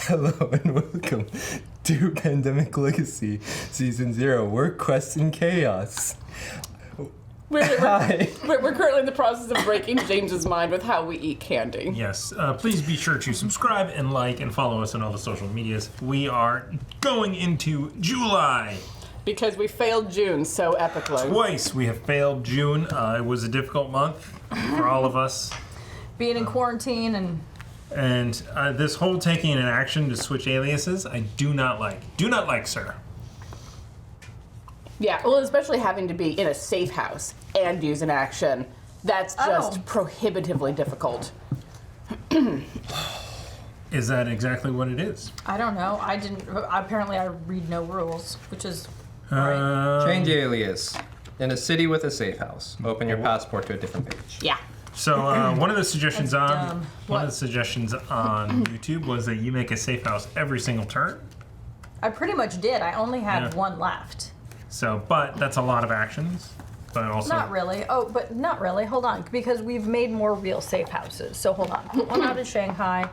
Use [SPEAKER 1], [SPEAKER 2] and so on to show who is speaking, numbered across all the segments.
[SPEAKER 1] Hello and welcome to Pandemic Legacy Season 0. We're questing chaos.
[SPEAKER 2] We're currently in the process of breaking James's mind with how we eat candy.
[SPEAKER 3] Yes, please be sure to subscribe and like and follow us on all the social medias. We are going into July.
[SPEAKER 2] Because we failed June so epically.
[SPEAKER 3] Twice we have failed June. It was a difficult month for all of us.
[SPEAKER 4] Being in quarantine
[SPEAKER 3] and this whole taking an action to switch aliases, I do not like. Do not like, sir.
[SPEAKER 2] Yeah, well, especially having to be in a safe house and use an action. That's just prohibitively difficult.
[SPEAKER 3] Is that exactly what it is?
[SPEAKER 4] I don't know. Apparently I read no rules, which is right.
[SPEAKER 1] Change alias. In a city with a safe house. Open your passport to a different page.
[SPEAKER 2] Yeah.
[SPEAKER 3] So one of the suggestions
[SPEAKER 4] That's
[SPEAKER 3] on
[SPEAKER 4] dumb.
[SPEAKER 3] one of the suggestions on YouTube was that you make a safe house every single turn.
[SPEAKER 4] I pretty much did. I only had one left.
[SPEAKER 3] So, but that's a lot of actions. But also
[SPEAKER 4] Not really. Oh, but not really. Hold on, because we've made more real safe houses. So hold on. Put one out in Shanghai.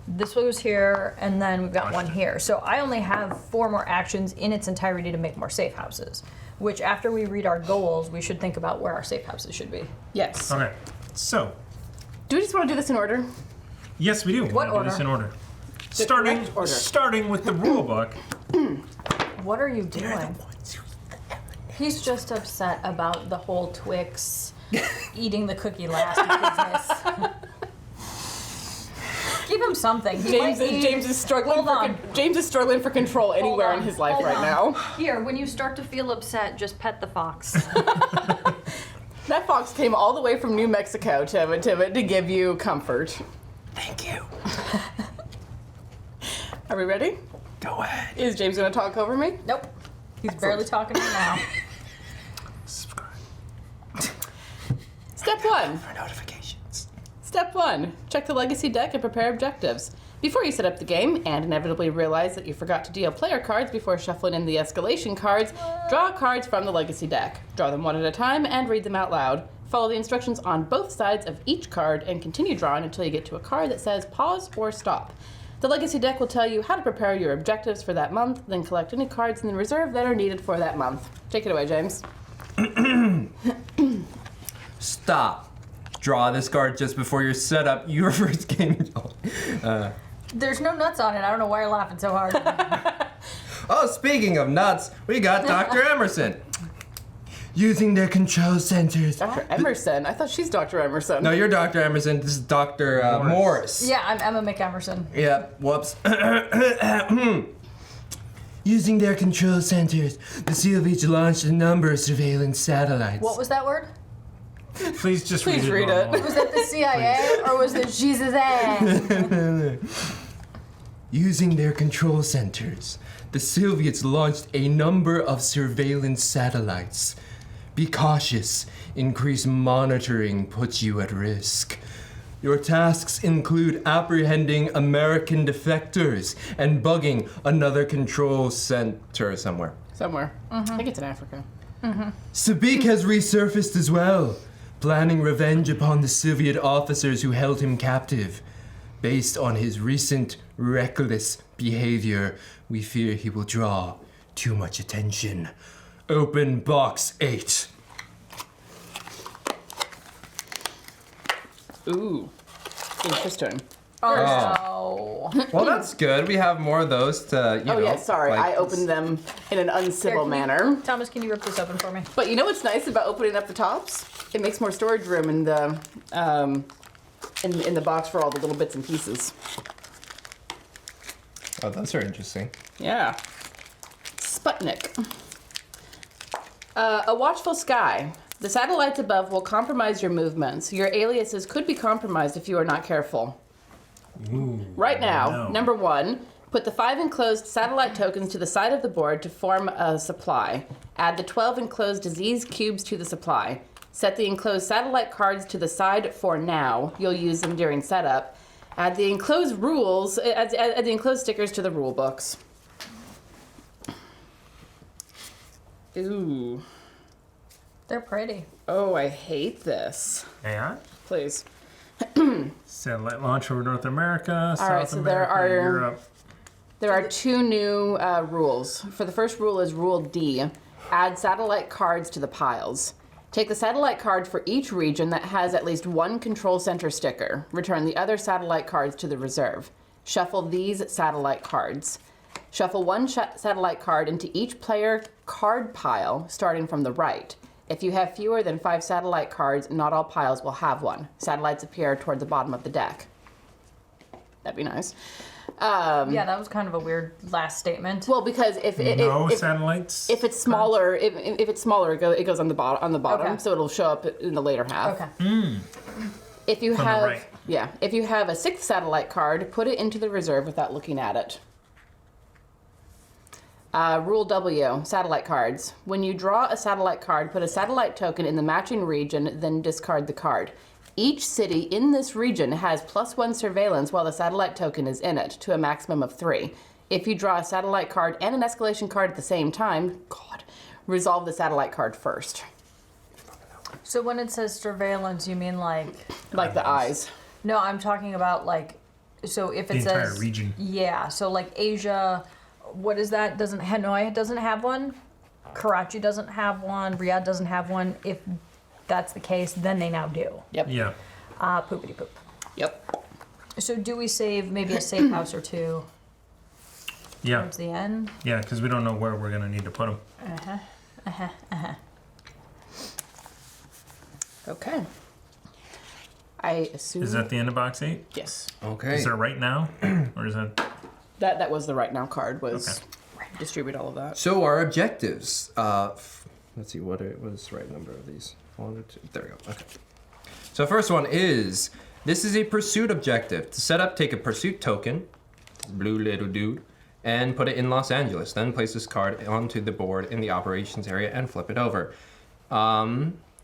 [SPEAKER 4] This one was here, and then we've got one here. So I only have 4 more actions in its entirety to make more safe houses. Which, after we read our goals, we should think about where our safe houses should be.
[SPEAKER 2] Yes.
[SPEAKER 3] Okay. So,
[SPEAKER 2] Do we just want to do this in order?
[SPEAKER 3] yes, we do.
[SPEAKER 4] What
[SPEAKER 3] We'll do this in order?
[SPEAKER 2] correct order.
[SPEAKER 3] Starting with the rule book.
[SPEAKER 4] What are you doing? He's just upset about the whole Twix eating the cookie last business. Give him something.
[SPEAKER 2] James is struggling. James is struggling for control anywhere in his life right now.
[SPEAKER 4] Here, when you start to feel upset, just pet the fox.
[SPEAKER 2] That fox came all the way from New Mexico to give you comfort.
[SPEAKER 1] Thank you.
[SPEAKER 2] Are we ready?
[SPEAKER 1] Go ahead.
[SPEAKER 2] Is James going to talk over me?
[SPEAKER 4] Nope. He's barely talking to me now.
[SPEAKER 3] Subscribe
[SPEAKER 2] Step 1.
[SPEAKER 1] For notifications.
[SPEAKER 2] Step 1. Check the legacy deck and prepare objectives. Before you set up the game and inevitably realize that you forgot to deal player cards before shuffling in the escalation cards, draw cards from the legacy deck. Draw them one at a time and read them out loud. Follow the instructions on both sides of each card and continue drawing until you get to a card that says pause or stop. The legacy deck will tell you how to prepare your objectives for that month, then collect any cards in the reserve that are needed for that month. Take it away, James.
[SPEAKER 1] Stop. Draw this card just before you set up your first game.
[SPEAKER 4] There's no nuts on it. I don't know why you're laughing so hard.
[SPEAKER 1] Oh, speaking of nuts, we got Dr. Emerson. Using their control centers.
[SPEAKER 2] Dr. Emerson? I thought she's Dr. Emerson.
[SPEAKER 1] No, you're Dr. Emerson. This is Dr. Morris.
[SPEAKER 4] Yeah, I'm Emma McEmerson.
[SPEAKER 1] Yeah, whoops. Using their control centers, the Soviets launched a number of surveillance satellites.
[SPEAKER 4] What was that word?
[SPEAKER 3] Please just
[SPEAKER 2] Please read it.
[SPEAKER 3] normal.
[SPEAKER 4] Was that the CIA or was it Jesus?
[SPEAKER 1] Using their control centers, the Soviets launched a number of surveillance satellites. Be cautious. Increased monitoring puts you at risk. Your tasks include apprehending American defectors and bugging another control center somewhere.
[SPEAKER 2] Somewhere. I think it's in Africa.
[SPEAKER 1] Sabik has resurfaced as well, planning revenge upon the Soviet officers who held him captive. Based on his recent reckless behavior, we fear he will draw too much attention. Open box 8.
[SPEAKER 2] Ooh. Interesting.
[SPEAKER 4] Oh.
[SPEAKER 1] Well, that's good. We have more of those to, you know.
[SPEAKER 2] Oh, yeah, sorry.
[SPEAKER 1] like-
[SPEAKER 2] I opened them in an uncivil manner.
[SPEAKER 4] Thomas, can you rip this open for me?
[SPEAKER 2] But you know what's nice about opening up the tops? It makes more storage room in the in the box for all the little bits and pieces.
[SPEAKER 1] Oh, those are interesting.
[SPEAKER 2] Yeah. Sputnik. A watchful sky. The satellites above will compromise your movements. Your aliases could be compromised if you are not careful.
[SPEAKER 3] Ooh,
[SPEAKER 2] Right now,
[SPEAKER 3] no.
[SPEAKER 2] number 1, put the 5 enclosed satellite tokens to the side of the board to form a supply. Add the 12 enclosed disease cubes to the supply. Set the enclosed satellite cards to the side for now. You'll use them during setup. Add the enclosed rules, add the enclosed stickers to the rule books. Ooh.
[SPEAKER 4] They're pretty.
[SPEAKER 2] Oh, I hate this.
[SPEAKER 3] AI?
[SPEAKER 2] Please.
[SPEAKER 3] Satellite launch over North America, South
[SPEAKER 2] right, so
[SPEAKER 3] America,
[SPEAKER 2] there are-
[SPEAKER 3] Europe.
[SPEAKER 2] There are 2 new rules. For the first rule is Rule D. Add satellite cards to the piles. Take the satellite card for each region that has at least 1 control center sticker. Return the other satellite cards to the reserve. Shuffle these satellite cards. Shuffle 1 satellite card into each player card pile, starting from the right. If you have fewer than 5 satellite cards, not all piles will have one. Satellites appear toward the bottom of the deck. That'd be nice.
[SPEAKER 4] Yeah, that was kind of a weird last statement.
[SPEAKER 2] Well, because if
[SPEAKER 3] satellites.
[SPEAKER 2] if it's smaller, if it's smaller, it goes on the bottom,
[SPEAKER 4] Okay.
[SPEAKER 2] so it'll show up in the later half.
[SPEAKER 4] Okay.
[SPEAKER 2] If you
[SPEAKER 3] From the
[SPEAKER 2] have
[SPEAKER 3] right.
[SPEAKER 2] if you have a 6th satellite card, put it into the reserve without looking at it. Rule W, satellite cards. When you draw a satellite card, put a satellite token in the matching region, then discard the card. Each city in this region has +1 surveillance while the satellite token is in it, to a maximum of 3. If you draw a satellite card and an escalation card at the same time, resolve the satellite card first.
[SPEAKER 4] So when it says surveillance, you mean like...
[SPEAKER 2] Like the eyes.
[SPEAKER 4] No, I'm talking about like... So if it
[SPEAKER 3] The
[SPEAKER 4] says...
[SPEAKER 3] entire region.
[SPEAKER 4] Yeah, so like Asia, what is that? Hanoi doesn't have one. Karachi doesn't have one. Riyadh doesn't have one. If that's the case, then they now do.
[SPEAKER 2] Yep.
[SPEAKER 3] Yeah.
[SPEAKER 4] Poopity poop.
[SPEAKER 2] Yep.
[SPEAKER 4] So do we save maybe a safe house or 2
[SPEAKER 3] Yeah.
[SPEAKER 4] towards the end?
[SPEAKER 3] Yeah, because we don't know where we're going to need to put them.
[SPEAKER 2] Okay. I assume.
[SPEAKER 3] Is that the end of box 8?
[SPEAKER 2] Yes.
[SPEAKER 1] Okay.
[SPEAKER 3] Is that right now? Or is that...
[SPEAKER 2] That was the right now card. Was distribute all of that.
[SPEAKER 1] So our objectives. Let's see what it was. Right number of these. 1 or 2. There we go. Okay. So first one is, this is a pursuit objective. To set up, take a pursuit token, blue little dude, and put it in Los Angeles. Then place this card onto the board in the operations area and flip it over.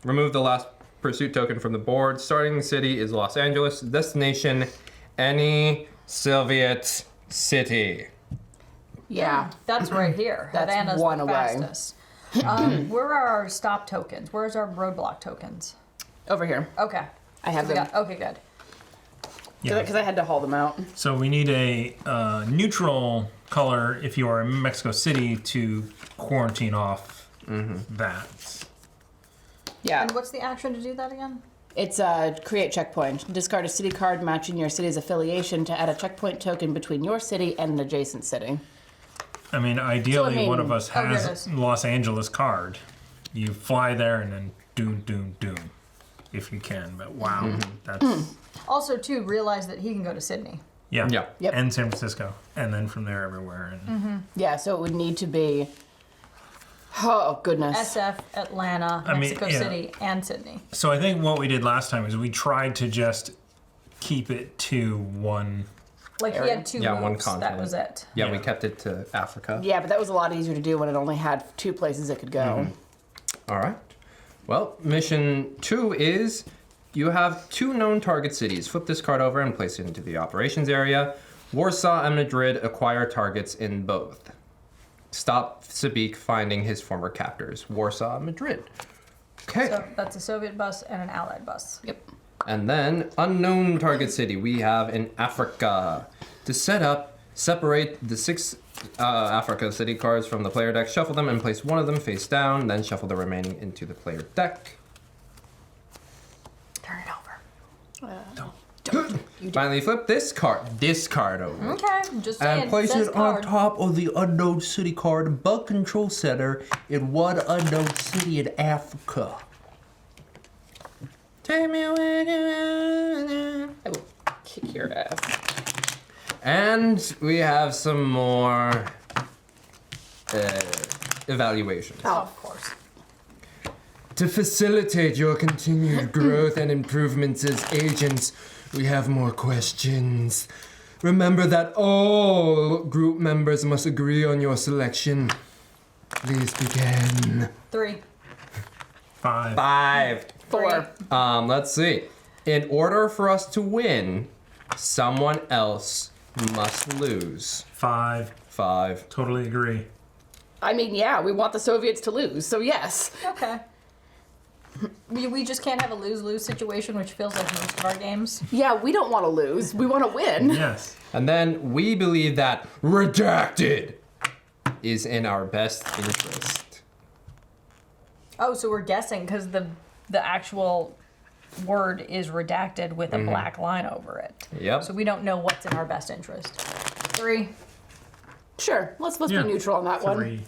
[SPEAKER 1] Remove the last pursuit token from the board. Starting city is Los Angeles. Destination, any Soviet city.
[SPEAKER 2] Yeah.
[SPEAKER 4] That's right here.
[SPEAKER 2] That's
[SPEAKER 4] Havana's
[SPEAKER 2] one
[SPEAKER 4] the
[SPEAKER 2] away.
[SPEAKER 4] fastest. Where are our stop tokens? Where's our roadblock tokens?
[SPEAKER 2] Over here.
[SPEAKER 4] Okay.
[SPEAKER 2] I have
[SPEAKER 4] We
[SPEAKER 2] them.
[SPEAKER 4] got- okay, good.
[SPEAKER 3] Yeah.
[SPEAKER 2] Because I had to haul them out.
[SPEAKER 3] So we need a neutral color if you are in Mexico City to quarantine off that.
[SPEAKER 2] Yeah.
[SPEAKER 4] And what's the action to do that again?
[SPEAKER 2] It's create checkpoint. Discard a city card matching your city's affiliation to add a checkpoint token between your city and an adjacent city.
[SPEAKER 3] I mean, ideally,
[SPEAKER 2] So, I mean-
[SPEAKER 3] one of us
[SPEAKER 4] Oh, here it
[SPEAKER 3] has
[SPEAKER 4] is.
[SPEAKER 3] Los Angeles card. You fly there and then doom, if you can. But wow, that's
[SPEAKER 4] Also, too, realize that he can go to Sydney.
[SPEAKER 3] yeah,
[SPEAKER 1] Yeah.
[SPEAKER 2] Yep.
[SPEAKER 3] and San Francisco, and then from there everywhere. And
[SPEAKER 2] Yeah, so it would need to be. Oh, goodness.
[SPEAKER 4] SF, Atlanta,
[SPEAKER 3] I mean,
[SPEAKER 4] Mexico
[SPEAKER 3] yeah.
[SPEAKER 4] City, and Sydney.
[SPEAKER 3] so I think what we did last time is we tried to just keep it to one.
[SPEAKER 4] Like, he
[SPEAKER 2] Area.
[SPEAKER 4] had 2
[SPEAKER 1] Yeah, one
[SPEAKER 4] moves. That
[SPEAKER 1] continent.
[SPEAKER 4] was it.
[SPEAKER 1] Yeah, we
[SPEAKER 3] Yeah.
[SPEAKER 1] kept it to Africa.
[SPEAKER 2] Yeah, but that was a lot easier to do when it only had 2 places it could go.
[SPEAKER 1] All right. Well, mission 2 is you have 2 known target cities. Flip this card over and place it into the operations area. Warsaw and Madrid acquire targets in both. Stop Sabik finding his former captors. Warsaw and Madrid. Okay.
[SPEAKER 4] So that's a Soviet bus and an Allied bus.
[SPEAKER 2] Yep.
[SPEAKER 1] And then unknown target city we have in Africa. To set up, separate the 6 Africa city cards from the player deck, shuffle them and place one of them face down, then shuffle the remaining into the player deck.
[SPEAKER 4] Turn it over.
[SPEAKER 1] Finally, flip this card over.
[SPEAKER 4] Okay, just saying.
[SPEAKER 1] And place
[SPEAKER 4] says
[SPEAKER 1] it on
[SPEAKER 4] card.
[SPEAKER 1] top of the unknown city card, bug control center in one unknown city in Africa. Take me away.
[SPEAKER 2] I will kick your ass.
[SPEAKER 1] And we have some more evaluations.
[SPEAKER 4] Oh, of course.
[SPEAKER 1] To facilitate your continued growth and improvements as agents, we have more questions. Remember that all group members must agree on your selection. Please begin.
[SPEAKER 4] 3.
[SPEAKER 3] 5.
[SPEAKER 1] 5.
[SPEAKER 2] 4.
[SPEAKER 1] Let's see. In order for us to win, someone else must lose.
[SPEAKER 3] 5.
[SPEAKER 1] 5.
[SPEAKER 3] Totally agree.
[SPEAKER 2] I mean, yeah, we want the Soviets to lose, so yes.
[SPEAKER 4] Okay. We just can't have a lose-lose situation, which feels like most of our games.
[SPEAKER 2] Yeah, we don't want to lose. We want to win.
[SPEAKER 3] Yes.
[SPEAKER 1] And then we believe that redacted is in our best interest.
[SPEAKER 4] Oh, so we're guessing because the actual word is redacted with a black line over it.
[SPEAKER 1] Yep.
[SPEAKER 4] So we don't know what's in our best interest. 3.
[SPEAKER 2] Sure, let's
[SPEAKER 3] Yeah.
[SPEAKER 2] be neutral on that
[SPEAKER 3] 3.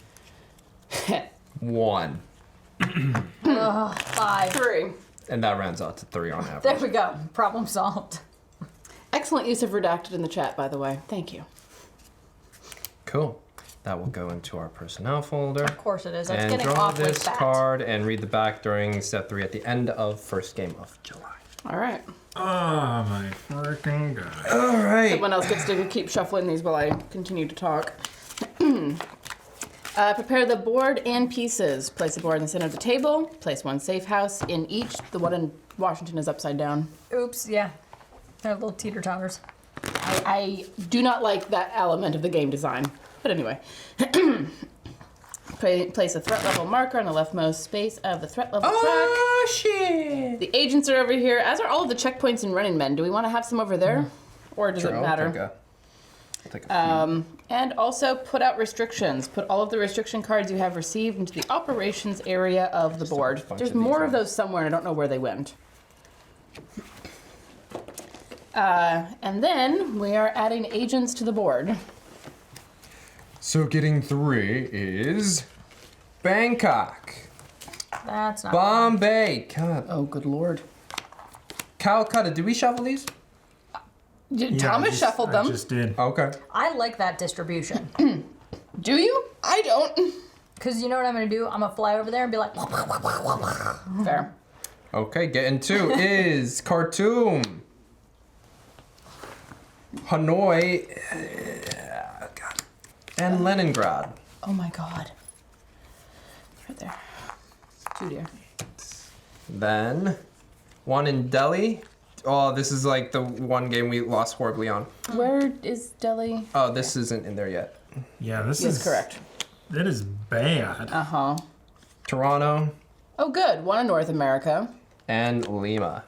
[SPEAKER 1] 1.
[SPEAKER 4] 5.
[SPEAKER 2] 3.
[SPEAKER 1] And that rounds out to 3 on
[SPEAKER 4] There
[SPEAKER 1] average.
[SPEAKER 4] we go. Problem solved.
[SPEAKER 2] Excellent use of redacted in the chat, by the way. Thank you.
[SPEAKER 1] Cool. That will go into our personnel folder.
[SPEAKER 4] Of course it is. That's
[SPEAKER 1] And
[SPEAKER 4] getting
[SPEAKER 1] draw
[SPEAKER 4] awfully
[SPEAKER 1] this
[SPEAKER 4] fat.
[SPEAKER 1] card and read the back during step 3 at the end of first game of July.
[SPEAKER 2] All right.
[SPEAKER 3] Oh my freaking god.
[SPEAKER 1] All right.
[SPEAKER 2] Someone else gets to keep shuffling these while I continue to talk. Prepare the board and pieces. Place the board in the center of the table. Place one safe house in each. The one in Washington is upside down.
[SPEAKER 4] Oops, yeah. They're little teeter-totters.
[SPEAKER 2] I do not like that element of the game design. But anyway. Place a threat level marker on the leftmost space of the threat level track.
[SPEAKER 1] Oh, shit.
[SPEAKER 2] The agents are over here, as are all of the checkpoints and running men. Do we want to have some over there? Or does it matter?
[SPEAKER 1] I'll take a few.
[SPEAKER 2] And also put out restrictions. Put all of the restriction cards you have received into the operations area of the board.
[SPEAKER 1] bunch
[SPEAKER 2] There's
[SPEAKER 1] of these
[SPEAKER 2] more of
[SPEAKER 1] ones.
[SPEAKER 2] those somewhere, and I don't know where they went. And then we are adding agents to the board.
[SPEAKER 1] So getting 3 is Bangkok,
[SPEAKER 4] That's not
[SPEAKER 1] Bombay, God,
[SPEAKER 2] Oh, good lord.
[SPEAKER 1] Calcutta. Did we shuffle these?
[SPEAKER 2] Thomas shuffled them.
[SPEAKER 3] I just did.
[SPEAKER 1] Okay.
[SPEAKER 4] I like that distribution.
[SPEAKER 2] Do you? I don't.
[SPEAKER 4] Because you know what I'm going to do? I'm going to fly over there and be like...
[SPEAKER 2] Fair.
[SPEAKER 1] Okay, getting 2 is Khartoum, Hanoi, God, and Leningrad.
[SPEAKER 2] Oh my god. Right there. Too dear.
[SPEAKER 1] Then 1 in Delhi. Oh, this is like the one game we lost horribly on.
[SPEAKER 2] Where is Delhi?
[SPEAKER 1] Oh, this isn't in there yet.
[SPEAKER 3] Yeah, this
[SPEAKER 2] Yes,
[SPEAKER 3] is
[SPEAKER 2] correct.
[SPEAKER 3] That is bad.
[SPEAKER 2] Uh-huh.
[SPEAKER 1] Toronto
[SPEAKER 2] Oh, good. One in North America.
[SPEAKER 1] and Lima.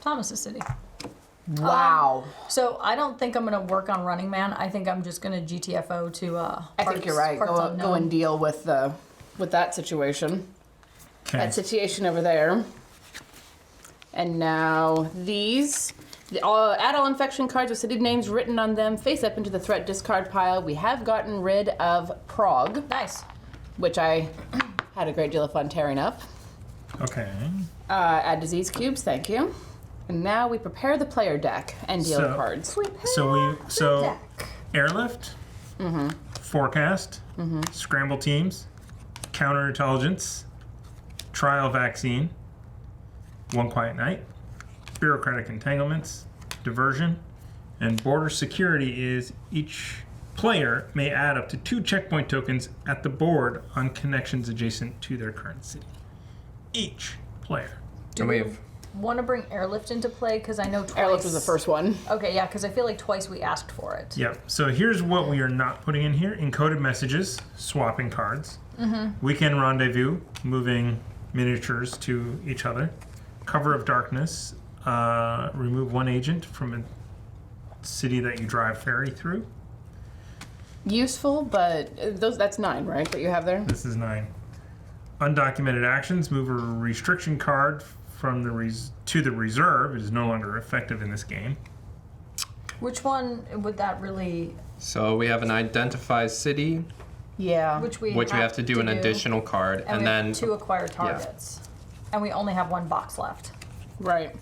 [SPEAKER 4] Thomas's City.
[SPEAKER 2] Wow.
[SPEAKER 4] So I don't think I'm going to work on Running Man. I think I'm just going to GTFO to
[SPEAKER 2] I think you're right. Go and deal with that situation.
[SPEAKER 3] Okay.
[SPEAKER 2] That situation over there. And now these. Add all infection cards with city names written on them face up into the threat discard pile. We have gotten rid of Prague,
[SPEAKER 4] Nice.
[SPEAKER 2] which I had a great deal of fun tearing up.
[SPEAKER 3] Okay.
[SPEAKER 2] Add disease cubes, thank you. And now we prepare the player deck and deal
[SPEAKER 3] So-
[SPEAKER 2] cards.
[SPEAKER 3] So airlift, forecast, scramble teams, counterintelligence, trial vaccine, one quiet night, bureaucratic entanglements, diversion, and border security is each player may add up to 2 checkpoint tokens at the board on connections adjacent to their current city. Each player.
[SPEAKER 4] Do
[SPEAKER 1] And we
[SPEAKER 4] we
[SPEAKER 1] have
[SPEAKER 4] want to bring Airlift into play? Because I know twice...
[SPEAKER 2] Airlift was the first one.
[SPEAKER 4] Okay, yeah, because I feel like twice we asked for it.
[SPEAKER 3] Yep. So here's what we are not putting in here: encoded messages, swapping cards, weekend rendezvous, moving miniatures to each other, cover of darkness, remove 1 agent from a city that you drive ferry through.
[SPEAKER 2] Useful, but that's 9, right, that you have there?
[SPEAKER 3] This is 9. Undocumented actions, move a restriction card from the to the reserve. It is no longer effective in this game.
[SPEAKER 4] Which one would that really...
[SPEAKER 1] So we have an identified city,
[SPEAKER 2] Yeah.
[SPEAKER 4] Which we
[SPEAKER 1] have to do an additional card,
[SPEAKER 4] And,
[SPEAKER 1] and
[SPEAKER 4] we
[SPEAKER 1] then
[SPEAKER 4] have 2 acquired targets. And we only have 1 box left.
[SPEAKER 2] Right.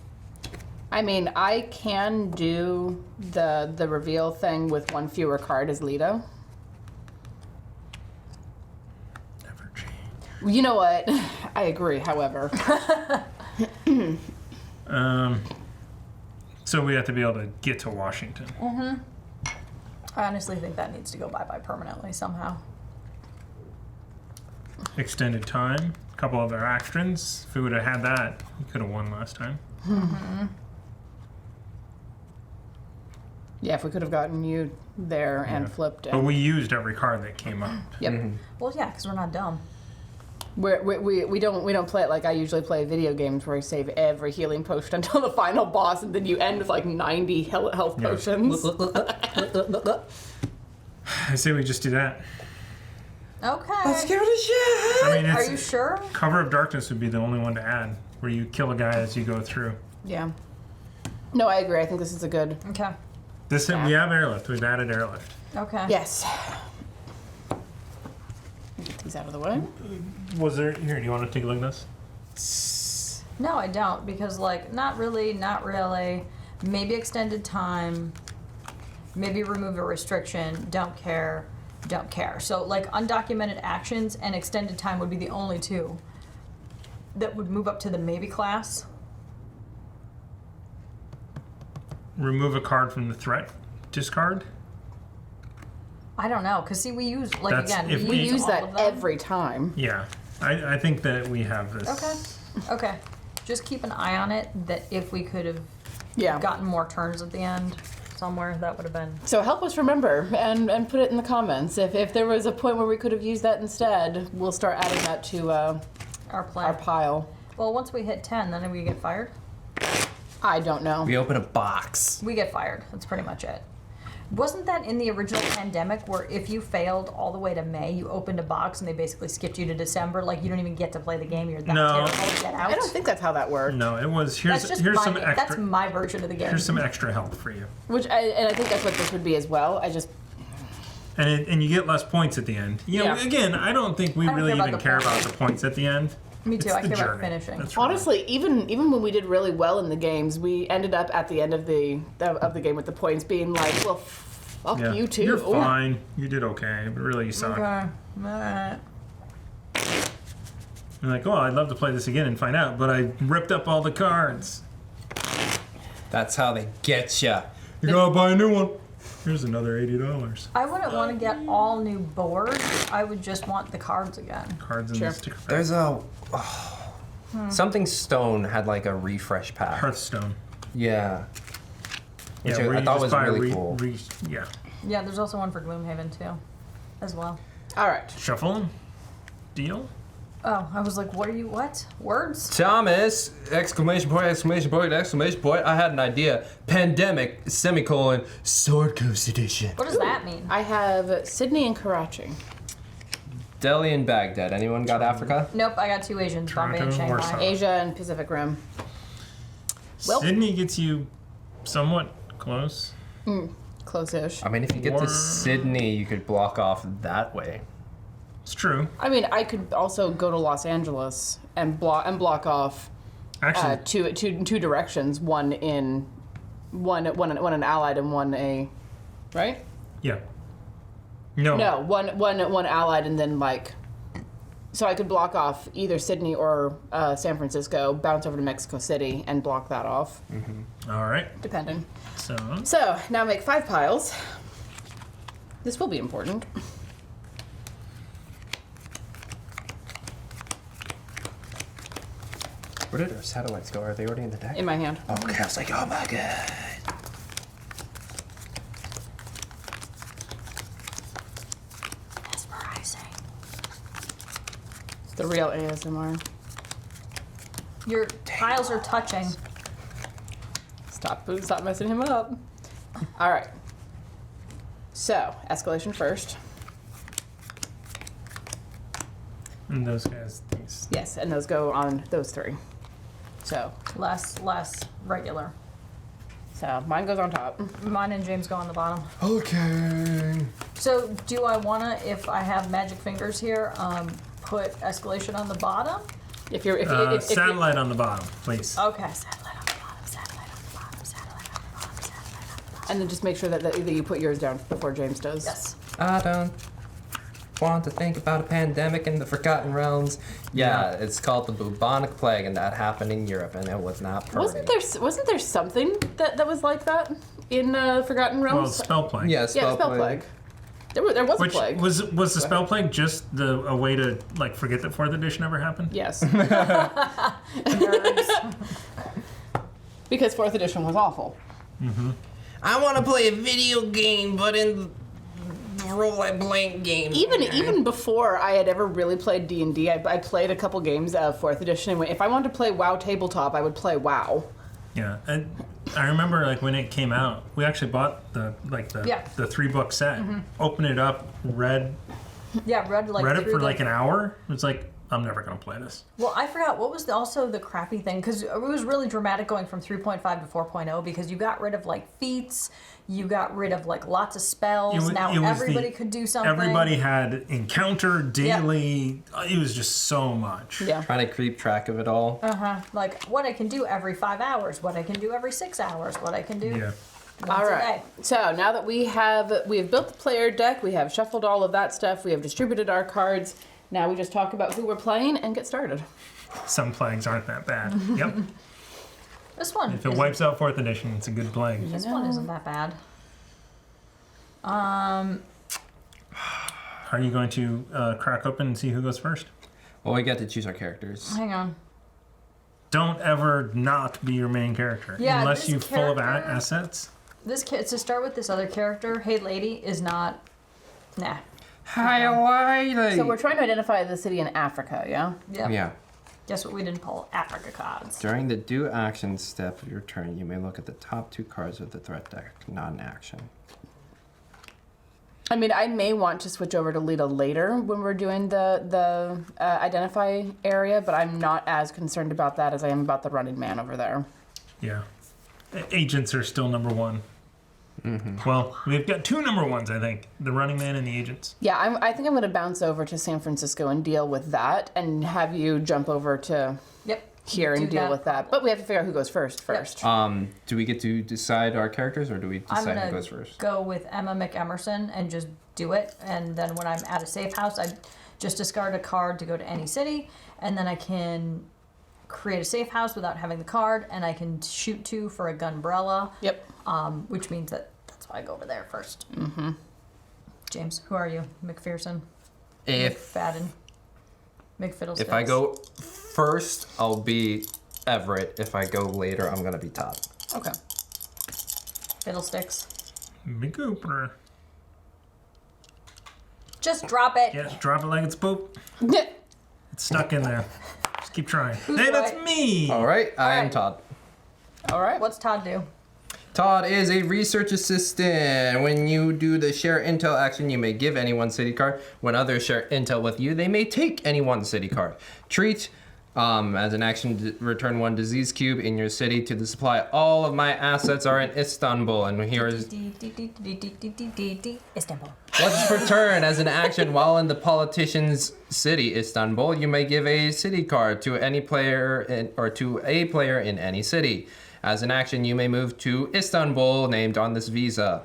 [SPEAKER 2] I mean, I can do the reveal thing with 1 fewer card as Lita.
[SPEAKER 3] Never change.
[SPEAKER 2] You know what? I agree, however.
[SPEAKER 3] So we have to be able to get to Washington.
[SPEAKER 4] I honestly think that needs to go bye-bye permanently somehow.
[SPEAKER 3] Extended time, a couple other actions. If we would have had that, we could have won last time.
[SPEAKER 2] Yeah, if we could have gotten you there and flipped it.
[SPEAKER 3] But we used every card that came up.
[SPEAKER 2] Yep.
[SPEAKER 4] Well, yeah, because we're not dumb.
[SPEAKER 2] We don't play it like I usually play video games where I save every healing potion until the final boss, and then you end with like 90 health potions.
[SPEAKER 3] I say we just do that.
[SPEAKER 4] Okay.
[SPEAKER 1] Let's give it a shot.
[SPEAKER 3] I mean,
[SPEAKER 4] Are
[SPEAKER 3] it's,
[SPEAKER 4] you sure?
[SPEAKER 3] Cover of Darkness would be the only one to add, where you kill a guy as you go through.
[SPEAKER 2] Yeah. No, I agree. I think this is a good.
[SPEAKER 4] Okay.
[SPEAKER 3] We have airlift. We've added airlift.
[SPEAKER 4] Okay.
[SPEAKER 2] Yes. Get these out of the way.
[SPEAKER 3] Was there here? Do you want to take a look at this?
[SPEAKER 4] No, I don't, because like not really. Maybe extended time. Maybe remove a restriction. Don't care. So like undocumented actions and extended time would be the only two that would move up to the maybe class.
[SPEAKER 3] Remove a card from the threat discard.
[SPEAKER 4] I don't know, because see, we use, like,
[SPEAKER 3] That's
[SPEAKER 4] again,
[SPEAKER 3] if
[SPEAKER 2] We use
[SPEAKER 4] all
[SPEAKER 2] that
[SPEAKER 4] of them.
[SPEAKER 2] every time.
[SPEAKER 3] Yeah, I think that we have this.
[SPEAKER 4] Okay. Just keep an eye on it, that if we could have
[SPEAKER 2] Yeah.
[SPEAKER 4] gotten more turns at the end somewhere, that would have been.
[SPEAKER 2] So help us remember and put it in the comments. If there was a point where we could have used that instead, we'll start adding that to
[SPEAKER 4] Our plan.
[SPEAKER 2] our pile.
[SPEAKER 4] Well, once we hit 10, then we get fired.
[SPEAKER 2] I don't know.
[SPEAKER 1] We open a box.
[SPEAKER 4] We get fired. That's pretty much it. Wasn't that in the original Pandemic where if you failed all the way to May, you opened a box and they basically skipped you to December? Like, you don't even get to play the game. You're that
[SPEAKER 3] No.
[SPEAKER 4] terrible to get out.
[SPEAKER 2] I don't think that's how that worked.
[SPEAKER 3] No, it was
[SPEAKER 4] That's
[SPEAKER 3] here's
[SPEAKER 4] just
[SPEAKER 3] here's
[SPEAKER 4] my,
[SPEAKER 3] some
[SPEAKER 4] that's
[SPEAKER 3] extra
[SPEAKER 4] my version of the game.
[SPEAKER 3] here's some extra help for you,
[SPEAKER 2] And I think that's what this would be as well.
[SPEAKER 3] and you get less points at the end. You know,
[SPEAKER 2] Yeah.
[SPEAKER 3] again, I don't think we
[SPEAKER 4] I don't
[SPEAKER 3] really
[SPEAKER 4] care about
[SPEAKER 3] even
[SPEAKER 4] the
[SPEAKER 3] care about
[SPEAKER 4] points.
[SPEAKER 3] the points at the end.
[SPEAKER 4] Me too.
[SPEAKER 3] It's
[SPEAKER 4] I
[SPEAKER 3] the
[SPEAKER 4] care about
[SPEAKER 3] journey.
[SPEAKER 4] finishing.
[SPEAKER 3] That's right.
[SPEAKER 2] honestly, even when we did really well in the games, we ended up at the end of the game with the points being like, well, fuck
[SPEAKER 3] Yeah.
[SPEAKER 2] you too.
[SPEAKER 3] You're fine. You did okay, but really you suck.
[SPEAKER 4] Okay. Alright.
[SPEAKER 3] You're like, oh, I'd love to play this again and find out, but I ripped up all the cards.
[SPEAKER 1] That's how they get ya. You gotta buy a new one.
[SPEAKER 3] Here's another $80.
[SPEAKER 4] I wouldn't want to get all new boards. I would just want the cards again.
[SPEAKER 3] Cards in
[SPEAKER 2] Sure.
[SPEAKER 3] the sticker pack.
[SPEAKER 1] There's a something stone had like a refresh pack.
[SPEAKER 3] Hearthstone.
[SPEAKER 1] Yeah. Which
[SPEAKER 3] where
[SPEAKER 1] I
[SPEAKER 3] you
[SPEAKER 1] thought
[SPEAKER 3] just
[SPEAKER 1] was
[SPEAKER 3] buy a
[SPEAKER 1] really cool.
[SPEAKER 3] Yeah.
[SPEAKER 4] Yeah, there's also one for Gloomhaven too, as well.
[SPEAKER 2] All right.
[SPEAKER 3] Shuffle. Deal.
[SPEAKER 4] Oh, I was like, what? Words?
[SPEAKER 1] Thomas! Exclamation point, exclamation point, exclamation point. I had an idea. Pandemic, semicolon, Sword Coast Edition.
[SPEAKER 4] What does that mean?
[SPEAKER 2] I have Sydney and Karachi.
[SPEAKER 1] Delhi and Baghdad. Anyone got Africa?
[SPEAKER 4] Nope, I got two Asians, Bombay and
[SPEAKER 3] Toronto,
[SPEAKER 4] Shanghai.
[SPEAKER 3] Warsaw.
[SPEAKER 2] Asia and Pacific Rim. Well-
[SPEAKER 3] Sydney gets you somewhat close.
[SPEAKER 2] Close-ish.
[SPEAKER 1] I mean, if you get
[SPEAKER 3] Or-
[SPEAKER 1] to Sydney, you could block off that way.
[SPEAKER 3] It's true.
[SPEAKER 2] I mean, I could also go to Los Angeles and block off
[SPEAKER 3] Actually,
[SPEAKER 2] two directions. One an allied and one a, right?
[SPEAKER 3] yeah. No.
[SPEAKER 2] No, one allied and then like. So I could block off either Sydney or San Francisco, bounce over to Mexico City, and block that off,
[SPEAKER 3] All right.
[SPEAKER 2] depending.
[SPEAKER 3] So,
[SPEAKER 2] So now make 5 piles. This will be important.
[SPEAKER 1] Where did our satellites go? Are they already in the deck?
[SPEAKER 2] In my hand.
[SPEAKER 1] Okay, I was like, oh my god.
[SPEAKER 4] Mesmerizing.
[SPEAKER 2] It's the real ASMR.
[SPEAKER 4] Your tiles are touching.
[SPEAKER 2] Stop messing him up. All right. So escalation first.
[SPEAKER 3] and those guys, these.
[SPEAKER 2] Yes, and those go on those 3. So
[SPEAKER 4] Less regular.
[SPEAKER 2] mine goes on top.
[SPEAKER 4] Mine and James go on the bottom.
[SPEAKER 1] Okay.
[SPEAKER 4] So do I wanna, if I have magic fingers here, put escalation on the bottom?
[SPEAKER 2] If you're if you
[SPEAKER 3] Satellite on the bottom, please.
[SPEAKER 4] Okay. Satellite on the bottom, satellite on the bottom, satellite on the bottom, satellite on the bottom.
[SPEAKER 2] and then just make sure that you put yours down before James does.
[SPEAKER 4] Yes.
[SPEAKER 1] I don't want to think about a pandemic in the Forgotten Realms. Yeah, it's called the bubonic plague, and that happened in Europe, and it was not pretty.
[SPEAKER 2] Wasn't there something that was like that in Forgotten
[SPEAKER 3] Well,
[SPEAKER 2] Realms?
[SPEAKER 3] spell plague.
[SPEAKER 1] Yeah,
[SPEAKER 2] yeah, spell plague. There was
[SPEAKER 3] Which
[SPEAKER 2] a plague.
[SPEAKER 3] was the spell plague just a way to like forget that 4th edition ever happened?
[SPEAKER 2] Yes.
[SPEAKER 4] Nerds.
[SPEAKER 2] Because 4th edition was awful.
[SPEAKER 1] I want to play a video game, but in roll a blank game.
[SPEAKER 2] Even before I had ever really played D&D, I played a couple games of 4th edition. If I wanted to play WoW tabletop, I would play WoW.
[SPEAKER 3] Yeah, and I remember like when it came out, we actually bought the 3-book set, opened it up, read it for like an hour. It was like, I'm never gonna play this.
[SPEAKER 4] Well, I forgot what was also the crappy thing, because it was really dramatic going from 3.5 to 4.0 because you got rid of like feats, you got rid of like lots of spells. Now everybody could do something.
[SPEAKER 3] Everybody had encounter daily. It was just so much.
[SPEAKER 2] Yeah.
[SPEAKER 5] Trying to keep track of it all.
[SPEAKER 4] Like what I can do every 5 hours, what I can do every 6 hours, what I can do.
[SPEAKER 3] Yeah.
[SPEAKER 2] All right. So now that we have built the player deck, we have shuffled all of that stuff, we have distributed our cards. Now we just talk about who we're playing and get started.
[SPEAKER 3] Some plagues aren't that bad. Yep.
[SPEAKER 4] This one.
[SPEAKER 3] If it wipes out 4th edition, it's a good plague.
[SPEAKER 4] This one isn't that bad.
[SPEAKER 3] Are you going to crack open and see who goes first?
[SPEAKER 5] Well, we get to choose our characters.
[SPEAKER 4] Hang on.
[SPEAKER 3] Don't ever not be your main character.
[SPEAKER 4] Yeah,
[SPEAKER 3] unless
[SPEAKER 4] this
[SPEAKER 3] you're full of
[SPEAKER 4] character-
[SPEAKER 3] assets.
[SPEAKER 4] This kid, to start with this other character, Hey Lady, is not. Nah.
[SPEAKER 1] Hi,
[SPEAKER 2] So we're trying to identify the city in Africa, yeah?
[SPEAKER 4] Yep.
[SPEAKER 5] Yeah.
[SPEAKER 4] Guess what we didn't pull? Africa cards.
[SPEAKER 5] During the do action step of your turn, you may look at the top 2 cards of the threat deck, not an action.
[SPEAKER 2] I mean, I may want to switch over to Lita later when we're doing the identify area, but I'm not as concerned about that as I am about the running man over there.
[SPEAKER 3] Yeah. Agents are still number 1. Well, we've got 2 number 1s, I think. The running man and the agents.
[SPEAKER 2] Yeah, I think I'm going to bounce over to San Francisco and deal with that, and have you jump over to here and deal with that. But we have to figure out who goes first.
[SPEAKER 5] Do we get to decide our characters, or do we decide who goes first?
[SPEAKER 4] Go with Emma McEmerson and just do it. And then when I'm at a safe house, I just discard a card to go to any city, and then I can create a safe house without having the card, and I can shoot 2 for a gunbrella.
[SPEAKER 2] Yep.
[SPEAKER 4] Which means that's why I go over there first. James, who are you? McPherson? McFadden? McFiddlesticks?
[SPEAKER 5] If I go first, I'll be Everett. If I go later, I'm gonna be Todd.
[SPEAKER 2] Okay.
[SPEAKER 4] Fiddlesticks.
[SPEAKER 3] Big Cooper.
[SPEAKER 4] Just drop it.
[SPEAKER 3] Yeah, drop it like it's poop. It's stuck in there. Just keep trying. Hey, that's me!
[SPEAKER 5] All right, I am
[SPEAKER 4] right.
[SPEAKER 5] Todd.
[SPEAKER 2] All right.
[SPEAKER 4] What's Todd do?
[SPEAKER 5] Todd is a research assistant. When you do the share intel action, you may give any one city card. When others share intel with you, they may take any one city card. Treat, as an action, return 1 disease cube in your city to the supply. All of my assets are in Istanbul, and here is...
[SPEAKER 4] Istanbul.
[SPEAKER 5] Let's return as an action while in the politician's city, Istanbul. You may give a city card to any player or to a player in any city. As an action, you may move to Istanbul, named on this visa.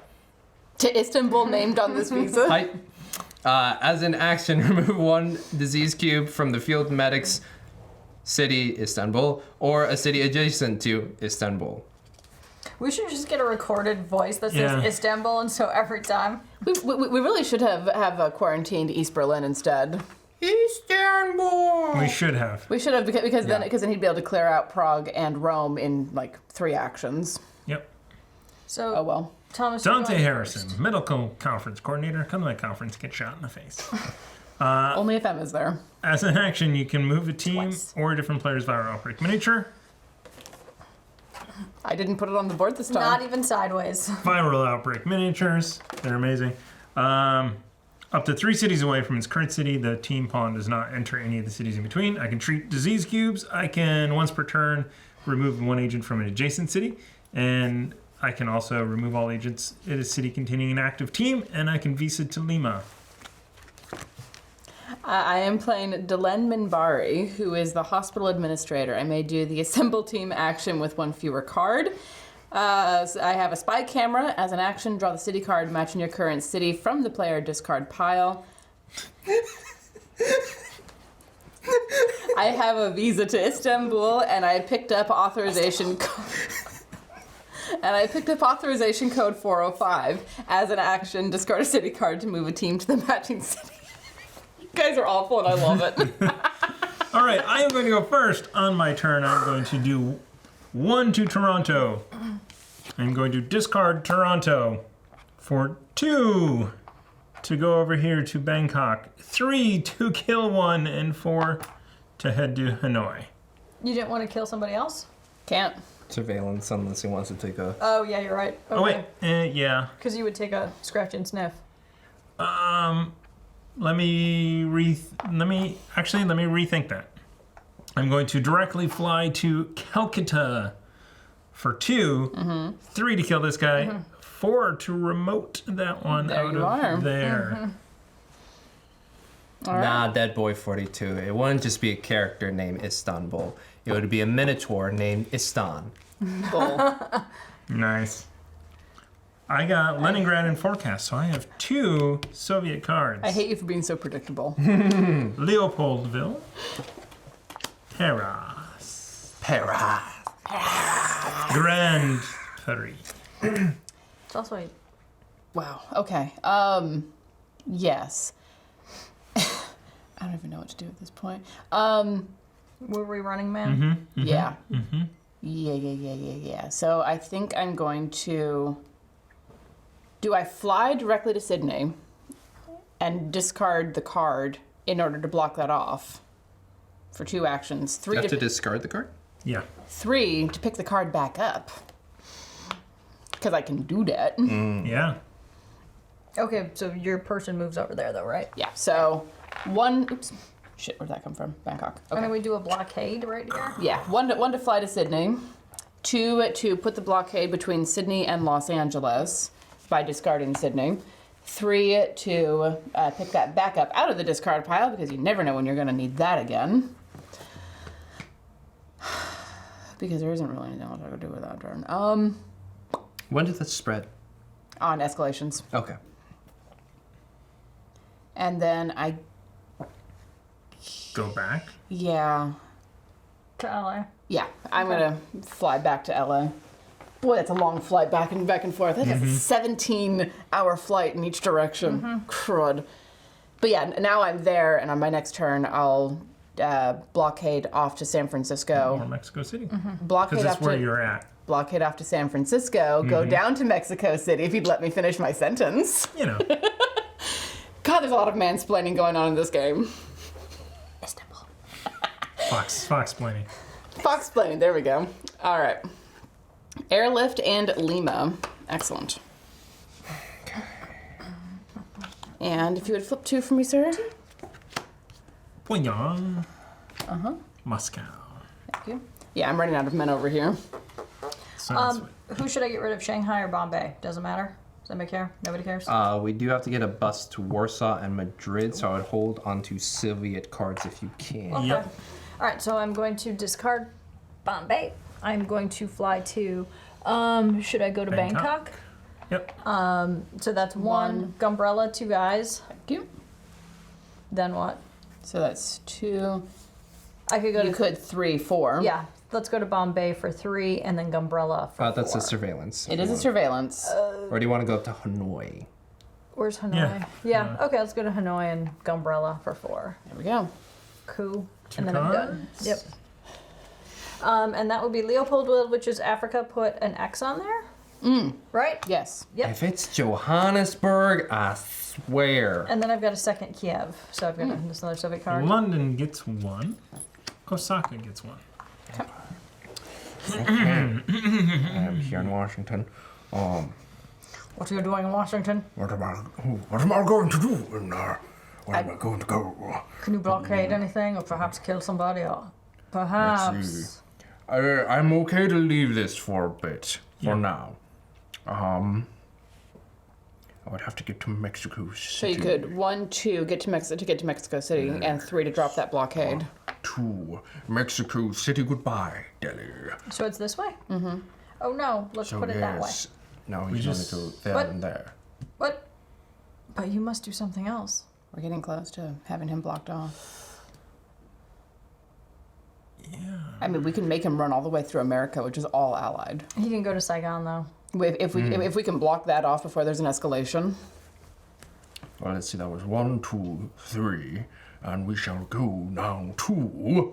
[SPEAKER 2] To Istanbul, named on this visa.
[SPEAKER 5] Hi. As an action, remove 1 disease cube from the field medic's city, Istanbul, or a city adjacent to Istanbul.
[SPEAKER 4] We should just get a recorded voice that says Istanbul, and so every time.
[SPEAKER 2] We really should have quarantined East Berlin instead.
[SPEAKER 5] Istanbul!
[SPEAKER 3] We should have.
[SPEAKER 2] We should have, because then he'd be able to clear out Prague and Rome in like 3 actions.
[SPEAKER 3] Yep.
[SPEAKER 4] So,
[SPEAKER 2] Oh well.
[SPEAKER 4] Thomas.
[SPEAKER 3] Dante Harrison, medical conference coordinator. Come to my conference, get shot in the face.
[SPEAKER 2] Only if Emma's there.
[SPEAKER 3] As an action, you can move a team
[SPEAKER 2] Twice.
[SPEAKER 3] or a different player's viral outbreak miniature.
[SPEAKER 2] I didn't put it on the board this time.
[SPEAKER 4] Not even sideways.
[SPEAKER 3] Viral outbreak miniatures. They're amazing. Up to 3 cities away from its current city, the team pawn does not enter any of the cities in between. I can treat disease cubes. I can, once per turn, remove 1 agent from an adjacent city. And I can also remove all agents in a city containing an active team. And I can visa to Lima.
[SPEAKER 2] I am playing Delenn Minbari, who is the hospital administrator. I may do the assemble team action with 1 fewer card. So I have a spy camera. As an action, draw the city card matching your current city from the player discard pile. I have a visa to Istanbul, and I picked up authorization code 405. As an action, discard a city card to move a team to the matching city. You guys are awful, and I love it.
[SPEAKER 3] All right, I am going to go first. On my turn, I'm going to do 1 to Toronto. I'm going to discard Toronto for 2 to go over here to Bangkok. 3 to kill one, and 4 to head to Hanoi.
[SPEAKER 4] You didn't want to kill somebody else?
[SPEAKER 2] Can't.
[SPEAKER 5] Surveillance, unless he wants to take a.
[SPEAKER 4] Oh, yeah, you're right. Okay.
[SPEAKER 3] Oh wait, yeah.
[SPEAKER 4] Because you would take a scratch and sniff.
[SPEAKER 3] Let me rethink that. I'm going to directly fly to Calcutta for 2, 3 to kill this guy, 4 to remote that one
[SPEAKER 2] There
[SPEAKER 3] out
[SPEAKER 2] you
[SPEAKER 3] of
[SPEAKER 2] are.
[SPEAKER 3] there.
[SPEAKER 2] All right.
[SPEAKER 5] Nah, Dead Boy 42. It wouldn't just be a character named Istanbul. It would be a minotaur named Istan.
[SPEAKER 2] Bull.
[SPEAKER 3] Nice. I got Leningrad in forecast, so I have 2 Soviet cards.
[SPEAKER 2] I hate you for being so predictable.
[SPEAKER 3] Leopoldville, Paris, Grand Paris.
[SPEAKER 4] It's also a...
[SPEAKER 2] Wow. Okay. Yes. I don't even know what to do at this point.
[SPEAKER 4] Were we running man?
[SPEAKER 2] Yeah. Yeah. So I think I'm going to. Do I fly directly to Sydney and discard the card in order to block that off for 2 actions? 3
[SPEAKER 5] You have
[SPEAKER 2] to
[SPEAKER 5] to discard the card?
[SPEAKER 3] Yeah.
[SPEAKER 2] 3 to pick the card back up because I can do that.
[SPEAKER 3] Yeah.
[SPEAKER 4] Okay, so your person moves over there, though, right?
[SPEAKER 2] Yeah. So 1. Oops. Shit. Where'd that come from? Bangkok.
[SPEAKER 4] And then
[SPEAKER 2] Okay.
[SPEAKER 4] we do a blockade right here.
[SPEAKER 2] Yeah. 1 to fly to Sydney. 2 to put the blockade between Sydney and Los Angeles by discarding Sydney. 3 to pick that back up out of the discard pile because you never know when you're going to need that again. Because there isn't really anything else I could do with that turn.
[SPEAKER 5] When did that spread?
[SPEAKER 2] On escalations.
[SPEAKER 5] Okay.
[SPEAKER 2] And then I,
[SPEAKER 3] Go back.
[SPEAKER 2] yeah,
[SPEAKER 4] To LA.
[SPEAKER 2] I'm gonna fly back to LA. Boy, that's a long flight back and forth. That's a 17-hour flight in each direction. Crud. But yeah, now I'm there, and on my next turn, I'll blockade off to San Francisco.
[SPEAKER 3] Or Mexico City.
[SPEAKER 2] Blockade
[SPEAKER 3] Because that's
[SPEAKER 2] off
[SPEAKER 3] where
[SPEAKER 2] to
[SPEAKER 3] you're at.
[SPEAKER 2] blockade off to San Francisco. Go down to Mexico City if you'd let me finish my sentence.
[SPEAKER 3] You know.
[SPEAKER 2] God, there's a lot of mansplaining going on in this game.
[SPEAKER 4] Istanbul.
[SPEAKER 3] Fox-plaining.
[SPEAKER 2] Fox-plaining, there we go. All right. Airlift and Lima. Excellent. And if you would flip 2 for me, sir.
[SPEAKER 3] Pyongyang. Moscow.
[SPEAKER 2] Thank you. Yeah, I'm running out of men over here.
[SPEAKER 3] Sounds
[SPEAKER 4] Who should I get rid of, Shanghai or Bombay? Doesn't matter. Does anybody care? Nobody cares?
[SPEAKER 5] We do have to get a bus to Warsaw and Madrid, so I would hold onto Soviet cards if you can.
[SPEAKER 4] Okay.
[SPEAKER 3] Yep.
[SPEAKER 4] All right, so I'm going to discard Bombay. I'm going to fly to, should I go to Bangkok?
[SPEAKER 3] Yep.
[SPEAKER 4] So that's 1 Gumbrella, 2 guys.
[SPEAKER 2] Thank you.
[SPEAKER 4] Then what?
[SPEAKER 2] So that's 2.
[SPEAKER 4] I could go
[SPEAKER 2] You
[SPEAKER 4] to,
[SPEAKER 2] could 3, 4.
[SPEAKER 4] yeah, let's go to Bombay for 3 and then Gumbrella for 4.
[SPEAKER 5] That's a surveillance.
[SPEAKER 2] It is a surveillance.
[SPEAKER 5] Or do you want to go up to Hanoi?
[SPEAKER 4] Where's Hanoi?
[SPEAKER 3] Yeah.
[SPEAKER 4] Yeah, okay, let's go to Hanoi and Gumbrella for 4.
[SPEAKER 2] There we go.
[SPEAKER 4] Cool.
[SPEAKER 3] 2
[SPEAKER 4] And then I'm done.
[SPEAKER 3] cards.
[SPEAKER 4] Yep. And that would be Leopoldville, which is Africa. Put an X on there. Right?
[SPEAKER 2] Yes.
[SPEAKER 4] Yep.
[SPEAKER 5] If it's Johannesburg, I swear.
[SPEAKER 4] And then I've got a second Kiev. So I've got this another Soviet card.
[SPEAKER 3] London gets 1. Osaka gets 1.
[SPEAKER 5] I'm here in Washington.
[SPEAKER 4] What are you doing in Washington?
[SPEAKER 6] What am I going to do in there? Where am I going to go?
[SPEAKER 4] Can you blockade anything or perhaps kill somebody? Or perhaps.
[SPEAKER 6] I'm okay to leave this for a bit, for now. I would have to get to Mexico City.
[SPEAKER 2] So you could 1, 2 get to Mexico City, and 3 to drop that blockade.
[SPEAKER 6] To Mexico City, goodbye, Delhi.
[SPEAKER 4] So it's this way? Mm-hmm. Oh no, let's
[SPEAKER 6] So
[SPEAKER 4] put it that way.
[SPEAKER 6] yes, now
[SPEAKER 3] We
[SPEAKER 6] he's
[SPEAKER 3] just-
[SPEAKER 6] going to go there
[SPEAKER 4] What?
[SPEAKER 6] and there.
[SPEAKER 4] What? But you must do something else.
[SPEAKER 2] We're getting close to having him blocked off.
[SPEAKER 3] Yeah.
[SPEAKER 2] I mean, we can make him run all the way through America, which is all allied.
[SPEAKER 4] He can go to Saigon though.
[SPEAKER 2] If we can block that off before there's an escalation.
[SPEAKER 6] Well, let's see, that was 1, 2, 3, and we shall go now to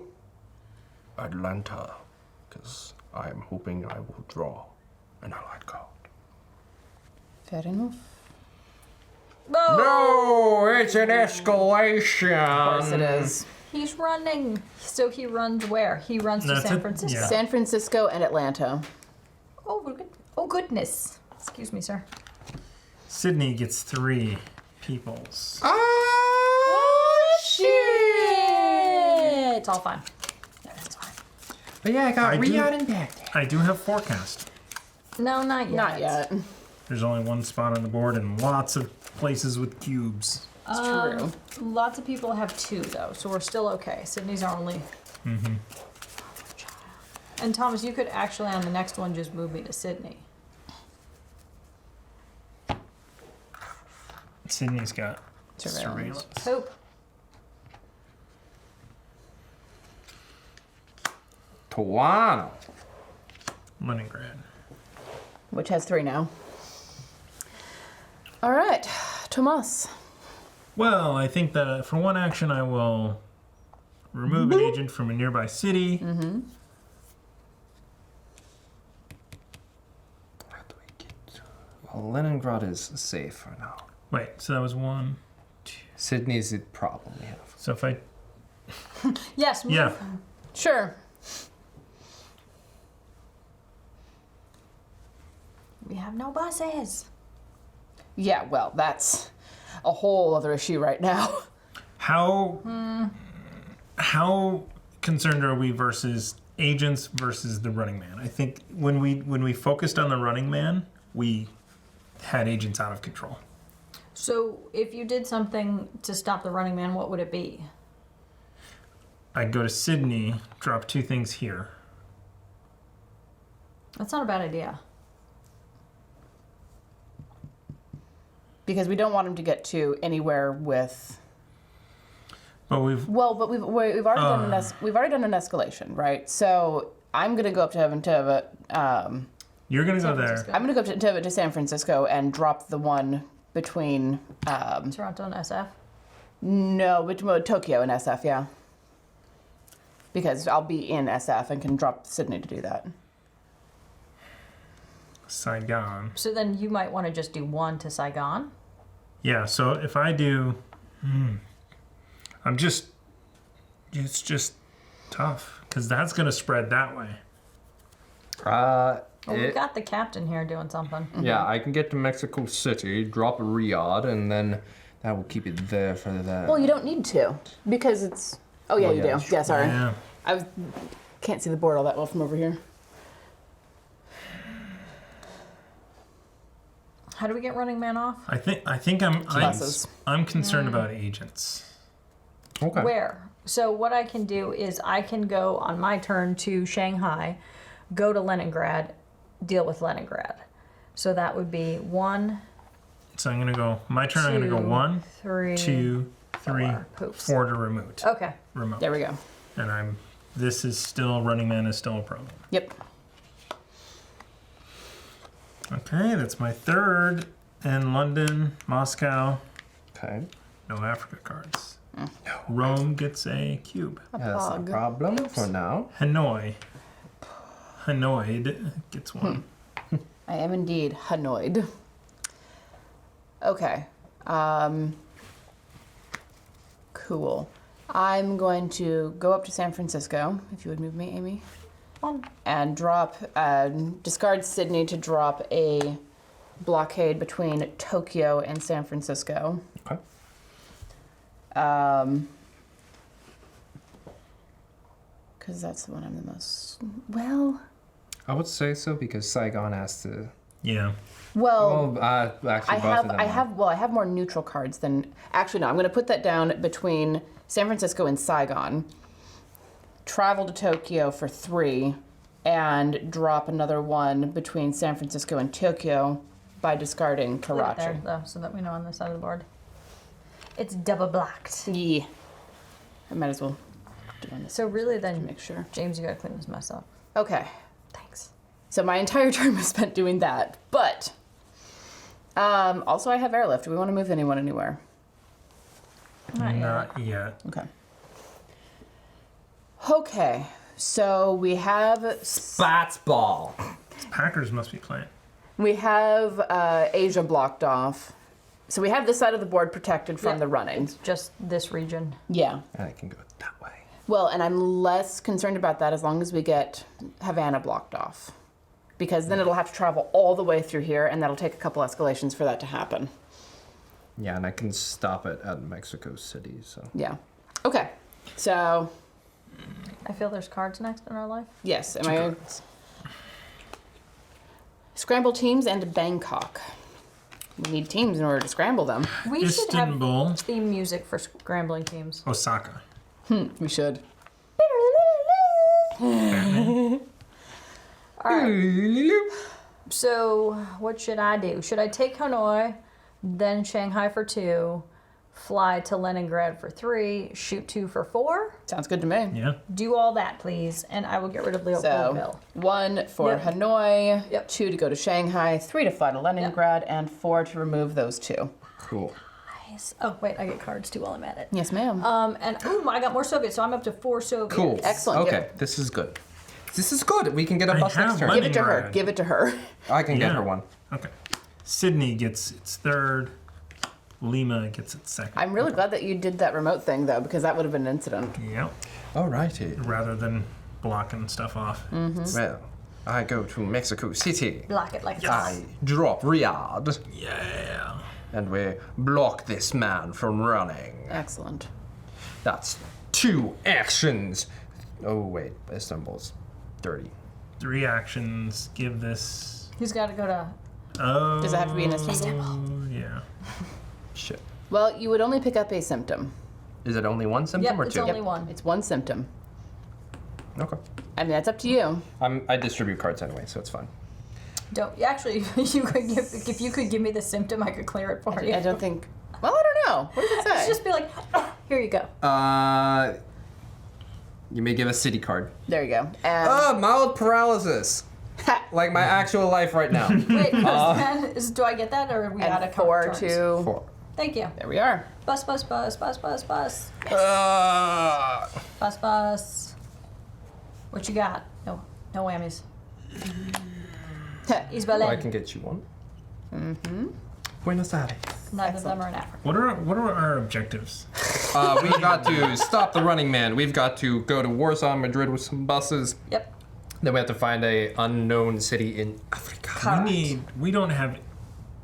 [SPEAKER 6] Atlanta, because I am hoping I will draw an allied card.
[SPEAKER 2] Fair enough.
[SPEAKER 5] No, it's an escalation.
[SPEAKER 2] Of course it is.
[SPEAKER 4] He's running. So he runs where? He runs to
[SPEAKER 3] That's
[SPEAKER 4] San
[SPEAKER 3] it,
[SPEAKER 4] Francisco.
[SPEAKER 3] yeah.
[SPEAKER 2] San Francisco and Atlanta.
[SPEAKER 4] Oh, goodness. Excuse me, sir.
[SPEAKER 3] Sydney gets 3 peoples.
[SPEAKER 5] Oh, shit!
[SPEAKER 4] It's all fine. It's fine.
[SPEAKER 5] But yeah, I got
[SPEAKER 3] I do-
[SPEAKER 5] Riyadh and Baghdad.
[SPEAKER 3] I do have forecast.
[SPEAKER 4] No, not yet.
[SPEAKER 2] Not yet.
[SPEAKER 3] There's only 1 spot on the board and lots of places with cubes.
[SPEAKER 2] It's true.
[SPEAKER 4] Lots of people have 2, though, so we're still okay. Sydney's our only.
[SPEAKER 3] Mm-hmm.
[SPEAKER 4] And Thomas, you could actually on the next one just move me to Sydney.
[SPEAKER 3] Sydney's got
[SPEAKER 2] Surveillance.
[SPEAKER 3] surveillance.
[SPEAKER 4] Hope.
[SPEAKER 5] Tiana.
[SPEAKER 3] Leningrad.
[SPEAKER 2] Which has 3 now. All right, Tomas.
[SPEAKER 3] Well, I think that for one action I will remove an agent from a nearby city.
[SPEAKER 2] Mm-hmm.
[SPEAKER 5] Well, Leningrad is safe for now.
[SPEAKER 3] Wait, so that was 1.
[SPEAKER 5] Sydney's the problem we have.
[SPEAKER 3] So if I...
[SPEAKER 4] Yes, move.
[SPEAKER 3] Yeah.
[SPEAKER 2] Sure.
[SPEAKER 4] We have no buses.
[SPEAKER 2] Yeah, well, that's a whole other issue right now.
[SPEAKER 3] How concerned are we versus agents versus the running man? I think when we focused on the running man, we had agents out of control.
[SPEAKER 4] So if you did something to stop the running man, what would it be?
[SPEAKER 3] I'd go to Sydney, drop 2 things here.
[SPEAKER 4] That's not a bad idea.
[SPEAKER 2] Because we don't want him to get to anywhere with.
[SPEAKER 3] But we've
[SPEAKER 2] We've already done an escalation, right? So I'm gonna go up to
[SPEAKER 3] you're gonna
[SPEAKER 4] San
[SPEAKER 3] go there.
[SPEAKER 4] Francisco.
[SPEAKER 2] I'm gonna go up to San Francisco and drop the one between
[SPEAKER 4] Toronto and SF.
[SPEAKER 2] between Tokyo and SF, yeah. Because I'll be in SF and can drop Sydney to do that.
[SPEAKER 3] Saigon.
[SPEAKER 4] So then you might want to just do 1 to Saigon.
[SPEAKER 3] Yeah, so if I do... It's just tough, because that's going to spread that way.
[SPEAKER 4] Well, we got the captain here doing something.
[SPEAKER 5] Yeah, I can get to Mexico City, drop Riyadh, and then that will keep it there for that.
[SPEAKER 2] Well, you don't need to because it's. Oh yeah,
[SPEAKER 5] Well,
[SPEAKER 2] you
[SPEAKER 5] yeah,
[SPEAKER 2] do. Yeah, sorry.
[SPEAKER 3] Yeah.
[SPEAKER 2] Can't see the board all that well from over here.
[SPEAKER 4] How do we get running man off?
[SPEAKER 3] I think
[SPEAKER 2] Buses.
[SPEAKER 3] I'm concerned about agents.
[SPEAKER 5] Okay.
[SPEAKER 4] Where? So what I can do is I can go on my turn to Shanghai, go to Leningrad, deal with Leningrad. So that would be 1,
[SPEAKER 3] So I'm going to go... My turn, I'm going to go
[SPEAKER 4] 2,
[SPEAKER 3] 1,
[SPEAKER 4] 3,
[SPEAKER 3] 2, 3,
[SPEAKER 4] 4. Poops.
[SPEAKER 3] 4 to remote.
[SPEAKER 4] Okay.
[SPEAKER 3] Remote.
[SPEAKER 2] There we go.
[SPEAKER 3] And this is still... Running man is still a problem.
[SPEAKER 2] Yep.
[SPEAKER 3] Okay, that's my 3rd. And London, Moscow,
[SPEAKER 5] Okay.
[SPEAKER 3] no Africa cards. Rome gets a cube.
[SPEAKER 5] Yeah, that's no
[SPEAKER 2] Pog.
[SPEAKER 5] problem for now.
[SPEAKER 3] Hanoi gets 1.
[SPEAKER 2] I am indeed annoyed. Okay. Cool. I'm going to go up to San Francisco, if you would move me, Amy. And discard Sydney to drop a blockade between Tokyo and San Francisco.
[SPEAKER 5] Okay.
[SPEAKER 2] Because that's the one I'm the most. Well.
[SPEAKER 5] I would say so because Saigon has to.
[SPEAKER 3] Yeah.
[SPEAKER 2] Well.
[SPEAKER 5] Actually, both of them.
[SPEAKER 2] I have more neutral cards than. Actually, no. I'm going to put that down between San Francisco and Saigon. Travel to Tokyo for 3, and drop another one between San Francisco and Tokyo by discarding
[SPEAKER 4] Leave it
[SPEAKER 2] Karachi.
[SPEAKER 4] there, though, so that we know on this side of the board. It's double blocked.
[SPEAKER 2] Yeah. I might as well do on this
[SPEAKER 4] So really
[SPEAKER 2] to
[SPEAKER 4] then,
[SPEAKER 2] make sure.
[SPEAKER 4] James, you gotta clean this mess up.
[SPEAKER 2] Okay.
[SPEAKER 4] Thanks.
[SPEAKER 2] So my entire turn was spent doing that, but also I have airlift. Do we want to move anyone anywhere?
[SPEAKER 3] Not yet.
[SPEAKER 2] Okay. Okay. So we have
[SPEAKER 5] Spots ball.
[SPEAKER 3] Packers must be playing.
[SPEAKER 2] Asia blocked off. So we have this side of the board protected from
[SPEAKER 4] Yeah.
[SPEAKER 2] the running.
[SPEAKER 4] It's just this region.
[SPEAKER 2] Yeah.
[SPEAKER 5] And I can go that way.
[SPEAKER 2] Well, and I'm less concerned about that as long as we get Havana blocked off. Because then it'll have to travel all the way through here, and that'll take a couple escalations for that to happen.
[SPEAKER 5] Yeah, and I can stop it at Mexico City, so.
[SPEAKER 2] Yeah. Okay. So,
[SPEAKER 4] I feel there's cards next in our life.
[SPEAKER 2] yes. Am I... Scramble teams and Bangkok. We need teams in order to scramble them.
[SPEAKER 4] We should
[SPEAKER 3] Istanbul.
[SPEAKER 4] have theme music for scrambling teams.
[SPEAKER 3] Osaka.
[SPEAKER 2] We should.
[SPEAKER 3] Batman.
[SPEAKER 4] Alright. So, what should I do? Should I take Hanoi, then Shanghai for 2, fly to Leningrad for 3, shoot 2 for 4?
[SPEAKER 2] Sounds good to me.
[SPEAKER 3] Yeah.
[SPEAKER 4] Do all that, please, and I will get rid of Leopoldville.
[SPEAKER 2] So, 1 for
[SPEAKER 4] Yep.
[SPEAKER 2] Hanoi,
[SPEAKER 4] Yep.
[SPEAKER 2] 2 to go to Shanghai, 3 to fly to Leningrad, and 4 to remove those 2.
[SPEAKER 5] Cool.
[SPEAKER 4] Nice. Oh, wait, I get cards too while I'm at it.
[SPEAKER 2] Yes, ma'am.
[SPEAKER 4] And, ooh, I got more Soviets, so I'm up to 4 Soviets.
[SPEAKER 5] Cool.
[SPEAKER 2] Excellent.
[SPEAKER 5] Okay,
[SPEAKER 2] Yep.
[SPEAKER 5] this is good. This is good. We can get a
[SPEAKER 3] I
[SPEAKER 5] bus
[SPEAKER 3] have
[SPEAKER 5] next turn.
[SPEAKER 3] one.
[SPEAKER 2] Give it to her.
[SPEAKER 3] Leningrad.
[SPEAKER 2] Give it to her.
[SPEAKER 5] I can get
[SPEAKER 3] Yeah.
[SPEAKER 5] her one.
[SPEAKER 3] Okay. Sydney gets its 3rd. Lima gets its 2nd.
[SPEAKER 2] I'm really glad that you did that remote thing, though, because that would have been an incident.
[SPEAKER 3] Yep.
[SPEAKER 5] Alrighty.
[SPEAKER 3] Rather than blocking stuff off.
[SPEAKER 5] Well, I go to Mexico City.
[SPEAKER 4] Block it like this.
[SPEAKER 5] I drop Riyadh,
[SPEAKER 3] Yeah.
[SPEAKER 5] and we block this man from running.
[SPEAKER 2] Excellent.
[SPEAKER 5] That's 2 actions. Oh wait, Istanbul's 30.
[SPEAKER 3] 3 actions. Give this.
[SPEAKER 4] He's got to go to...
[SPEAKER 3] Oh.
[SPEAKER 2] Does it have to be in Istanbul?
[SPEAKER 3] Yeah.
[SPEAKER 5] Shit.
[SPEAKER 2] Well, you would only pick up a symptom.
[SPEAKER 5] Is it only one symptom
[SPEAKER 4] Yep,
[SPEAKER 5] or
[SPEAKER 4] it's
[SPEAKER 5] 2?
[SPEAKER 4] only one.
[SPEAKER 2] It's 1 symptom.
[SPEAKER 5] Okay.
[SPEAKER 2] I mean, that's up to you.
[SPEAKER 5] I distribute cards anyway, so it's fine.
[SPEAKER 4] Don't... Actually, you could give, if you could give me the symptom, I could clear it for you.
[SPEAKER 2] I don't think. Well, I don't know. What does it say?
[SPEAKER 4] Just be like, here you go.
[SPEAKER 5] You may give a city card.
[SPEAKER 2] There you go. And
[SPEAKER 5] Mild paralysis. Like my actual life right now.
[SPEAKER 4] Wait, do I get that, or are we out
[SPEAKER 2] and
[SPEAKER 4] of
[SPEAKER 2] 4
[SPEAKER 4] turns?
[SPEAKER 2] to.
[SPEAKER 5] 4.
[SPEAKER 4] Thank you.
[SPEAKER 2] There we are.
[SPEAKER 4] Bus, bus, bus, bus, bus, bus. Bus, bus. What you got? No whammies. East Berlin.
[SPEAKER 5] I can get you one. Mm-hmm. Buenos Aires.
[SPEAKER 4] None of them are in Africa.
[SPEAKER 3] What are our objectives?
[SPEAKER 5] We've got to stop the running man. We've got to go to Warsaw, Madrid with some buses.
[SPEAKER 4] Yep.
[SPEAKER 5] Then we have to find a unknown city in Africa.
[SPEAKER 4] Correct.
[SPEAKER 3] We don't have.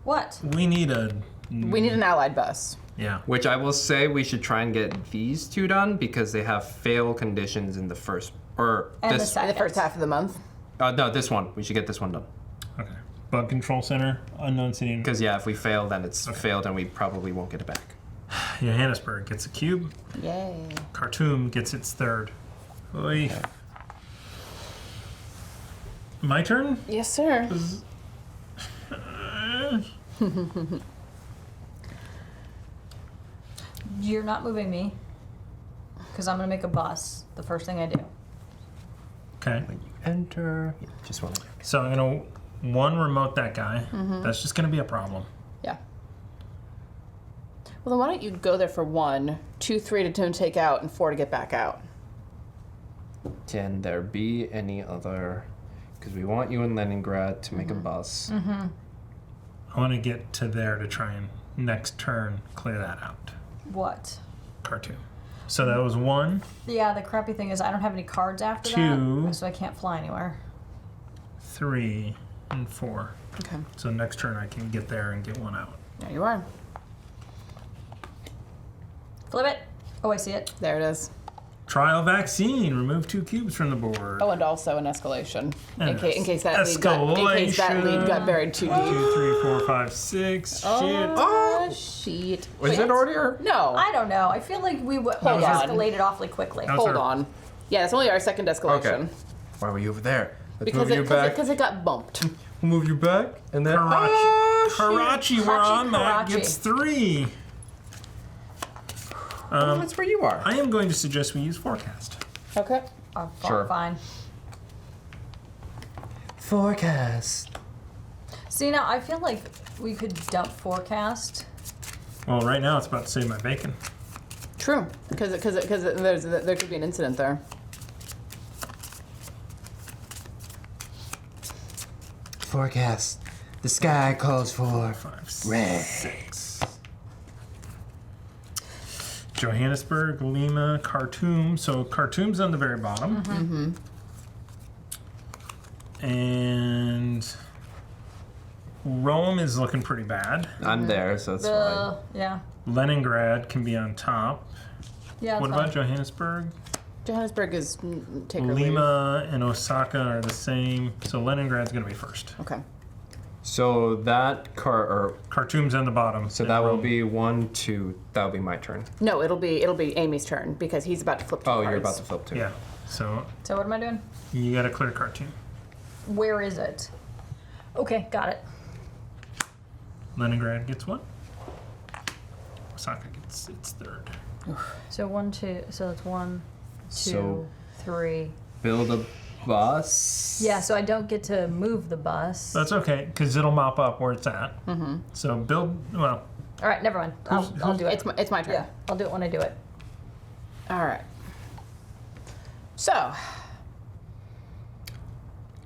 [SPEAKER 4] What?
[SPEAKER 3] We need a.
[SPEAKER 2] We need an allied bus.
[SPEAKER 3] Yeah.
[SPEAKER 5] Which I will say we should try and get these 2 done because they have fail conditions in the first or
[SPEAKER 4] And the
[SPEAKER 5] this.
[SPEAKER 4] second.
[SPEAKER 2] In the first half of the month.
[SPEAKER 5] No, this one. We should get this one done.
[SPEAKER 3] Okay. Bug control center, unknown city.
[SPEAKER 5] Because if we fail, then it's failed, and we probably won't get it back.
[SPEAKER 3] Johannesburg gets a cube.
[SPEAKER 2] Yay.
[SPEAKER 3] Khartoum gets its 3rd. Oy. My turn?
[SPEAKER 2] Yes, sir.
[SPEAKER 4] You're not moving me. Because I'm going to make a bus. The first thing I do.
[SPEAKER 3] Okay.
[SPEAKER 5] When you enter, just one.
[SPEAKER 3] So I'm gonna remote that guy. That's just gonna be a problem.
[SPEAKER 2] Yeah. Well, then why don't you go there for 1, 2, 3 to take out, and 4 to get back out?
[SPEAKER 5] Can there be any other? Because we want you in Leningrad to make a bus.
[SPEAKER 3] I want to get to there to try and next turn clear that out.
[SPEAKER 4] What?
[SPEAKER 3] Khartoum. So that was 1,
[SPEAKER 4] Yeah, the crappy thing is I don't have any cards after
[SPEAKER 3] 2.
[SPEAKER 4] that. So I can't fly anywhere.
[SPEAKER 3] 3, and 4.
[SPEAKER 2] Okay.
[SPEAKER 3] So next turn I can get there and get 1 out.
[SPEAKER 2] There you are.
[SPEAKER 4] Flip it. Oh, I see it.
[SPEAKER 2] There it is.
[SPEAKER 3] Trial vaccine. Remove 2 cubes from the board.
[SPEAKER 2] Oh, and also an escalation. In
[SPEAKER 3] And
[SPEAKER 2] case that lead got buried too deep.
[SPEAKER 3] 2, 3, 4, 5, 6. Shit.
[SPEAKER 2] Oh, shit.
[SPEAKER 5] Was it already? Or?
[SPEAKER 2] No.
[SPEAKER 4] I don't know. I feel like we
[SPEAKER 2] Hold on.
[SPEAKER 4] escalated awfully quickly.
[SPEAKER 3] That was
[SPEAKER 2] Hold
[SPEAKER 3] our-
[SPEAKER 2] on. Yeah, it's only our second escalation.
[SPEAKER 5] Okay. Why were you over there? Let's
[SPEAKER 2] Because
[SPEAKER 5] move you back.
[SPEAKER 2] it got bumped.
[SPEAKER 5] We'll move you back, and then
[SPEAKER 3] Karachi, where I'm at,
[SPEAKER 4] Karachi.
[SPEAKER 3] gets 3.
[SPEAKER 5] That's where you are.
[SPEAKER 3] I am going to suggest we use forecast.
[SPEAKER 2] Okay.
[SPEAKER 5] Sure.
[SPEAKER 4] Fine.
[SPEAKER 5] Forecast.
[SPEAKER 4] See, now I feel like we could dump forecast.
[SPEAKER 3] Well, right now it's about to save my bacon.
[SPEAKER 2] True. Because there could be an incident there.
[SPEAKER 1] Forecast. The sky calls for
[SPEAKER 3] 5,
[SPEAKER 1] red.
[SPEAKER 3] 6. Johannesburg, Lima, Khartoum. So Khartoum's on the very bottom. And Rome is looking pretty bad.
[SPEAKER 5] I'm there, so it's fine.
[SPEAKER 4] Yeah.
[SPEAKER 3] Leningrad can be on top.
[SPEAKER 4] Yeah.
[SPEAKER 3] What
[SPEAKER 4] it's
[SPEAKER 3] about
[SPEAKER 4] fine.
[SPEAKER 2] Johannesburg is take or
[SPEAKER 3] Lima and Osaka are the same. So Leningrad's going to be first.
[SPEAKER 2] leave. Okay.
[SPEAKER 5] So that
[SPEAKER 3] Khartoum's on the bottom.
[SPEAKER 5] so
[SPEAKER 3] and
[SPEAKER 5] that will
[SPEAKER 3] Rome.
[SPEAKER 5] be 1, 2. That'll be my turn.
[SPEAKER 2] No, it'll be Amy's turn because he's about to flip two
[SPEAKER 5] Oh,
[SPEAKER 2] cards.
[SPEAKER 5] you're about to flip too.
[SPEAKER 3] Yeah. So
[SPEAKER 4] So what am I doing?
[SPEAKER 3] you got to clear Khartoum.
[SPEAKER 4] Where is it? Okay, got it.
[SPEAKER 3] Leningrad gets one. Osaka gets its third.
[SPEAKER 4] So 1, 2. So that's 1, 2,
[SPEAKER 5] So-
[SPEAKER 4] 3.
[SPEAKER 5] Build a bus.
[SPEAKER 4] Yeah. So I don't get to move the bus.
[SPEAKER 3] That's okay, because it'll mop up where it's at. So build, well,
[SPEAKER 4] All right. Never mind. I'll do it.
[SPEAKER 2] It's my turn.
[SPEAKER 4] Yeah. I'll do it when I do it.
[SPEAKER 2] All right. So,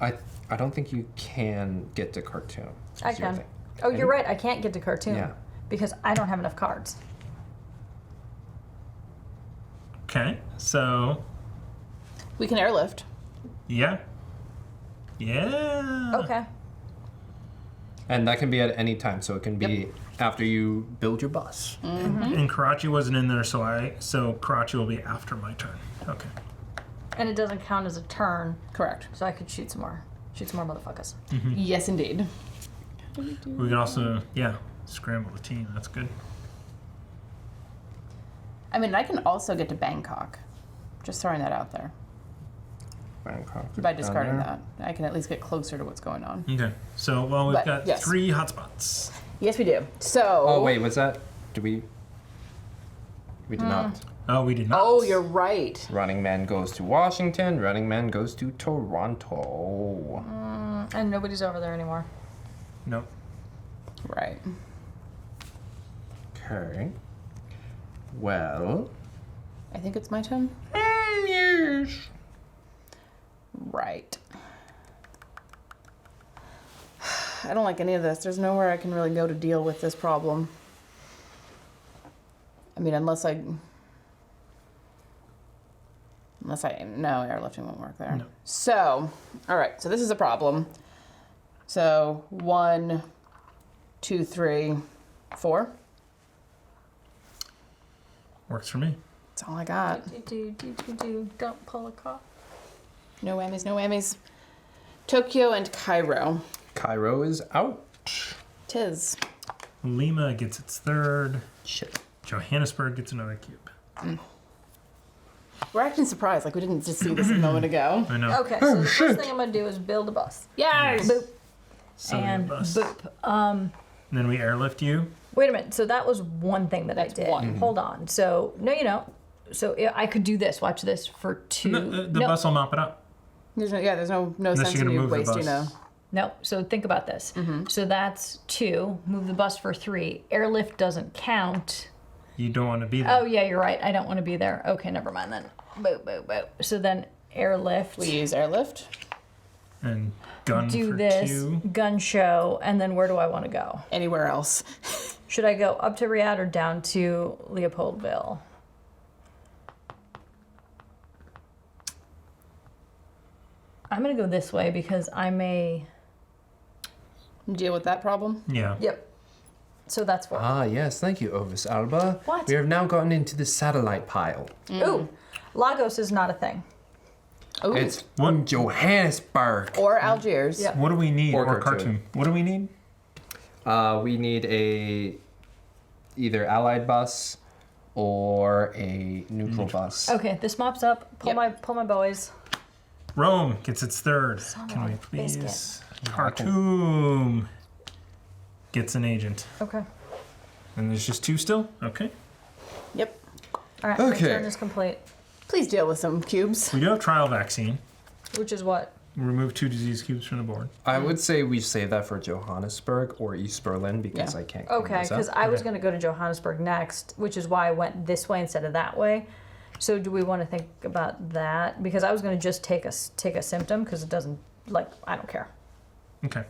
[SPEAKER 5] I don't think you can get to Khartoum.
[SPEAKER 4] I
[SPEAKER 5] is your
[SPEAKER 4] can.
[SPEAKER 5] thing.
[SPEAKER 4] Oh, you're right. I can't get to Khartoum.
[SPEAKER 5] Yeah.
[SPEAKER 4] Because I don't have enough cards.
[SPEAKER 3] okay. So,
[SPEAKER 2] we can airlift.
[SPEAKER 3] yeah. Yeah.
[SPEAKER 4] Okay.
[SPEAKER 5] And that can be at any time, so it can be after you build your bus.
[SPEAKER 3] And Karachi wasn't in there, so Karachi will be after my turn. Okay.
[SPEAKER 4] And it doesn't count as a turn,
[SPEAKER 2] Correct.
[SPEAKER 4] so I could shoot some more motherfuckers.
[SPEAKER 2] Yes, indeed.
[SPEAKER 3] We can also, scramble the team. That's good.
[SPEAKER 2] I mean, I can also get to Bangkok. Just throwing that out there.
[SPEAKER 5] Bangkok.
[SPEAKER 2] By discarding that, I can at least get closer to what's going on.
[SPEAKER 3] Okay. So, well, we've
[SPEAKER 2] But,
[SPEAKER 3] got
[SPEAKER 2] yes.
[SPEAKER 3] 3 hotspots.
[SPEAKER 2] Yes, we do. So.
[SPEAKER 5] Oh wait, was that? Did we? We did not.
[SPEAKER 3] Oh, we did not.
[SPEAKER 2] Oh, you're right.
[SPEAKER 5] Running Man goes to Washington. Running Man goes to Toronto.
[SPEAKER 4] And nobody's over there anymore.
[SPEAKER 3] No.
[SPEAKER 2] Right.
[SPEAKER 5] Okay. Well.
[SPEAKER 2] I think it's my turn.
[SPEAKER 5] Yes.
[SPEAKER 2] Right. I don't like any of this. There's nowhere I can really go to deal with this problem. I mean, unless I... No, airlifting won't work there.
[SPEAKER 3] No.
[SPEAKER 2] So, all right. So this is a problem. So 1, 2, 3, 4.
[SPEAKER 3] Works for me.
[SPEAKER 2] That's all I got.
[SPEAKER 4] Don't pull a card.
[SPEAKER 2] No whammies, no whammies. Tokyo and Cairo.
[SPEAKER 5] Cairo is out.
[SPEAKER 2] Tis.
[SPEAKER 3] Lima gets its third.
[SPEAKER 5] Shit.
[SPEAKER 3] Johannesburg gets another cube.
[SPEAKER 2] We're acting surprised, like we didn't just see this a moment ago.
[SPEAKER 3] I know.
[SPEAKER 4] Okay, so the first thing I'm gonna do is build a bus.
[SPEAKER 2] Yes!
[SPEAKER 4] Boop
[SPEAKER 3] So
[SPEAKER 4] and
[SPEAKER 3] bus.
[SPEAKER 4] boop.
[SPEAKER 3] And then we airlift you.
[SPEAKER 4] Wait a minute. So that was one thing that I did.
[SPEAKER 2] one.
[SPEAKER 4] Hold on. So no, you know. So I could do this. Watch this for 2.
[SPEAKER 3] No, the bus will mop it up.
[SPEAKER 2] There's no
[SPEAKER 3] Unless
[SPEAKER 2] sense
[SPEAKER 3] you're
[SPEAKER 2] in
[SPEAKER 3] gonna
[SPEAKER 2] you
[SPEAKER 3] move the
[SPEAKER 2] wasting
[SPEAKER 3] bus.
[SPEAKER 4] No. So think about this. So that's 2. Move the bus for 3. Airlift doesn't count.
[SPEAKER 3] You don't want to be there.
[SPEAKER 4] Oh yeah, you're right. I don't want to be there. Okay, never mind then. Boop boop boop. So then airlift.
[SPEAKER 2] We use airlift.
[SPEAKER 3] And gun
[SPEAKER 4] Do
[SPEAKER 3] for
[SPEAKER 4] this
[SPEAKER 3] 2.
[SPEAKER 4] gun show, and then where do I want to go?
[SPEAKER 2] Anywhere else.
[SPEAKER 4] Should I go up to Riyadh or down to Leopoldville? I'm gonna go this way because I may.
[SPEAKER 2] Deal with that problem.
[SPEAKER 3] Yeah.
[SPEAKER 4] Yep. So that's 4.
[SPEAKER 5] Ah, yes. Thank you, Ovis Alba.
[SPEAKER 4] What?
[SPEAKER 5] We have now gotten into the satellite pile.
[SPEAKER 4] Ooh, Lagos is not a thing.
[SPEAKER 2] Ooh.
[SPEAKER 5] It's
[SPEAKER 3] What?
[SPEAKER 5] Johannesburg.
[SPEAKER 2] Or Algiers.
[SPEAKER 4] Yep.
[SPEAKER 3] What do we need?
[SPEAKER 5] Or
[SPEAKER 3] Or
[SPEAKER 5] Khartoum.
[SPEAKER 3] Khartoum. What do we need?
[SPEAKER 5] We need a either allied bus or a neutral bus.
[SPEAKER 4] Okay, this mops up. Pull
[SPEAKER 2] Yep.
[SPEAKER 4] my boys.
[SPEAKER 3] Rome gets its third. Can we
[SPEAKER 4] of a
[SPEAKER 3] please?
[SPEAKER 4] biscuit.
[SPEAKER 3] Khartoum gets an agent.
[SPEAKER 4] Okay.
[SPEAKER 3] And there's just 2 still? Okay.
[SPEAKER 2] Yep.
[SPEAKER 4] All right.
[SPEAKER 5] Okay.
[SPEAKER 4] My turn is complete.
[SPEAKER 2] Please deal with some cubes.
[SPEAKER 3] We do have trial vaccine.
[SPEAKER 4] Which is what?
[SPEAKER 3] Remove 2 disease cubes from the board.
[SPEAKER 5] I would say we save that for Johannesburg or East Berlin because
[SPEAKER 2] Yeah.
[SPEAKER 5] I can't. clean
[SPEAKER 4] Okay,
[SPEAKER 5] this up.
[SPEAKER 4] because I was
[SPEAKER 3] Okay.
[SPEAKER 4] going to go to Johannesburg next, which is why I went this way instead of that way. So do we want to think about that? Because I was going to just take a symptom because it doesn't I don't care.
[SPEAKER 3] Okay.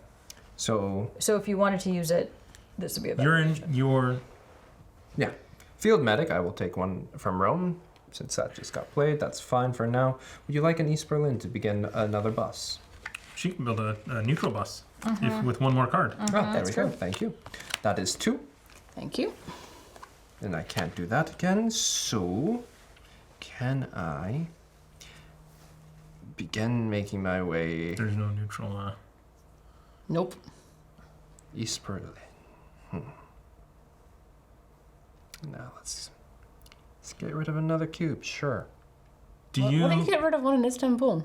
[SPEAKER 5] So
[SPEAKER 4] So if you wanted to use it, this would be a better.
[SPEAKER 3] You're in your.
[SPEAKER 5] yeah, Field medic, I will take one from Rome. Since that just got played, that's fine for now. Would you like an East Berlin to begin another bus?
[SPEAKER 3] She can build a neutral bus with one more card.
[SPEAKER 5] Oh, there
[SPEAKER 2] That's
[SPEAKER 5] we go.
[SPEAKER 2] true.
[SPEAKER 5] Thank you. That is 2.
[SPEAKER 2] Thank you.
[SPEAKER 5] And I can't do that again, so can I begin making my way
[SPEAKER 3] There's no neutral.
[SPEAKER 2] Nope.
[SPEAKER 5] East Berlin? Now let's get rid of another cube, sure.
[SPEAKER 3] Do
[SPEAKER 2] Why don't you get rid of one in Istanbul?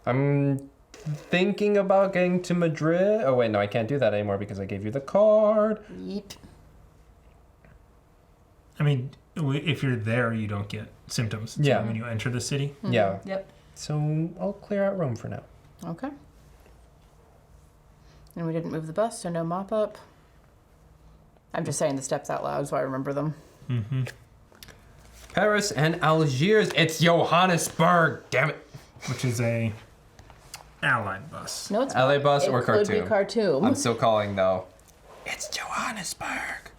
[SPEAKER 5] I'm thinking about getting to Madrid. Oh wait, no, I can't do that anymore because I gave you the card.
[SPEAKER 2] Yep.
[SPEAKER 3] I mean, if you're there, you don't get symptoms.
[SPEAKER 5] Yeah.
[SPEAKER 3] When you enter the city.
[SPEAKER 5] Yeah.
[SPEAKER 4] Yep.
[SPEAKER 5] So I'll clear out Rome for now.
[SPEAKER 2] Okay. And we didn't move the bus, so no mop up. I'm just saying the steps out loud so I remember them.
[SPEAKER 3] Mm-hmm.
[SPEAKER 5] Paris and Algiers. It's Johannesburg. Damn it.
[SPEAKER 3] Which is a allied bus.
[SPEAKER 2] No, it's
[SPEAKER 5] LA
[SPEAKER 2] not.
[SPEAKER 5] bus
[SPEAKER 2] It
[SPEAKER 5] or
[SPEAKER 2] could be
[SPEAKER 5] Khartoum?
[SPEAKER 2] Khartoum.
[SPEAKER 5] I'm still calling though. It's Johannesburg.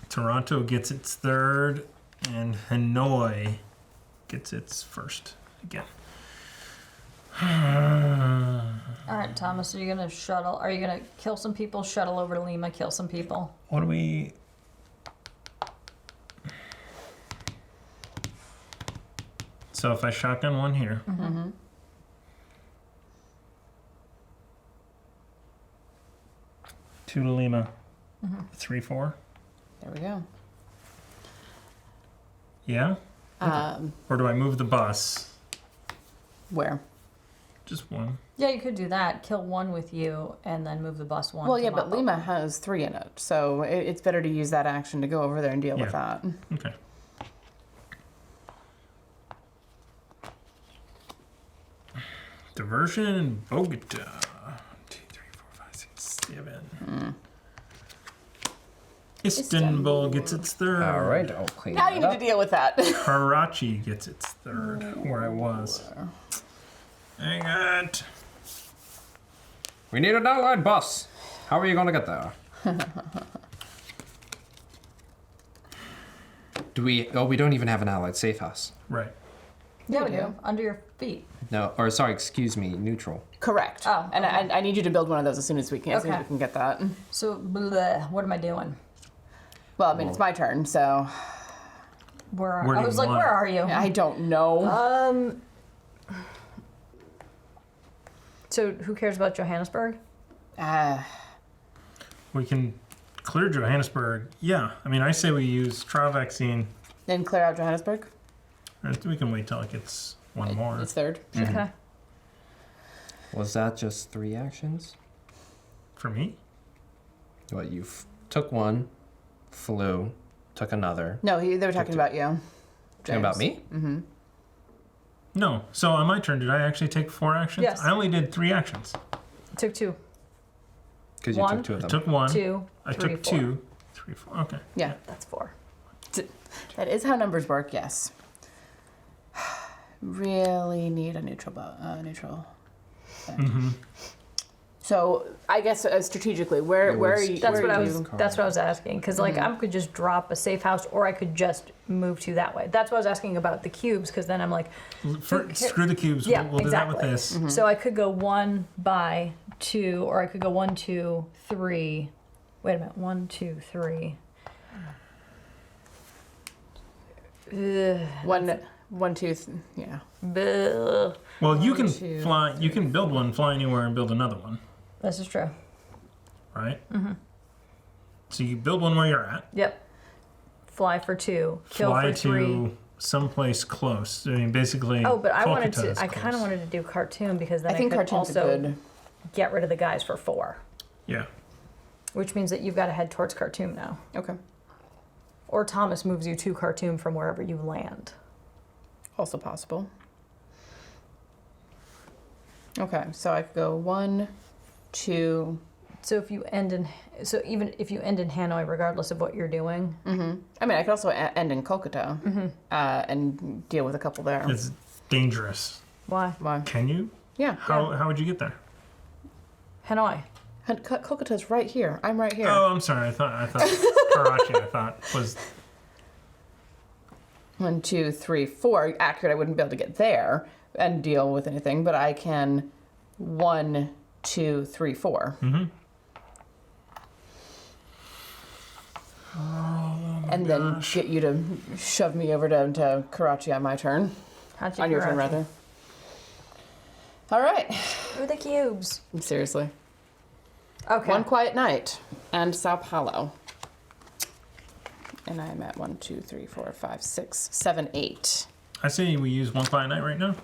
[SPEAKER 3] Toronto gets its third, and Hanoi gets its first again.
[SPEAKER 4] All right, Thomas, are you gonna kill some people, shuttle over to Lima, kill some people?
[SPEAKER 3] What do we... So if I shotgun one here,
[SPEAKER 2] Mm-hmm.
[SPEAKER 3] two to Lima, 3-4.
[SPEAKER 2] There we go.
[SPEAKER 3] Yeah? Or do I move the bus?
[SPEAKER 2] Where?
[SPEAKER 3] Just one.
[SPEAKER 4] Yeah, you could do that. Kill one with you, and then move the bus one.
[SPEAKER 2] Well,
[SPEAKER 4] to
[SPEAKER 2] yeah, but
[SPEAKER 4] mop up.
[SPEAKER 2] Lima has 3 in it, so it's better to use that action to go over there and deal with that.
[SPEAKER 3] Okay. Diversion, Bogota. 1, 2, 3, 4, 5, 6, 7. Istanbul gets its third.
[SPEAKER 5] All right, I'll clean
[SPEAKER 2] Now
[SPEAKER 5] that
[SPEAKER 2] you need
[SPEAKER 5] up.
[SPEAKER 2] to deal with that.
[SPEAKER 3] Karachi gets its third, where I was. Hang on.
[SPEAKER 5] We need an allied bus. How are you gonna get there? Do we? Oh, we don't even have an allied safe house.
[SPEAKER 3] Right.
[SPEAKER 4] Yeah, we
[SPEAKER 2] You
[SPEAKER 4] do.
[SPEAKER 2] do.
[SPEAKER 4] Under your feet.
[SPEAKER 5] No, or sorry, excuse me, neutral.
[SPEAKER 2] Correct.
[SPEAKER 4] Oh,
[SPEAKER 2] And
[SPEAKER 4] okay.
[SPEAKER 2] I need you to build one of those as soon as we can, as soon as
[SPEAKER 4] Okay.
[SPEAKER 2] we can get that.
[SPEAKER 4] So, bleh, what am I doing?
[SPEAKER 2] Well, I mean, it's my turn, so
[SPEAKER 3] Where do
[SPEAKER 4] I
[SPEAKER 3] you
[SPEAKER 4] was like,
[SPEAKER 3] want
[SPEAKER 4] where
[SPEAKER 3] it?
[SPEAKER 4] are you?
[SPEAKER 2] I don't know.
[SPEAKER 4] So, who cares about Johannesburg?
[SPEAKER 3] We can clear Johannesburg. Yeah. I mean, I say we use trial vaccine.
[SPEAKER 2] Then clear out Johannesburg.
[SPEAKER 3] We can wait till it gets one more.
[SPEAKER 2] It's 3rd.
[SPEAKER 4] Okay.
[SPEAKER 5] Was that just 3 actions?
[SPEAKER 3] For me?
[SPEAKER 5] What, you took one, flew, took another.
[SPEAKER 2] No, they were talking about you.
[SPEAKER 5] Talking about me?
[SPEAKER 3] No. So on my turn, did I actually take 4 actions?
[SPEAKER 4] Yes.
[SPEAKER 3] I only did 3 actions.
[SPEAKER 4] Took 2.
[SPEAKER 5] Because you
[SPEAKER 4] One.
[SPEAKER 5] took 2 of
[SPEAKER 3] I
[SPEAKER 5] them.
[SPEAKER 3] took 1.
[SPEAKER 4] 2.
[SPEAKER 3] I
[SPEAKER 4] 3,
[SPEAKER 3] took
[SPEAKER 4] 4.
[SPEAKER 3] 2. 3, 4. Okay.
[SPEAKER 2] Yeah,
[SPEAKER 4] That's 4.
[SPEAKER 2] that is how numbers work. Yes. Really need a neutral.
[SPEAKER 3] Mm-hmm.
[SPEAKER 2] So I guess strategically, where
[SPEAKER 5] It
[SPEAKER 2] are
[SPEAKER 5] was
[SPEAKER 2] you?
[SPEAKER 4] That's
[SPEAKER 2] where
[SPEAKER 4] what
[SPEAKER 2] are
[SPEAKER 4] I
[SPEAKER 2] you?
[SPEAKER 4] was. That's what I was asking. Because like I could just drop a safe house, or I could just move to that way. That's what I was asking about the cubes. Because then I'm like,
[SPEAKER 3] Screw the cubes.
[SPEAKER 4] Yeah,
[SPEAKER 3] we'll do that with
[SPEAKER 4] exactly.
[SPEAKER 3] this.
[SPEAKER 4] so I could go 1 by 2, or I could go 1, 2, 3. Wait a minute. 1, 2, 3.
[SPEAKER 2] One, two, yeah.
[SPEAKER 4] Bleh.
[SPEAKER 3] Well, you can
[SPEAKER 2] 2,
[SPEAKER 3] fly. You can build one, fly anywhere, and build another one,
[SPEAKER 4] This is true.
[SPEAKER 3] right? So you build one where you're at.
[SPEAKER 4] Yep. Fly for 2. Kill
[SPEAKER 3] Fly
[SPEAKER 4] for 3.
[SPEAKER 3] to someplace close. I mean, basically.
[SPEAKER 4] Oh, but I wanted
[SPEAKER 3] Kolkata
[SPEAKER 4] to.
[SPEAKER 3] is
[SPEAKER 4] I kind of
[SPEAKER 3] close.
[SPEAKER 4] wanted to do cartoon because then
[SPEAKER 2] I think
[SPEAKER 4] could
[SPEAKER 2] cartoon's
[SPEAKER 4] also
[SPEAKER 2] good.
[SPEAKER 4] get rid of the guys for 4,
[SPEAKER 3] Yeah.
[SPEAKER 4] which means that you've got to head towards cartoon now.
[SPEAKER 2] Okay.
[SPEAKER 4] Or Thomas moves you to cartoon from wherever you land.
[SPEAKER 2] Also possible. Okay, so I could go 1, 2.
[SPEAKER 4] So if you end in, so even if you end in Hanoi, regardless of what you're doing,
[SPEAKER 2] I mean, I could also end in Kolkata and deal with a couple there.
[SPEAKER 3] It's dangerous.
[SPEAKER 4] why?
[SPEAKER 2] Why?
[SPEAKER 3] Can you?
[SPEAKER 2] Yeah.
[SPEAKER 3] How would you get there?
[SPEAKER 4] Hanoi.
[SPEAKER 2] Kokata's right here. I'm right here.
[SPEAKER 3] Oh, I'm sorry. I thought Karachi. I thought was
[SPEAKER 2] 1, 2, 3, 4. Accurate. I wouldn't be able to get there and deal with anything, but I can 1, 2, 3, 4.
[SPEAKER 3] Mm-hmm.
[SPEAKER 2] And then get you to shove me over to Karachi on my turn. On your turn, rather. All right.
[SPEAKER 4] Where are the cubes?
[SPEAKER 2] Seriously.
[SPEAKER 4] Okay.
[SPEAKER 2] One Quiet Night and Sao Paulo. And I'm at 1, 2, 3, 4, 5, 6, 7, 8.
[SPEAKER 3] I say we use One Quiet Night right now.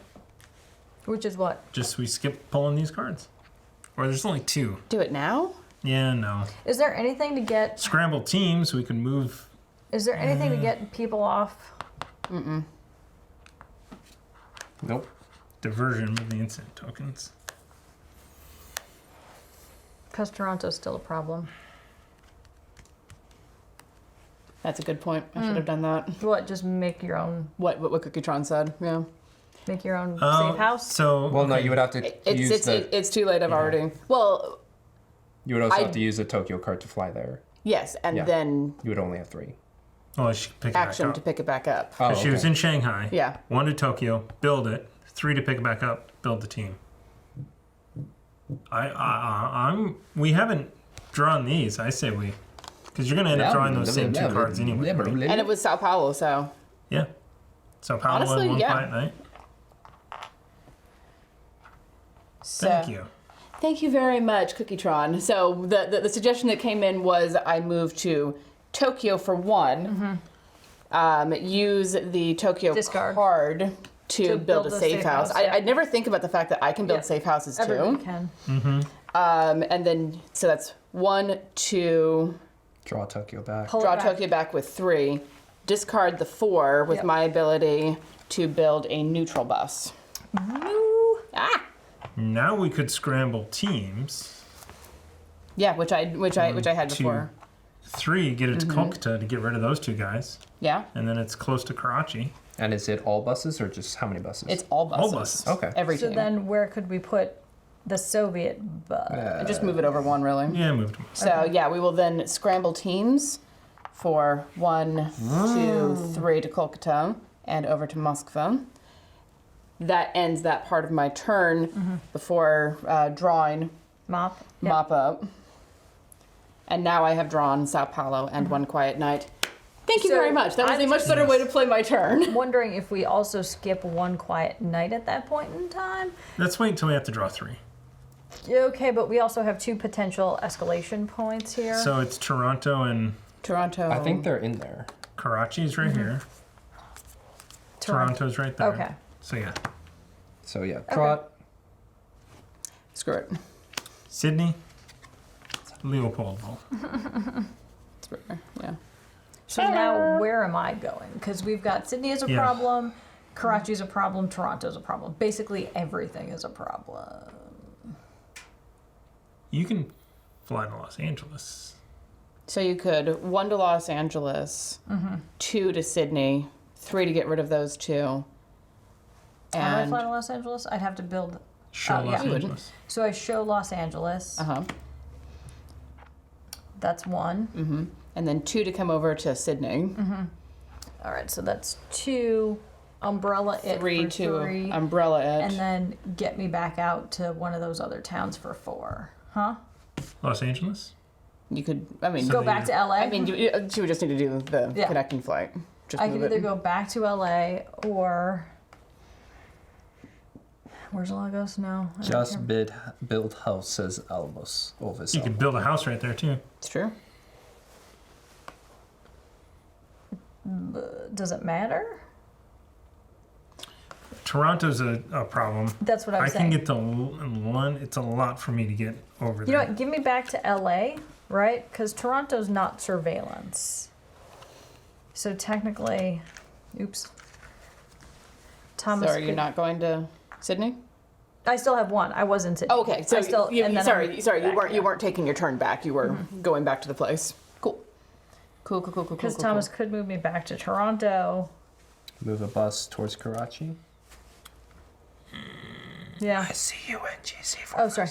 [SPEAKER 4] Which is what?
[SPEAKER 3] Just we skip pulling these cards. Or there's only 2.
[SPEAKER 2] Do it now?
[SPEAKER 3] Yeah, no.
[SPEAKER 4] Is there anything to get?
[SPEAKER 3] Scramble teams, we can move.
[SPEAKER 4] Is there anything to get people off?
[SPEAKER 5] Nope.
[SPEAKER 3] Diversion with the instant tokens.
[SPEAKER 4] Because Toronto's still a problem.
[SPEAKER 2] That's a good point. I should have done that.
[SPEAKER 4] What? Just make your own.
[SPEAKER 2] What Cookie-tron said. Yeah.
[SPEAKER 4] Make your own safe house.
[SPEAKER 3] So
[SPEAKER 5] Well, no, you would have to use
[SPEAKER 2] It's too late. I've already. Well,
[SPEAKER 5] You would also have to use a Tokyo card to fly there.
[SPEAKER 2] yes, and
[SPEAKER 5] Yeah.
[SPEAKER 2] then
[SPEAKER 5] You would only have 3.
[SPEAKER 3] well, she could pick it
[SPEAKER 2] action
[SPEAKER 3] back
[SPEAKER 2] to
[SPEAKER 3] up.
[SPEAKER 2] pick it back up.
[SPEAKER 5] Oh,
[SPEAKER 3] She was in Shanghai.
[SPEAKER 2] Yeah.
[SPEAKER 3] 1 to Tokyo, build it. 3 to pick it back up, build the team. We haven't drawn these. I say we, because you're gonna end up drawing those same 2 cards anyway. Right?
[SPEAKER 2] And it was Sao Paulo, so.
[SPEAKER 3] Yeah. So Paulo
[SPEAKER 2] Honestly,
[SPEAKER 3] and One
[SPEAKER 2] yeah.
[SPEAKER 3] Quiet Night.
[SPEAKER 2] So,
[SPEAKER 3] Thank you.
[SPEAKER 2] Thank you very much, Cookie-tron. So the suggestion that came in was I move to Tokyo for 1. Use the Tokyo
[SPEAKER 4] Discard.
[SPEAKER 2] card to build a safe house.
[SPEAKER 4] yeah.
[SPEAKER 2] I never think about the fact that I can build
[SPEAKER 4] Yeah.
[SPEAKER 2] safe houses too.
[SPEAKER 4] Everybody can.
[SPEAKER 2] And then, so that's 1, 2,
[SPEAKER 5] Draw Tokyo back.
[SPEAKER 4] Pull it
[SPEAKER 2] draw
[SPEAKER 4] back.
[SPEAKER 2] Tokyo back with 3, discard the 4 with
[SPEAKER 4] Yep.
[SPEAKER 2] my ability to build a neutral bus.
[SPEAKER 4] Ooh.
[SPEAKER 2] Ah!
[SPEAKER 3] Now we could scramble teams.
[SPEAKER 2] Yeah, which I had
[SPEAKER 3] 2,
[SPEAKER 2] before.
[SPEAKER 3] 3, get it to Kolkata to get rid of those 2 guys.
[SPEAKER 2] Yeah?
[SPEAKER 3] And then it's close to Karachi.
[SPEAKER 5] And is it all buses or just how many buses?
[SPEAKER 2] It's all buses.
[SPEAKER 3] All buses.
[SPEAKER 5] Okay.
[SPEAKER 2] Every
[SPEAKER 4] So
[SPEAKER 2] team.
[SPEAKER 4] then, where could we put the Soviet bus?
[SPEAKER 2] Just move it over 1, really.
[SPEAKER 3] Yeah, moved them.
[SPEAKER 2] So yeah, we will then scramble teams for 1, 2, 3 to Kolkata and over to Moskva. That ends that part of my turn before drawing
[SPEAKER 4] Mop. Yep.
[SPEAKER 2] Mop Up. And now I have drawn Sao Paulo and One Quiet Night. Thank you
[SPEAKER 4] So
[SPEAKER 2] very much. That was
[SPEAKER 4] I'm
[SPEAKER 2] a much better way to play my turn.
[SPEAKER 4] Wondering if we also skip One Quiet Night at that point in time.
[SPEAKER 3] Let's wait until we have to draw 3.
[SPEAKER 4] Okay, but we also have 2 potential escalation points here.
[SPEAKER 3] So it's Toronto and
[SPEAKER 2] Toronto.
[SPEAKER 5] I think they're in there.
[SPEAKER 3] Karachi's right here. Toronto's right there.
[SPEAKER 4] Okay.
[SPEAKER 3] So yeah.
[SPEAKER 5] So yeah, draw.
[SPEAKER 2] Screw it.
[SPEAKER 3] Sydney, Leopoldville.
[SPEAKER 2] Screw it. Yeah.
[SPEAKER 4] So now where am I going? Because we've got Sydney as a
[SPEAKER 3] Yeah.
[SPEAKER 4] problem, Karachi's a problem, Toronto's a problem. Basically everything is a problem.
[SPEAKER 3] You can fly to Los Angeles.
[SPEAKER 2] So you could 1 to Los Angeles, 2 to Sydney, 3 to get rid of those 2.
[SPEAKER 4] How do I
[SPEAKER 2] And
[SPEAKER 4] fly to Los Angeles? I'd have to build.
[SPEAKER 3] Show
[SPEAKER 4] Oh,
[SPEAKER 3] Los
[SPEAKER 4] yeah.
[SPEAKER 3] Angeles.
[SPEAKER 4] So I show Los Angeles. That's 1.
[SPEAKER 2] and then 2 to come over to Sydney.
[SPEAKER 4] All right, so that's 2. Umbrella it
[SPEAKER 2] 3
[SPEAKER 4] for
[SPEAKER 2] to
[SPEAKER 4] 3.
[SPEAKER 2] umbrella it.
[SPEAKER 4] And then get me back out to one of those other towns for 4. Huh?
[SPEAKER 3] Los Angeles?
[SPEAKER 2] You could, I mean,
[SPEAKER 4] Go back to LA?
[SPEAKER 2] I mean, you would just need to do the
[SPEAKER 4] Yeah.
[SPEAKER 2] connecting flight. Just
[SPEAKER 4] I
[SPEAKER 2] move
[SPEAKER 4] could
[SPEAKER 2] it.
[SPEAKER 4] either go back to LA or. Where's Lagos? No. I don't
[SPEAKER 5] Just
[SPEAKER 4] care.
[SPEAKER 5] build house, says Albus. Elvis.
[SPEAKER 3] You could build a house right there too.
[SPEAKER 2] It's true.
[SPEAKER 4] Does it matter?
[SPEAKER 3] Toronto's a problem.
[SPEAKER 4] That's what I
[SPEAKER 3] I
[SPEAKER 4] was
[SPEAKER 3] can
[SPEAKER 4] saying.
[SPEAKER 3] get to one. It's a lot for me to get over
[SPEAKER 4] You know
[SPEAKER 3] there.
[SPEAKER 4] what? Give me back to LA, right? Because Toronto's not surveillance. So technically, oops. Thomas.
[SPEAKER 2] So are you
[SPEAKER 4] could-
[SPEAKER 2] not going to Sydney?
[SPEAKER 4] I still have 1. I was in Sydney.
[SPEAKER 2] Oh, okay. So
[SPEAKER 4] I still. and then
[SPEAKER 2] sorry,
[SPEAKER 4] I'm
[SPEAKER 2] sorry. You
[SPEAKER 4] back,
[SPEAKER 2] weren't you
[SPEAKER 4] yeah.
[SPEAKER 2] weren't taking your turn back. You were going back to the place. Cool. Cool.
[SPEAKER 4] Because Thomas could move me back to Toronto.
[SPEAKER 5] Move a bus towards Karachi.
[SPEAKER 4] Yeah.
[SPEAKER 5] see you, NGC.
[SPEAKER 4] Oh, sorry.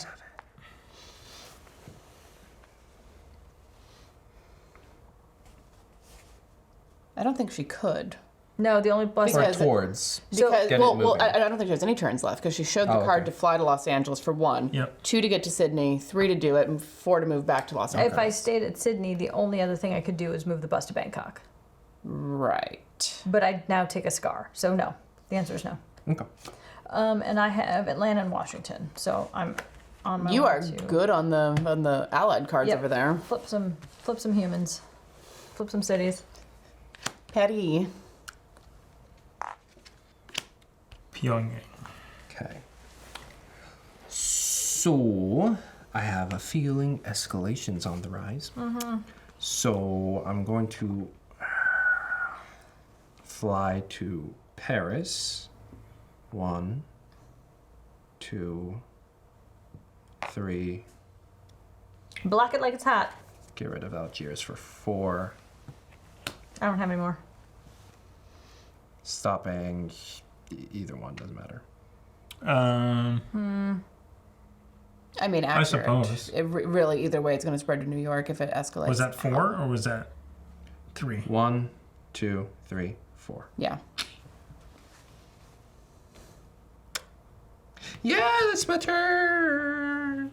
[SPEAKER 2] I don't think she could.
[SPEAKER 4] No, the only bus.
[SPEAKER 5] Or
[SPEAKER 2] Because-
[SPEAKER 5] towards.
[SPEAKER 2] Because,
[SPEAKER 5] Get it
[SPEAKER 2] well,
[SPEAKER 5] moving.
[SPEAKER 2] I don't think she has any turns left because she showed the
[SPEAKER 5] Oh,
[SPEAKER 2] card
[SPEAKER 5] okay.
[SPEAKER 2] to fly to Los Angeles for 1,
[SPEAKER 3] Yep.
[SPEAKER 2] 2 to get to Sydney, 3 to do it, and 4 to move back to Los Angeles.
[SPEAKER 4] If I stayed at Sydney, the only other thing I could do is move the bus to Bangkok.
[SPEAKER 2] Right.
[SPEAKER 4] But I'd now take a scar. So no. The answer is no.
[SPEAKER 5] Okay.
[SPEAKER 4] And I have Atlanta and Washington. So I'm on my
[SPEAKER 2] You
[SPEAKER 4] way
[SPEAKER 2] are
[SPEAKER 4] to
[SPEAKER 2] good on the allied cards
[SPEAKER 4] Yep.
[SPEAKER 2] over there.
[SPEAKER 4] flip some humans. Flip some cities.
[SPEAKER 2] Patty.
[SPEAKER 3] Pyongyang.
[SPEAKER 5] Okay. So, I have a feeling escalation's on the rise. So, I'm going to fly to Paris. 1, 2, 3.
[SPEAKER 4] Block it like it's hot.
[SPEAKER 5] Get rid of Algiers for 4.
[SPEAKER 4] I don't have any more.
[SPEAKER 5] Stopping either one, doesn't matter.
[SPEAKER 2] I mean, accurate.
[SPEAKER 3] suppose.
[SPEAKER 2] Really, either way, it's going to spread to New York if it escalates.
[SPEAKER 3] Was that 4 or was that 3?
[SPEAKER 5] 1, 2, 3, 4.
[SPEAKER 2] Yeah.
[SPEAKER 5] Yeah, that's my turn.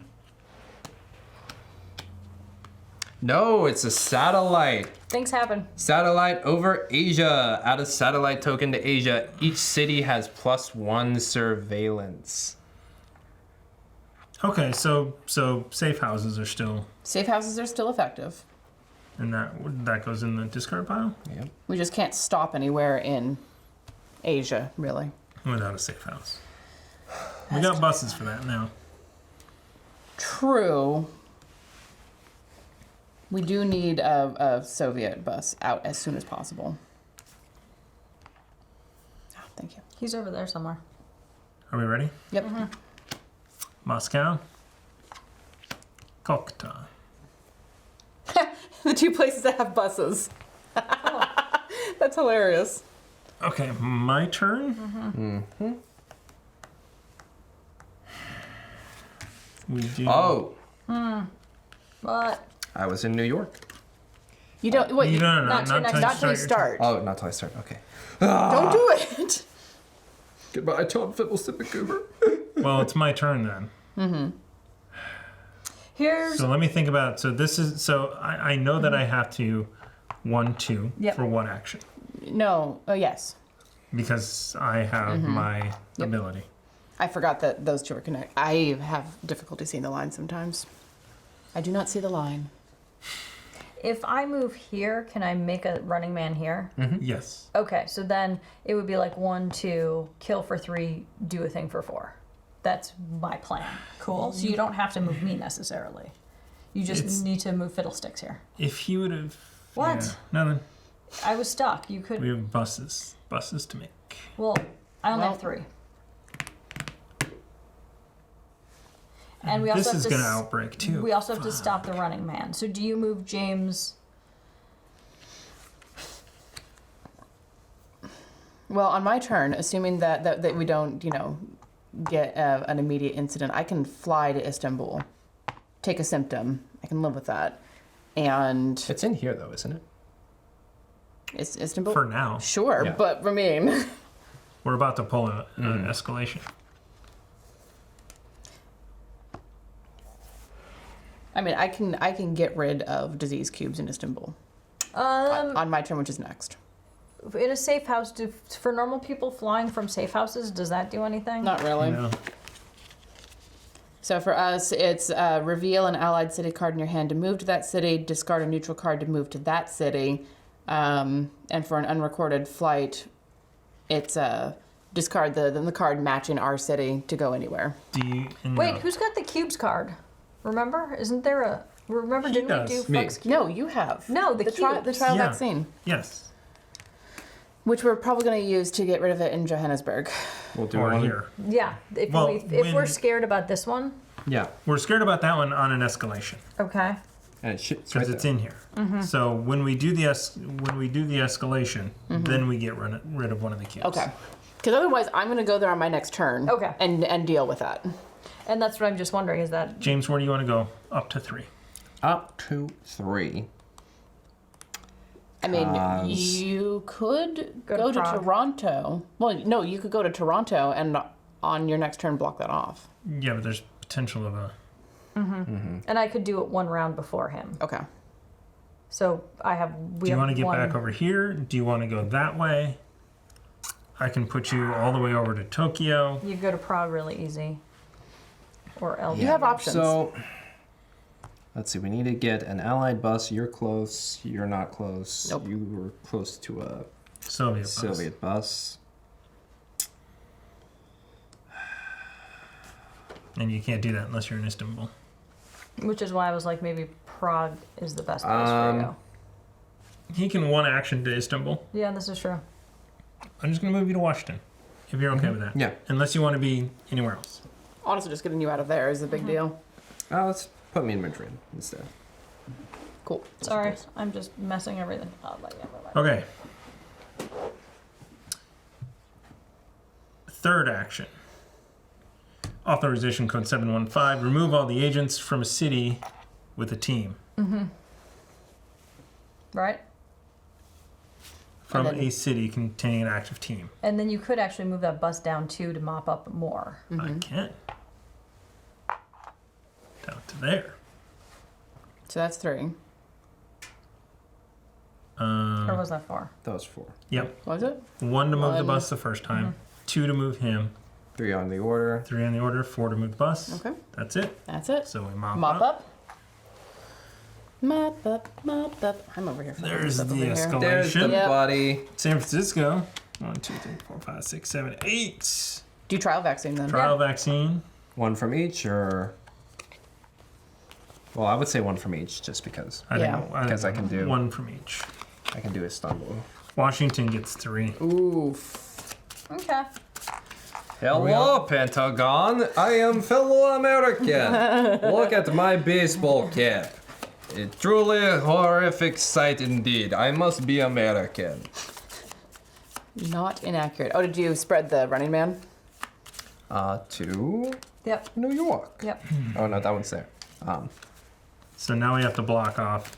[SPEAKER 5] No, it's a satellite.
[SPEAKER 4] Things happen.
[SPEAKER 5] Satellite over Asia. Add a satellite token to Asia. Each city has +1 surveillance.
[SPEAKER 3] Okay, so safe houses are still,
[SPEAKER 2] Safe houses are still effective.
[SPEAKER 3] and that goes in the discard pile
[SPEAKER 5] Yep.
[SPEAKER 2] We just can't stop anywhere in Asia, really.
[SPEAKER 3] without a safe house. We got buses for that now.
[SPEAKER 2] True. We do need a Soviet bus out as soon as possible. Oh, thank you.
[SPEAKER 4] He's over there somewhere.
[SPEAKER 3] Are we ready?
[SPEAKER 2] Yep.
[SPEAKER 3] Moscow. Koch.
[SPEAKER 2] The 2 places that have buses. That's hilarious.
[SPEAKER 3] Okay, my turn. We do.
[SPEAKER 5] Oh,
[SPEAKER 4] But
[SPEAKER 5] I was in New York.
[SPEAKER 2] You don't. Wait.
[SPEAKER 3] No,
[SPEAKER 4] not till next-
[SPEAKER 2] Not till you start.
[SPEAKER 5] Oh, not till I start. Okay.
[SPEAKER 2] Don't do it.
[SPEAKER 5] Goodbye, Tom Fiddlestick Goober.
[SPEAKER 3] Well, it's my turn then.
[SPEAKER 4] here's
[SPEAKER 3] So let me think about it. So this is so I know that I have to 1, 2
[SPEAKER 4] Yep.
[SPEAKER 3] for 1 action
[SPEAKER 2] No. Oh yes.
[SPEAKER 3] because I have my ability.
[SPEAKER 2] I forgot that those 2 are connected. I have difficulty seeing the line sometimes. I do not see the line.
[SPEAKER 4] if I move here, can I make a running man here?
[SPEAKER 3] Yes.
[SPEAKER 4] Okay, so then it would be like 1, 2, kill for 3, do a thing for 4. That's my plan. Cool. So you don't have to move me necessarily. You just
[SPEAKER 3] It's-
[SPEAKER 4] need to move fiddlesticks here.
[SPEAKER 3] If he would have.
[SPEAKER 4] What?
[SPEAKER 3] Yeah, nothing.
[SPEAKER 4] I was stuck. You could.
[SPEAKER 3] We have buses to make.
[SPEAKER 4] Well, I only
[SPEAKER 2] Well-
[SPEAKER 4] have 3. And we also
[SPEAKER 3] This
[SPEAKER 4] have
[SPEAKER 3] is
[SPEAKER 4] to
[SPEAKER 3] gonna
[SPEAKER 4] s-
[SPEAKER 3] outbreak too.
[SPEAKER 4] We also have to stop the running man. So do you move James?
[SPEAKER 2] Well, on my turn, assuming that we don't, get an immediate incident, I can fly to Istanbul, take a symptom. I can live with that, and
[SPEAKER 5] It's in here though, isn't it?
[SPEAKER 2] it's Istanbul.
[SPEAKER 3] For now,
[SPEAKER 2] Sure,
[SPEAKER 5] Yeah.
[SPEAKER 2] but I mean,
[SPEAKER 3] we're about to pull an escalation.
[SPEAKER 2] I can get rid of disease cubes in Istanbul on my turn, which is next.
[SPEAKER 4] In a safe house, for normal people flying from safe houses, does that do anything?
[SPEAKER 2] Not really.
[SPEAKER 3] No.
[SPEAKER 2] So for us, it's reveal an allied city card in your hand to move to that city, discard a neutral card to move to that city, and for an unrecorded flight, it's discard the card matching our city to go anywhere.
[SPEAKER 3] Do you?
[SPEAKER 4] Wait,
[SPEAKER 3] no.
[SPEAKER 4] who's got the cubes card? Remember? Isn't there a? Remember?
[SPEAKER 3] He
[SPEAKER 4] Didn't
[SPEAKER 3] does.
[SPEAKER 4] we do
[SPEAKER 5] Me.
[SPEAKER 4] Fox?
[SPEAKER 2] No, you have.
[SPEAKER 4] No, the
[SPEAKER 2] the trial
[SPEAKER 4] cubes.
[SPEAKER 2] Yeah.
[SPEAKER 3] Yeah.
[SPEAKER 2] vaccine,
[SPEAKER 3] Yes.
[SPEAKER 2] which we're probably going to use to get rid of it in Johannesburg.
[SPEAKER 5] We'll do
[SPEAKER 3] Or
[SPEAKER 5] one.
[SPEAKER 3] here.
[SPEAKER 4] Yeah. If
[SPEAKER 3] Well,
[SPEAKER 4] if we're
[SPEAKER 3] when-
[SPEAKER 4] scared about this one,
[SPEAKER 5] Yeah.
[SPEAKER 3] We're scared about that one on an escalation
[SPEAKER 4] okay.
[SPEAKER 5] And it's right
[SPEAKER 3] because it's
[SPEAKER 5] there.
[SPEAKER 3] in here. So when we do the escalation, then we get rid of one of the cubes.
[SPEAKER 2] Okay. Because otherwise, I'm going to go there on my next turn.
[SPEAKER 4] Okay.
[SPEAKER 2] And deal with that.
[SPEAKER 4] And that's what I'm just wondering is that
[SPEAKER 3] James, where do you want to go? Up to 3.
[SPEAKER 5] Up to 3.
[SPEAKER 2] I mean, you could go to
[SPEAKER 4] Prague.
[SPEAKER 2] Toronto. Well, no, you could go to Toronto and on your next turn block that off.
[SPEAKER 3] Yeah, but there's potential of a.
[SPEAKER 4] And I could do it one round before him.
[SPEAKER 2] Okay.
[SPEAKER 4] So
[SPEAKER 3] Do you want to get back over here? Do you want to go that way? I can put you all the way over to Tokyo.
[SPEAKER 4] You go to Prague really easy. Or LV.
[SPEAKER 2] You have options.
[SPEAKER 5] So, let's see. We need to get an allied bus. You're close. You're not close.
[SPEAKER 2] Nope.
[SPEAKER 5] You were close to a
[SPEAKER 3] Soviet bus.
[SPEAKER 5] bus.
[SPEAKER 3] And you can't do that unless you're in Istanbul.
[SPEAKER 4] Which is why I was like, maybe Prague is the best place for you.
[SPEAKER 3] He can one action to Istanbul.
[SPEAKER 4] Yeah, this is true.
[SPEAKER 3] I'm just going to move you to Washington, if you're okay with that.
[SPEAKER 5] Yeah.
[SPEAKER 3] Unless you want to be anywhere else.
[SPEAKER 2] Honestly, just getting you out of there is a big deal.
[SPEAKER 5] Let's put me in Madrid instead.
[SPEAKER 2] Cool.
[SPEAKER 4] Sorry, I'm just messing everything up.
[SPEAKER 3] Okay. Third action. Authorization code 715. Remove all the agents from a city with a team.
[SPEAKER 4] Right?
[SPEAKER 3] From
[SPEAKER 2] And then-
[SPEAKER 3] a city containing an active team.
[SPEAKER 4] And then you could actually move that bus down too to mop up more.
[SPEAKER 3] I can. Down to there.
[SPEAKER 2] So that's 3.
[SPEAKER 4] Or was that 4?
[SPEAKER 5] That was 4.
[SPEAKER 3] Yep.
[SPEAKER 2] Was it?
[SPEAKER 3] 1 to move the
[SPEAKER 2] One.
[SPEAKER 3] bus the first time. 2 to move him.
[SPEAKER 5] 3 on the order.
[SPEAKER 3] 3 on the order. 4 to move the bus.
[SPEAKER 2] Okay.
[SPEAKER 3] That's it.
[SPEAKER 2] That's it.
[SPEAKER 3] So we mop
[SPEAKER 2] Mop up. Mop up, mop up. I'm over here. for
[SPEAKER 3] There's
[SPEAKER 2] mop
[SPEAKER 3] the
[SPEAKER 2] over here.
[SPEAKER 3] escalation.
[SPEAKER 5] There's the
[SPEAKER 2] Yep.
[SPEAKER 5] body.
[SPEAKER 3] San Francisco. 1, 2, 3, 4, 5, 6, 7, 8.
[SPEAKER 2] Do trial vaccine then.
[SPEAKER 3] Trial vaccine.
[SPEAKER 5] 1 from each, or... Well, I would say 1 from each, just because.
[SPEAKER 2] Yeah.
[SPEAKER 5] Because I can do-
[SPEAKER 3] 1 from each.
[SPEAKER 5] I can do Istanbul.
[SPEAKER 3] Washington gets 3.
[SPEAKER 2] Oof.
[SPEAKER 4] Okay.
[SPEAKER 5] Hello, Pentagon. I am fellow American. Look at my baseball cap. A truly horrific sight indeed. I must be American.
[SPEAKER 2] Not inaccurate. Oh, did you spread the Running Man?
[SPEAKER 5] To
[SPEAKER 4] Yep.
[SPEAKER 5] New York.
[SPEAKER 4] Yep.
[SPEAKER 5] Oh no, that one's there.
[SPEAKER 3] So now we have to block off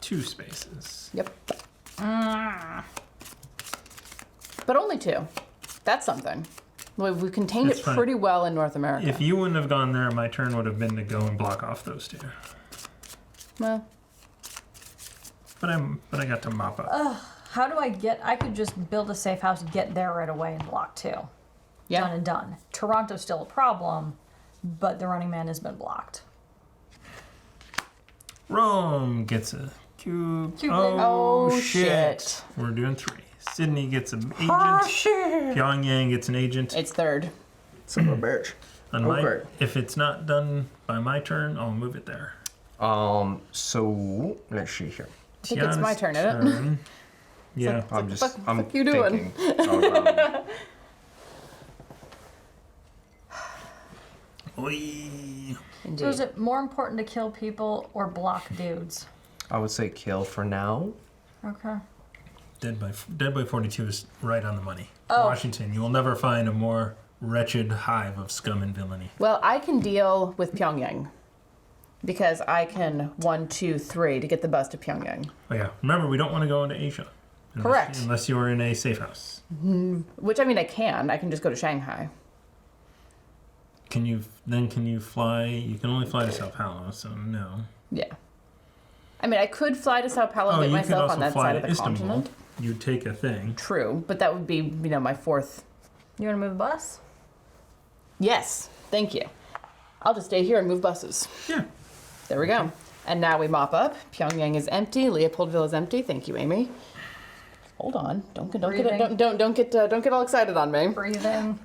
[SPEAKER 3] 2 spaces.
[SPEAKER 2] Yep. But only 2. That's something. We've contained
[SPEAKER 3] That's
[SPEAKER 2] it
[SPEAKER 3] fine.
[SPEAKER 2] pretty well in North America.
[SPEAKER 3] If you wouldn't have gone there, my turn would have been to go and block off those 2.
[SPEAKER 2] Well,
[SPEAKER 3] But I got to mop up.
[SPEAKER 4] How do I could just build a safe house, get there right away, and block 2.
[SPEAKER 2] yeah.
[SPEAKER 4] Done and done. Toronto's still a problem, but the Running Man has been blocked.
[SPEAKER 3] Rome gets a cube.
[SPEAKER 4] Cube.
[SPEAKER 2] Oh, shit.
[SPEAKER 3] We're doing 3. Sydney gets an agent. Pyongyang gets an agent.
[SPEAKER 2] It's 3rd.
[SPEAKER 5] Son of a bitch.
[SPEAKER 3] On my,
[SPEAKER 5] Okay.
[SPEAKER 3] if it's not done by my turn, I'll move it there.
[SPEAKER 5] So let's see here.
[SPEAKER 2] I think it's my turn, isn't it?
[SPEAKER 3] turn. Yeah.
[SPEAKER 5] I'm just. I'm
[SPEAKER 2] fuck you doing?
[SPEAKER 5] thinking of,
[SPEAKER 3] Oy.
[SPEAKER 2] Indeed.
[SPEAKER 4] So is it more important to kill people or block dudes?
[SPEAKER 5] I would say kill for now.
[SPEAKER 4] Okay.
[SPEAKER 3] Dead by 42 is right on the money.
[SPEAKER 4] Oh.
[SPEAKER 3] Washington, you will never find a more wretched hive of scum and villainy.
[SPEAKER 2] Well, I can deal with Pyongyang because I can 1, 2, 3 to get the bus to Pyongyang.
[SPEAKER 3] But yeah, remember, we don't want to go into Asia.
[SPEAKER 2] Correct.
[SPEAKER 3] Unless you're in a safe house.
[SPEAKER 2] Which, I mean, I can just go to Shanghai.
[SPEAKER 3] Can you fly? You can only fly to Sao Paulo, so no.
[SPEAKER 2] Yeah. I mean, I could fly to Sao Paulo and get
[SPEAKER 3] you could
[SPEAKER 2] myself
[SPEAKER 3] also
[SPEAKER 2] on that
[SPEAKER 3] fly
[SPEAKER 2] side
[SPEAKER 3] to
[SPEAKER 2] of the
[SPEAKER 3] Istanbul.
[SPEAKER 2] continent.
[SPEAKER 3] You take a thing.
[SPEAKER 2] True, but that would be, my 4th.
[SPEAKER 4] You want to move the bus?
[SPEAKER 2] Yes, thank you. I'll just stay here and move buses.
[SPEAKER 3] Yeah.
[SPEAKER 2] There we go. And now we mop up. Pyongyang is empty. Leopoldville is empty. Thank you, Amy. Hold on. Don't get all excited on me.
[SPEAKER 4] Breathing.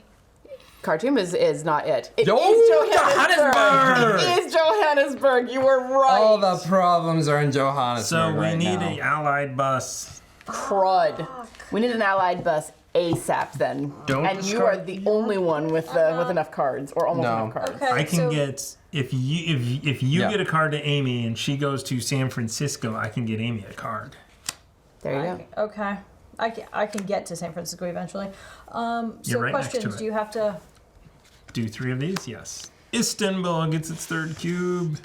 [SPEAKER 2] Khartoum is not it. It
[SPEAKER 5] Yo,
[SPEAKER 2] is Johannesburg.
[SPEAKER 5] Johannesburg!
[SPEAKER 2] It is Johannesburg. You were right.
[SPEAKER 5] All the problems are in Johannesburg.
[SPEAKER 3] So we
[SPEAKER 5] right
[SPEAKER 3] need
[SPEAKER 5] now.
[SPEAKER 3] a allied bus.
[SPEAKER 2] Crud. We need an allied bus ASAP then.
[SPEAKER 5] Don't
[SPEAKER 2] and you are the only one with enough cards, or almost
[SPEAKER 5] No.
[SPEAKER 2] enough cards.
[SPEAKER 4] Okay.
[SPEAKER 3] I can
[SPEAKER 4] so
[SPEAKER 3] get if you
[SPEAKER 5] Yeah.
[SPEAKER 3] get a card to Amy and she goes to San Francisco, I can get Amy a card.
[SPEAKER 2] There you go.
[SPEAKER 4] Okay. I can get to San Francisco eventually. So
[SPEAKER 3] You're right next to
[SPEAKER 4] questions,
[SPEAKER 3] it.
[SPEAKER 4] do you have to...
[SPEAKER 3] Do 3 of these? Yes. Istanbul gets its 3rd cube.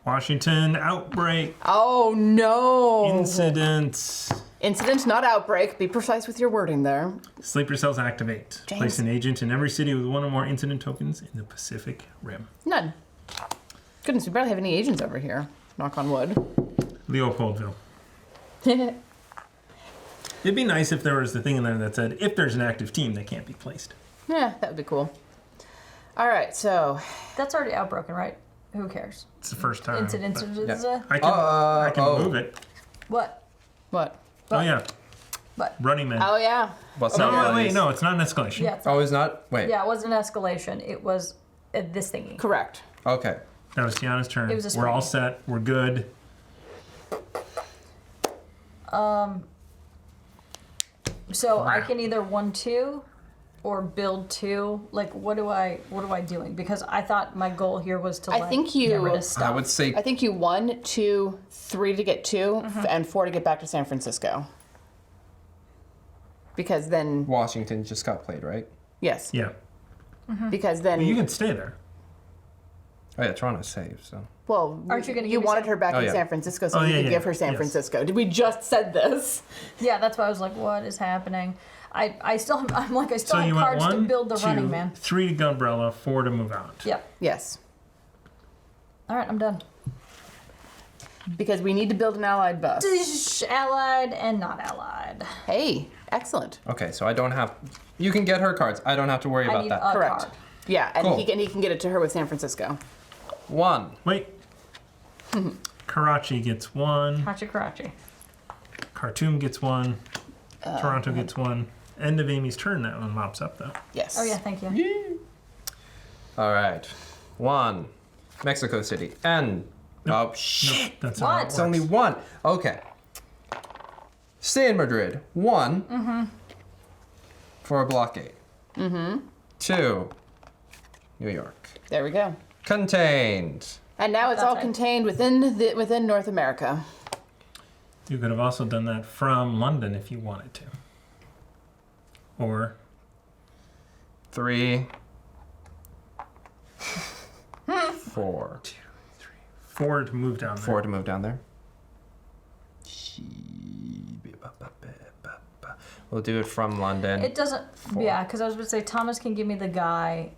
[SPEAKER 3] Washington outbreak
[SPEAKER 2] Oh no.
[SPEAKER 3] incident.
[SPEAKER 2] Incident, not outbreak. Be precise with your wording there.
[SPEAKER 3] Sleeper cells activate.
[SPEAKER 2] James.
[SPEAKER 3] Place an agent in every city with one or more incident tokens in the Pacific Rim.
[SPEAKER 2] None. Goodness, we barely have any agents over here. Knock on wood.
[SPEAKER 3] Leopoldville. It'd be nice if there was the thing in there that said, if there's an active team, they can't be placed.
[SPEAKER 2] Yeah, that would be cool. All right, so
[SPEAKER 4] That's already outbroken, right? Who cares?
[SPEAKER 3] It's the first time.
[SPEAKER 4] Incidents.
[SPEAKER 3] but I can move it.
[SPEAKER 4] What?
[SPEAKER 2] what?
[SPEAKER 3] Oh, yeah.
[SPEAKER 4] What?
[SPEAKER 3] Running Man.
[SPEAKER 2] Oh yeah.
[SPEAKER 5] What's
[SPEAKER 3] No,
[SPEAKER 5] that?
[SPEAKER 3] wait, no, it's not an escalation.
[SPEAKER 4] Yeah. It's
[SPEAKER 5] Oh, it's not? Wait.
[SPEAKER 4] Yeah, it wasn't an escalation. It was this thingy.
[SPEAKER 2] Correct.
[SPEAKER 5] Okay.
[SPEAKER 3] That was Tiana's turn.
[SPEAKER 4] It was a
[SPEAKER 3] We're all
[SPEAKER 4] spring.
[SPEAKER 3] set. We're good.
[SPEAKER 4] So I can either 1-2 or build 2. Like, what do I doing? Because I thought my goal here was to
[SPEAKER 2] I
[SPEAKER 4] like,
[SPEAKER 2] think you-
[SPEAKER 4] get rid of stuff.
[SPEAKER 5] I would say
[SPEAKER 2] I think you 1, 2, 3 to get 2, and 4 to get back to San Francisco. Because then,
[SPEAKER 5] Washington just got played, right?
[SPEAKER 2] yes.
[SPEAKER 3] Yeah.
[SPEAKER 2] Because then,
[SPEAKER 3] You can stay there.
[SPEAKER 5] Oh yeah, Toronto's safe, so.
[SPEAKER 2] well,
[SPEAKER 4] Aren't you gonna
[SPEAKER 2] you
[SPEAKER 4] give me
[SPEAKER 2] wanted
[SPEAKER 4] San-
[SPEAKER 2] her back
[SPEAKER 5] Oh,
[SPEAKER 2] in
[SPEAKER 5] yeah.
[SPEAKER 2] San Francisco, so
[SPEAKER 3] Oh,
[SPEAKER 2] you
[SPEAKER 3] yeah,
[SPEAKER 2] could
[SPEAKER 3] yeah,
[SPEAKER 2] give her San
[SPEAKER 3] yes.
[SPEAKER 2] Francisco. Did we just said this?
[SPEAKER 4] Yeah, that's why I was like, what is happening? I still have
[SPEAKER 3] So you want
[SPEAKER 4] cards to
[SPEAKER 3] 1,
[SPEAKER 4] build the
[SPEAKER 3] 2,
[SPEAKER 4] running man.
[SPEAKER 3] 3 to Gunbrella, 4 to move out.
[SPEAKER 4] Yep.
[SPEAKER 2] Yes.
[SPEAKER 4] All right, I'm done.
[SPEAKER 2] Because we need to build an allied bus.
[SPEAKER 4] Allied and not allied.
[SPEAKER 2] Hey, excellent.
[SPEAKER 5] Okay, so I don't have. You can get her cards. I don't have to worry
[SPEAKER 4] I
[SPEAKER 5] about
[SPEAKER 4] need
[SPEAKER 5] that.
[SPEAKER 4] a
[SPEAKER 2] Correct.
[SPEAKER 4] card.
[SPEAKER 2] Yeah, and
[SPEAKER 5] Cool.
[SPEAKER 2] he can get it to her with San Francisco.
[SPEAKER 5] 1.
[SPEAKER 3] Wait. Karachi gets 1.
[SPEAKER 4] Karachi.
[SPEAKER 3] Khartoum gets 1. Toronto gets 1. End of Amy's turn. That one mops up, though.
[SPEAKER 2] Yes.
[SPEAKER 4] Oh yeah, thank you.
[SPEAKER 5] All right. 1. Mexico City. And. Oh, shit.
[SPEAKER 3] That's
[SPEAKER 4] What?
[SPEAKER 3] how it
[SPEAKER 5] It's
[SPEAKER 3] works.
[SPEAKER 5] only 1. Okay. Stay in Madrid. 1. For a blockade. 2. New York.
[SPEAKER 2] There we go.
[SPEAKER 5] Contained.
[SPEAKER 2] And now it's
[SPEAKER 4] That's
[SPEAKER 2] all
[SPEAKER 4] right.
[SPEAKER 2] contained within North America.
[SPEAKER 3] You could have also done that from London if you wanted to. Or
[SPEAKER 5] 3. 4.
[SPEAKER 3] 4 to move down there.
[SPEAKER 5] 4 to move down there. We'll do it from London.
[SPEAKER 4] It doesn't. Yeah, because I was going to say Thomas can give me the guy.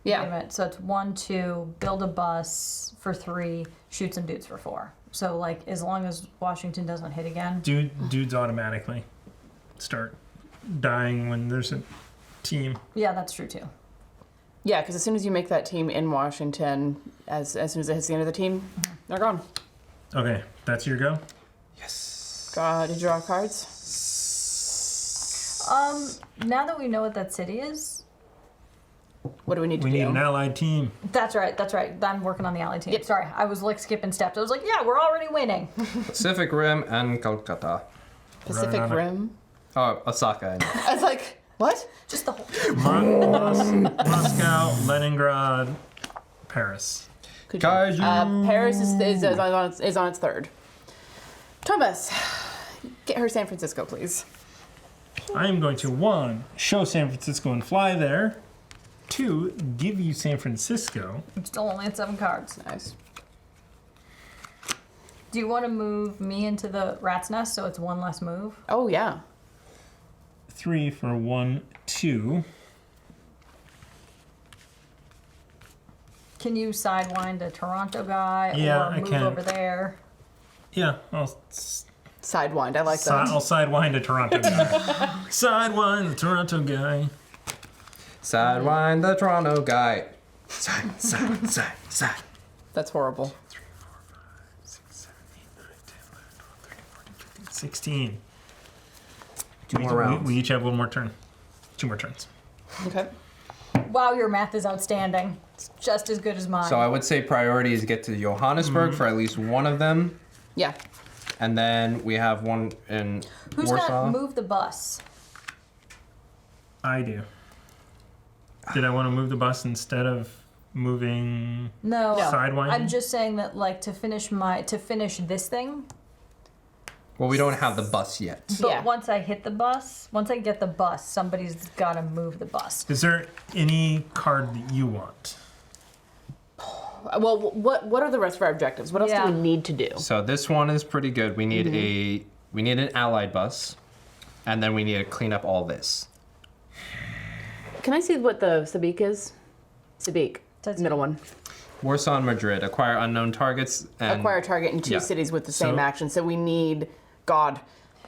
[SPEAKER 2] Yeah.
[SPEAKER 4] Wait a minute. So it's 1, 2, build a bus for 3, shoot some dudes for 4. So like as long as Washington doesn't hit again.
[SPEAKER 3] Dudes automatically start dying when there's a team.
[SPEAKER 4] Yeah, that's true too.
[SPEAKER 2] Yeah, because as soon as you make that team in Washington, as soon as it hits the end of the team, they're gone.
[SPEAKER 3] Okay, that's your go?
[SPEAKER 5] Yes.
[SPEAKER 2] Did you draw cards?
[SPEAKER 4] Now that we know what that city is,
[SPEAKER 2] What do we need to
[SPEAKER 3] We
[SPEAKER 2] do?
[SPEAKER 3] need an allied team.
[SPEAKER 4] that's right. I'm working on the alley team.
[SPEAKER 2] Yep.
[SPEAKER 4] Sorry, I was like skipping steps. I was like, yeah, we're already winning.
[SPEAKER 5] Pacific Rim and Kolkata.
[SPEAKER 2] Pacific
[SPEAKER 3] Right on it.
[SPEAKER 2] Rim.
[SPEAKER 5] Oh, Osaka.
[SPEAKER 2] I was like, what?
[SPEAKER 4] Just the whole.
[SPEAKER 3] Moscow, Leningrad, Paris.
[SPEAKER 2] Good job.
[SPEAKER 5] Kaiju.
[SPEAKER 2] Paris is on its third. Thomas, get her San Francisco, please.
[SPEAKER 3] I am going to 1, show San Francisco and fly there. 2, give you San Francisco.
[SPEAKER 4] I'm still only at 7 cards.
[SPEAKER 2] Nice.
[SPEAKER 4] Do you want to move me into the rat's nest so it's 1 less move?
[SPEAKER 2] Oh yeah.
[SPEAKER 3] 3 for 1, 2.
[SPEAKER 4] Can you sidewind a Toronto guy
[SPEAKER 3] Yeah,
[SPEAKER 4] or
[SPEAKER 3] I
[SPEAKER 4] move
[SPEAKER 3] can.
[SPEAKER 4] over there?
[SPEAKER 3] Yeah,
[SPEAKER 2] Sidewind. I like that.
[SPEAKER 3] I'll sidewind a Toronto guy. Sidewind the Toronto guy.
[SPEAKER 5] Sidewind the Toronto guy. Side, side, side, side.
[SPEAKER 2] That's horrible.
[SPEAKER 3] 3, 4, 5, 6, 7, 8, 9, 10, 11, 12, 13, 14, 15, 16.
[SPEAKER 5] 2 more rounds.
[SPEAKER 3] We each have 1 more turn. 2 more turns.
[SPEAKER 2] Okay.
[SPEAKER 4] Wow, your math is outstanding. It's just as good as mine.
[SPEAKER 5] So I would say priority is get to Johannesburg for at least one of them.
[SPEAKER 2] Yeah.
[SPEAKER 5] And then we have one in
[SPEAKER 4] Who's
[SPEAKER 5] Warsaw.
[SPEAKER 4] got move the bus?
[SPEAKER 3] I do. Did I want to move the bus instead of moving
[SPEAKER 4] No.
[SPEAKER 3] sidewinding?
[SPEAKER 4] I'm just saying that like to finish this thing.
[SPEAKER 5] Well, we don't have the bus yet.
[SPEAKER 4] But
[SPEAKER 2] Yeah.
[SPEAKER 4] once I hit the bus, once I get the bus, somebody's got to move the bus.
[SPEAKER 3] Is there any card that you want?
[SPEAKER 2] Well, what are the rest of our objectives? What else
[SPEAKER 4] Yeah.
[SPEAKER 2] do we need to do?
[SPEAKER 5] So this one is pretty good. We need a We need an allied bus, and then we need to clean up all this.
[SPEAKER 2] Can I see what the Sabik is? Sabik.
[SPEAKER 4] That's
[SPEAKER 2] Middle one.
[SPEAKER 5] Warsaw and Madrid. Acquire unknown targets and
[SPEAKER 2] Acquire target in 2
[SPEAKER 5] yeah.
[SPEAKER 2] cities with the same
[SPEAKER 3] So-
[SPEAKER 2] action. So we need God.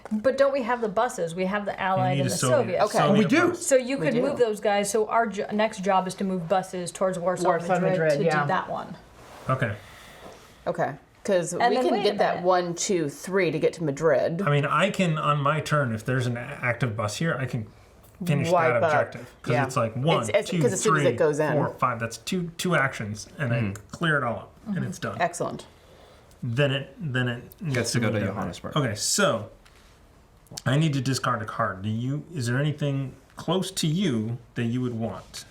[SPEAKER 4] But don't we have the buses? We have the Allied and the Soviet.
[SPEAKER 2] Okay.
[SPEAKER 3] Soviet
[SPEAKER 1] we do.
[SPEAKER 3] bus.
[SPEAKER 4] So you could
[SPEAKER 2] do.
[SPEAKER 4] move those guys. So our next job is to move buses towards Warsaw, and Madrid to
[SPEAKER 2] yeah.
[SPEAKER 4] do that one.
[SPEAKER 3] Okay.
[SPEAKER 2] Okay. Because we
[SPEAKER 4] And then
[SPEAKER 2] can
[SPEAKER 4] wait a
[SPEAKER 2] get that
[SPEAKER 4] minute.
[SPEAKER 2] 1, 2, 3 to get to Madrid.
[SPEAKER 3] I mean, I can, on my turn, if there's an active bus here, I can finish
[SPEAKER 2] Wipe
[SPEAKER 3] that
[SPEAKER 2] up.
[SPEAKER 3] objective. Because
[SPEAKER 2] Yeah.
[SPEAKER 3] it's like 1,
[SPEAKER 2] It's-
[SPEAKER 3] 2,
[SPEAKER 2] 'cause as soon as
[SPEAKER 3] 3,
[SPEAKER 2] it goes in.
[SPEAKER 3] 4, 5. That's two actions, and I clear it all up, and it's done.
[SPEAKER 2] Excellent.
[SPEAKER 3] Then it needs
[SPEAKER 5] Gets to go
[SPEAKER 3] be
[SPEAKER 5] to
[SPEAKER 3] done.
[SPEAKER 5] Johannesburg.
[SPEAKER 3] Okay, so I need to discard a card. Is there anything close to you that you would want?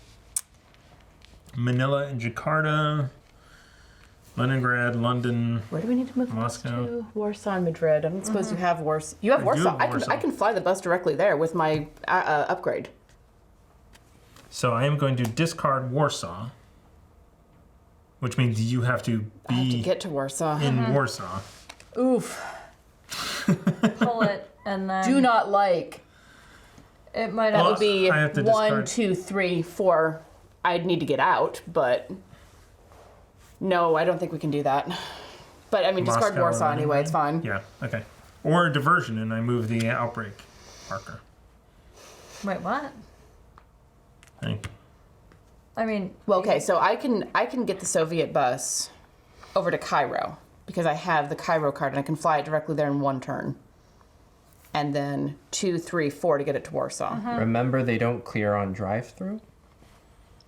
[SPEAKER 3] Manila and Jakarta, Leningrad, London.
[SPEAKER 2] Where do we need to move
[SPEAKER 3] Moscow.
[SPEAKER 2] to? Warsaw and Madrid. I don't suppose you have Warsaw. You have
[SPEAKER 3] I do
[SPEAKER 2] Warsaw.
[SPEAKER 3] have
[SPEAKER 2] I
[SPEAKER 3] Warsaw.
[SPEAKER 2] can fly the bus directly there with my upgrade.
[SPEAKER 3] So I am going to discard Warsaw, which means you have to
[SPEAKER 2] I have to
[SPEAKER 3] be
[SPEAKER 2] get to Warsaw.
[SPEAKER 3] in Warsaw.
[SPEAKER 2] Oof.
[SPEAKER 4] Pull it, and then
[SPEAKER 2] Do not like.
[SPEAKER 4] it might
[SPEAKER 2] That
[SPEAKER 3] Well,
[SPEAKER 2] would be
[SPEAKER 3] I have to
[SPEAKER 2] 1,
[SPEAKER 3] discard-
[SPEAKER 2] 2, 3, 4. I'd need to get out, but no, I don't think we can do that. But I mean, discard
[SPEAKER 3] Moscow or
[SPEAKER 2] Warsaw anyway. It's fine.
[SPEAKER 3] Yeah, okay. Or a diversion, and I move the outbreak marker.
[SPEAKER 4] Wait, what?
[SPEAKER 3] Thank
[SPEAKER 4] I mean,
[SPEAKER 2] Well, okay, so I can get the Soviet bus over to Cairo because I have the Cairo card and I can fly it directly there in 1 turn. And then 2, 3, 4 to get it to Warsaw.
[SPEAKER 5] Remember, they don't clear on drive-through.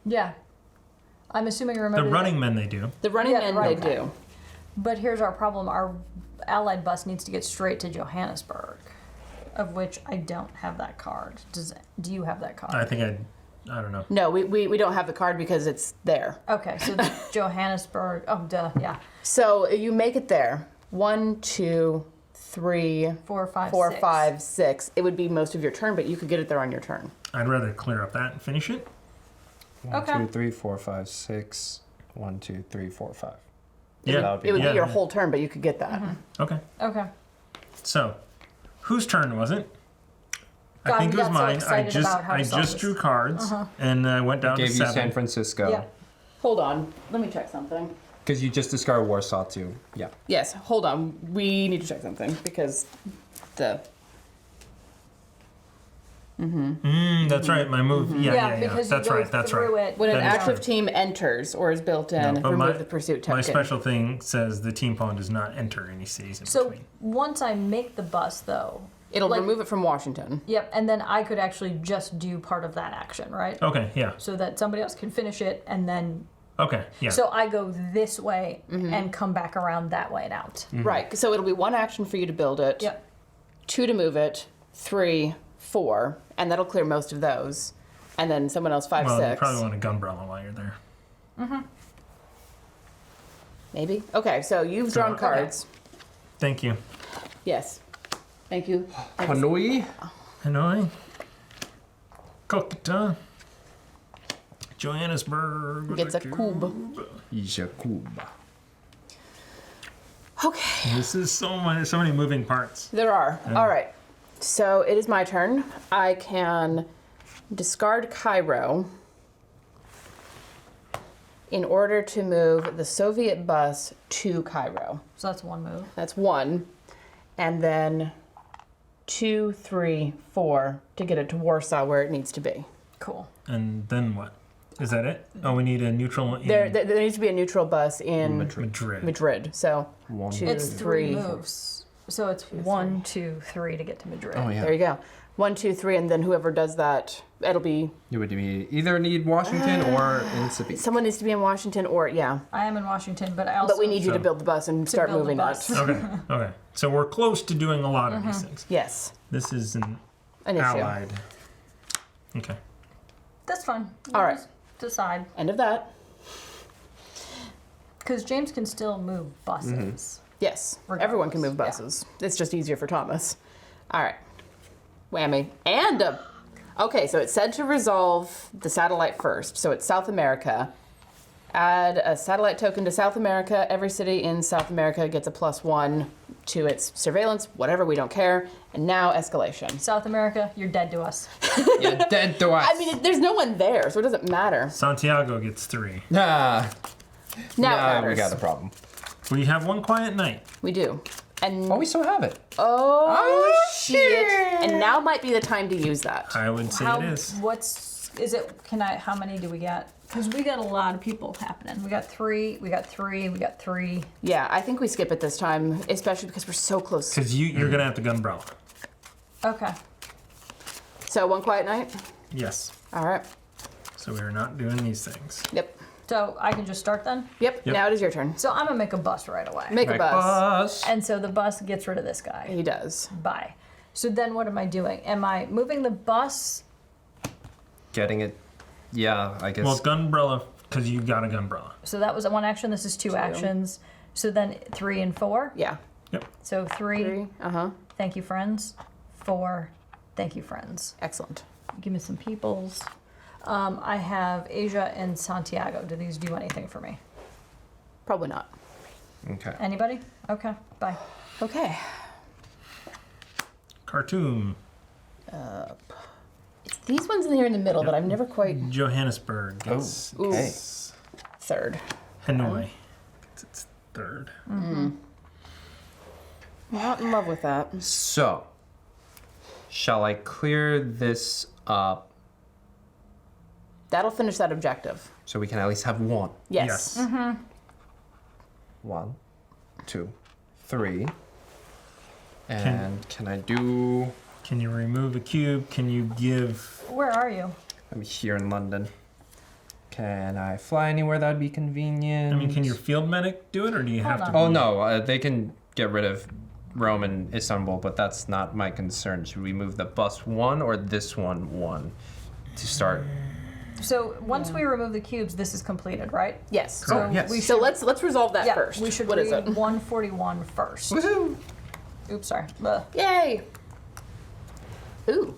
[SPEAKER 4] yeah. I'm assuming you remember
[SPEAKER 3] The running men they do.
[SPEAKER 2] The running
[SPEAKER 4] Yeah,
[SPEAKER 2] men
[SPEAKER 4] right.
[SPEAKER 2] they do.
[SPEAKER 4] But here's our problem: our Allied bus needs to get straight to Johannesburg, of which I don't have that card. Do you have that card?
[SPEAKER 3] I think I don't know.
[SPEAKER 2] No, we don't have the card because it's there.
[SPEAKER 4] Okay, so Johannesburg. Oh, duh. Yeah.
[SPEAKER 2] So you make it there. 1, 2, 3,
[SPEAKER 4] 4, 5,
[SPEAKER 2] 4,
[SPEAKER 4] 6.
[SPEAKER 2] 5, 6. It would be most of your turn, but you could get it there on your turn.
[SPEAKER 3] I'd rather clear up that and finish it.
[SPEAKER 5] 1,
[SPEAKER 4] Okay.
[SPEAKER 5] 2, 3, 4, 5, 6. 1, 2, 3, 4, 5.
[SPEAKER 3] Yeah.
[SPEAKER 5] That would be
[SPEAKER 2] It would
[SPEAKER 3] Yeah.
[SPEAKER 2] be your whole turn, but you could get that.
[SPEAKER 3] Okay.
[SPEAKER 4] Okay.
[SPEAKER 3] So, whose turn was it?
[SPEAKER 4] God,
[SPEAKER 3] I think
[SPEAKER 4] we
[SPEAKER 3] it was
[SPEAKER 4] got so
[SPEAKER 3] mine.
[SPEAKER 4] excited about how to solve this.
[SPEAKER 3] drew cards and I went down
[SPEAKER 5] Gave
[SPEAKER 3] to
[SPEAKER 5] you
[SPEAKER 3] 7.
[SPEAKER 5] San Francisco.
[SPEAKER 4] Yeah.
[SPEAKER 2] Hold on. Let me check something.
[SPEAKER 5] Because you just discard Warsaw too. Yeah.
[SPEAKER 2] Yes, hold on. We need to check something because the
[SPEAKER 3] That's right. My move. Yeah.
[SPEAKER 4] because
[SPEAKER 3] That's
[SPEAKER 4] you go
[SPEAKER 3] right. That's
[SPEAKER 4] through
[SPEAKER 3] right.
[SPEAKER 4] it.
[SPEAKER 2] when an
[SPEAKER 3] That is
[SPEAKER 2] active
[SPEAKER 3] true.
[SPEAKER 2] team enters or is built in,
[SPEAKER 3] No, but
[SPEAKER 2] remove the pursuit token.
[SPEAKER 3] My special thing says the team pawn does not enter any cities in
[SPEAKER 4] So
[SPEAKER 3] between.
[SPEAKER 4] once I make the bus, though,
[SPEAKER 2] It'll
[SPEAKER 4] like-
[SPEAKER 2] remove it from Washington.
[SPEAKER 4] yep, and then I could actually just do part of that action, right?
[SPEAKER 3] Okay. Yeah.
[SPEAKER 4] So that somebody else can finish it, and then
[SPEAKER 3] Okay. Yeah.
[SPEAKER 4] so I go this way
[SPEAKER 2] Mm-hmm.
[SPEAKER 4] and come back around that way and out.
[SPEAKER 2] Right. So it'll be 1 action for you to build it.
[SPEAKER 4] Yep.
[SPEAKER 2] 2 to move it. 3, 4, and that'll clear most of those. And then someone else 5,
[SPEAKER 3] well,
[SPEAKER 2] 6.
[SPEAKER 3] you probably want a gunbrella while you're there.
[SPEAKER 2] Maybe. Okay. So you've drawn
[SPEAKER 3] okay.
[SPEAKER 2] cards.
[SPEAKER 3] Thank you.
[SPEAKER 2] Yes. Thank you.
[SPEAKER 5] Hanoi.
[SPEAKER 3] Hanoi. Kolkata. Johannesburg.
[SPEAKER 2] Gets a cube.
[SPEAKER 5] Jakuba.
[SPEAKER 2] Okay.
[SPEAKER 3] This is so many moving parts.
[SPEAKER 2] There are. All right. So it is my turn. I can discard Cairo in order to move the Soviet bus to Cairo.
[SPEAKER 4] So that's one move.
[SPEAKER 2] That's 1. And then 2, 3, 4 to get it to Warsaw where it needs to be.
[SPEAKER 4] Cool.
[SPEAKER 3] And then what? Is that it? Oh, we need a neutral in
[SPEAKER 2] There needs to be a neutral bus in
[SPEAKER 3] Madrid.
[SPEAKER 2] Madrid. So 2,
[SPEAKER 4] It's 3
[SPEAKER 2] 3.
[SPEAKER 4] moves. So it's 1, 2, 3 to get to Madrid.
[SPEAKER 5] Oh yeah.
[SPEAKER 2] There you go. 1, 2, 3, and then whoever does that, it'll be
[SPEAKER 5] You would either need Washington or in Sabine.
[SPEAKER 2] someone needs to be in Washington or yeah.
[SPEAKER 4] I am in Washington, but I also.
[SPEAKER 2] But we need you to
[SPEAKER 3] So-
[SPEAKER 2] build the bus and start
[SPEAKER 4] build the
[SPEAKER 2] moving
[SPEAKER 4] bus.
[SPEAKER 2] it.
[SPEAKER 3] Okay. Okay. So we're close to doing a lot of these things.
[SPEAKER 2] Yes,
[SPEAKER 3] This is an
[SPEAKER 2] an issue.
[SPEAKER 3] allied. Okay.
[SPEAKER 4] That's fine.
[SPEAKER 2] All right.
[SPEAKER 4] Just decide.
[SPEAKER 2] End of that.
[SPEAKER 4] Because James can still move buses.
[SPEAKER 2] Yes,
[SPEAKER 4] Regardless,
[SPEAKER 2] everyone can move
[SPEAKER 4] yeah.
[SPEAKER 2] buses. It's just easier for Thomas. All right. Whammy. And okay, so it said to resolve the satellite first. So it's South America. Add a satellite token to South America. Every city in South America gets a +1 to its surveillance, whatever, we don't care. And now escalation.
[SPEAKER 4] South America, you're dead to us.
[SPEAKER 5] You're dead to us.
[SPEAKER 2] I mean, there's no one there, so it doesn't matter.
[SPEAKER 3] Santiago gets 3.
[SPEAKER 5] Nah.
[SPEAKER 2] Now it
[SPEAKER 5] Nah, we
[SPEAKER 2] matters.
[SPEAKER 5] got a problem.
[SPEAKER 3] We have one quiet night.
[SPEAKER 2] We do. And
[SPEAKER 5] Oh, we still have it.
[SPEAKER 2] oh shit! And now might be the time to use that.
[SPEAKER 3] I would say
[SPEAKER 4] How,
[SPEAKER 3] it is.
[SPEAKER 4] how many do we get? Because we got a lot of people happening. We got 3, we got 3, we got 3.
[SPEAKER 2] Yeah, I think we skip it this time, especially because we're so close.
[SPEAKER 3] Because you're going to have to gunbrella.
[SPEAKER 4] Okay.
[SPEAKER 2] So one quiet night.
[SPEAKER 3] Yes.
[SPEAKER 2] All right.
[SPEAKER 3] So we are not doing these things.
[SPEAKER 2] Yep.
[SPEAKER 4] So I can just start then?
[SPEAKER 2] Yep.
[SPEAKER 3] Yep.
[SPEAKER 2] Now it is your turn.
[SPEAKER 4] So I'm gonna make a bus right away.
[SPEAKER 2] Make a bus.
[SPEAKER 4] And so the bus gets rid of this guy.
[SPEAKER 2] He does.
[SPEAKER 4] Bye. So then what am I doing? Am I moving the bus?
[SPEAKER 5] Getting it. Yeah, I guess.
[SPEAKER 3] Well, gunbrella, because you got a gunbrella.
[SPEAKER 4] So that was one action. This is 2 actions. So then 3 and 4.
[SPEAKER 2] Yeah.
[SPEAKER 3] Yep.
[SPEAKER 4] So 3.
[SPEAKER 2] 3. Uh-huh.
[SPEAKER 4] Thank you, friends. 4. Thank you, friends.
[SPEAKER 2] Excellent.
[SPEAKER 4] Give me some peoples. I have Asia and Santiago. Do these do anything for me?
[SPEAKER 2] Probably not.
[SPEAKER 5] Okay.
[SPEAKER 4] Anybody? Okay. Bye.
[SPEAKER 2] Okay.
[SPEAKER 3] Khartoum,
[SPEAKER 2] These ones in here in the middle that I've never quite
[SPEAKER 3] Johannesburg gets
[SPEAKER 5] Okay.
[SPEAKER 2] third.
[SPEAKER 3] Hanoi. It's its 3rd.
[SPEAKER 2] Not in love with that.
[SPEAKER 5] So, shall I clear this up
[SPEAKER 2] That'll finish that objective.
[SPEAKER 5] so we can at least have one?
[SPEAKER 2] Yes.
[SPEAKER 5] 1, 2, 3. And can I do?
[SPEAKER 3] Can you remove a cube? Can you give...
[SPEAKER 4] Where are you?
[SPEAKER 5] I'm here in London. Can I fly anywhere that would be convenient?
[SPEAKER 3] I mean, can your field medic do it, or do you have
[SPEAKER 4] Hold
[SPEAKER 3] to...
[SPEAKER 4] on.
[SPEAKER 5] Oh no, they can get rid of Rome and Istanbul, but that's not my concern. Should we move the bus 1 or this one to start?
[SPEAKER 4] So once we remove the cubes, this is completed, right?
[SPEAKER 2] Yes.
[SPEAKER 4] So
[SPEAKER 3] Oh, yes.
[SPEAKER 4] we
[SPEAKER 2] So
[SPEAKER 4] should,
[SPEAKER 2] let's resolve that
[SPEAKER 4] yeah,
[SPEAKER 2] first.
[SPEAKER 4] we should
[SPEAKER 2] What
[SPEAKER 4] read
[SPEAKER 2] is it?
[SPEAKER 4] 141 first.
[SPEAKER 5] Woohoo!
[SPEAKER 4] Oops, sorry. Ugh.
[SPEAKER 2] Yay! Ooh.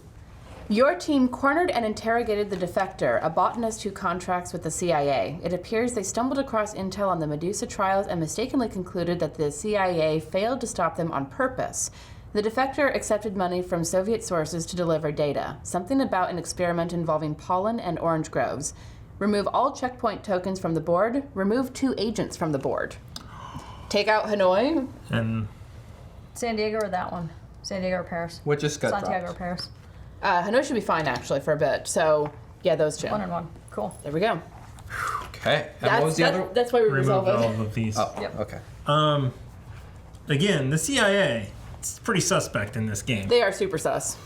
[SPEAKER 2] Your team cornered and interrogated the defector, a botanist who contracts with the CIA. It appears they stumbled across intel on the Medusa trials and mistakenly concluded that the CIA failed to stop them on purpose. The defector accepted money from Soviet sources to deliver data, something about an experiment involving pollen and orange groves. Remove all checkpoint tokens from the board. Remove 2 agents from the board. Take out Hanoi.
[SPEAKER 3] And
[SPEAKER 4] San Diego or that one? San Diego or Paris?
[SPEAKER 5] What just got
[SPEAKER 4] Santiago
[SPEAKER 5] dropped?
[SPEAKER 4] or Paris?
[SPEAKER 2] Hanoi should be fine, actually, for a bit. So, yeah, those 2.
[SPEAKER 4] 1 and 1. Cool.
[SPEAKER 2] There we go.
[SPEAKER 5] Okay. And what was the other?
[SPEAKER 2] That's why we
[SPEAKER 3] remove
[SPEAKER 2] resolve
[SPEAKER 3] all
[SPEAKER 2] it.
[SPEAKER 3] of these.
[SPEAKER 5] Oh,
[SPEAKER 4] Yep.
[SPEAKER 5] okay.
[SPEAKER 3] Again, the CIA, it's pretty suspect in this game.
[SPEAKER 2] They are super sus.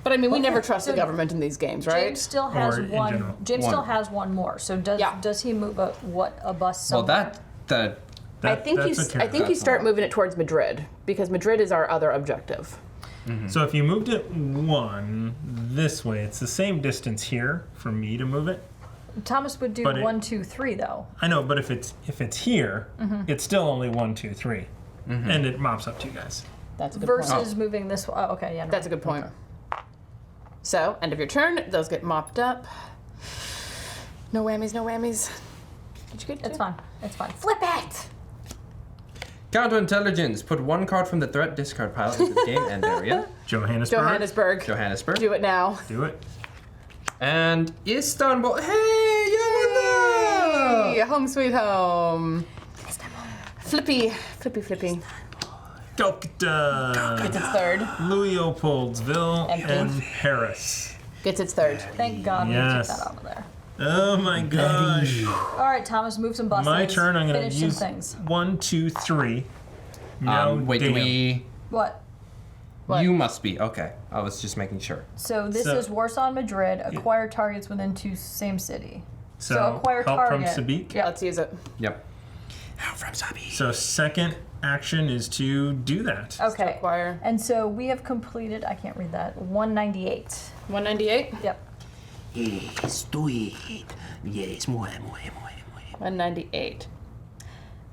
[SPEAKER 2] But I mean, we never trust the
[SPEAKER 4] So
[SPEAKER 2] government in these games, right?
[SPEAKER 4] James still has
[SPEAKER 3] Or in
[SPEAKER 4] one.
[SPEAKER 3] general.
[SPEAKER 4] James
[SPEAKER 5] One.
[SPEAKER 4] still has 1 more. So does he move a bus
[SPEAKER 5] Well,
[SPEAKER 4] somewhere?
[SPEAKER 2] I think
[SPEAKER 3] that
[SPEAKER 2] you.
[SPEAKER 3] took care
[SPEAKER 2] I
[SPEAKER 3] of
[SPEAKER 2] think
[SPEAKER 3] that.
[SPEAKER 2] you start moving it towards Madrid because Madrid is our other objective.
[SPEAKER 3] So if you moved it 1 this way, it's the same distance here for me to move it.
[SPEAKER 4] Thomas would do
[SPEAKER 3] But it-
[SPEAKER 4] 1, 2, 3 though.
[SPEAKER 3] I know, but if it's here, it's still only 1, 2, 3, and it mops up 2 guys.
[SPEAKER 2] That's a good
[SPEAKER 4] Versus
[SPEAKER 2] point.
[SPEAKER 4] moving this one. Oh, okay, yeah. No.
[SPEAKER 2] That's a good point. So, end of your turn. Those get mopped up. No whammies. No whammies. Did you get?
[SPEAKER 4] It's
[SPEAKER 2] 2?
[SPEAKER 4] fine. It's fine.
[SPEAKER 2] Flip it.
[SPEAKER 5] Counterintelligence. Put 1 card from the threat discard pile into the game end area.
[SPEAKER 3] Johannesburg.
[SPEAKER 2] Johannesburg.
[SPEAKER 5] Johannesburg.
[SPEAKER 2] Do it now.
[SPEAKER 3] Do it.
[SPEAKER 5] And Istanbul. Hey, Yamana!
[SPEAKER 2] Hey, home sweet home. Flippy.
[SPEAKER 3] Calcutta.
[SPEAKER 2] Gets its third.
[SPEAKER 3] Leopoldsville
[SPEAKER 2] Empty.
[SPEAKER 3] and Paris.
[SPEAKER 2] Gets its third.
[SPEAKER 4] Thank God we
[SPEAKER 3] Yes.
[SPEAKER 4] took that out of there.
[SPEAKER 3] Oh my gosh.
[SPEAKER 4] All right, Thomas, move some buses.
[SPEAKER 3] My turn. I'm gonna
[SPEAKER 4] Finish
[SPEAKER 3] use
[SPEAKER 4] some things.
[SPEAKER 3] 1, 2, 3. Now,
[SPEAKER 5] Wait, do
[SPEAKER 3] damn.
[SPEAKER 5] we?
[SPEAKER 4] What?
[SPEAKER 2] What?
[SPEAKER 5] You must be. Okay. I was just making sure.
[SPEAKER 4] So this
[SPEAKER 3] So-
[SPEAKER 4] is Warsaw and Madrid. Acquire targets within 2 same city. So acquire
[SPEAKER 3] help
[SPEAKER 4] target.
[SPEAKER 3] from Sabik.
[SPEAKER 2] Yeah, let's use it.
[SPEAKER 5] Yep.
[SPEAKER 3] So second action is to do that.
[SPEAKER 4] Okay.
[SPEAKER 2] Acquire.
[SPEAKER 4] And so we have completed. I can't read that. 198.
[SPEAKER 2] 198.
[SPEAKER 4] Yep.
[SPEAKER 6] Yes, do it. Yes, more.
[SPEAKER 2] 198.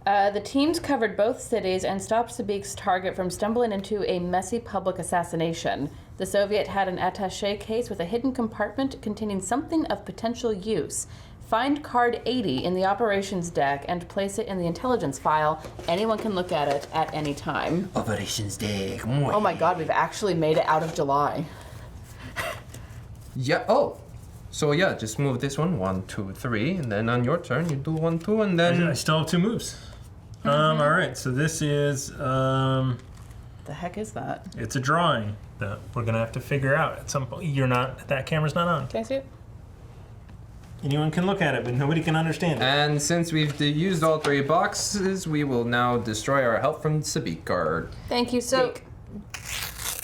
[SPEAKER 2] The teams covered both cities and stopped Sabik's target from stumbling into a messy public assassination. The Soviet had an attaché case with a hidden compartment containing something of potential use. Find card 80 in the operations deck and place it in the intelligence file. Anyone can look at it at any time.
[SPEAKER 1] Operations Day.
[SPEAKER 2] Oh my god, we've actually made it out of July.
[SPEAKER 5] Yeah. Oh. So yeah, just move this one. 1, 2, 3, and then on your turn you do 1, 2, and
[SPEAKER 3] I
[SPEAKER 5] then.
[SPEAKER 3] still have 2 moves. All right, so this is
[SPEAKER 2] The heck is that?
[SPEAKER 3] it's a drawing that we're gonna have to figure out at some point. You're not. That camera's not on.
[SPEAKER 2] Can I see it?
[SPEAKER 3] Anyone can look at it, but nobody can understand it.
[SPEAKER 5] And since we've used all 3 boxes, we will now destroy our help from Sabik card.
[SPEAKER 2] Thank you,
[SPEAKER 4] So-
[SPEAKER 2] Speak.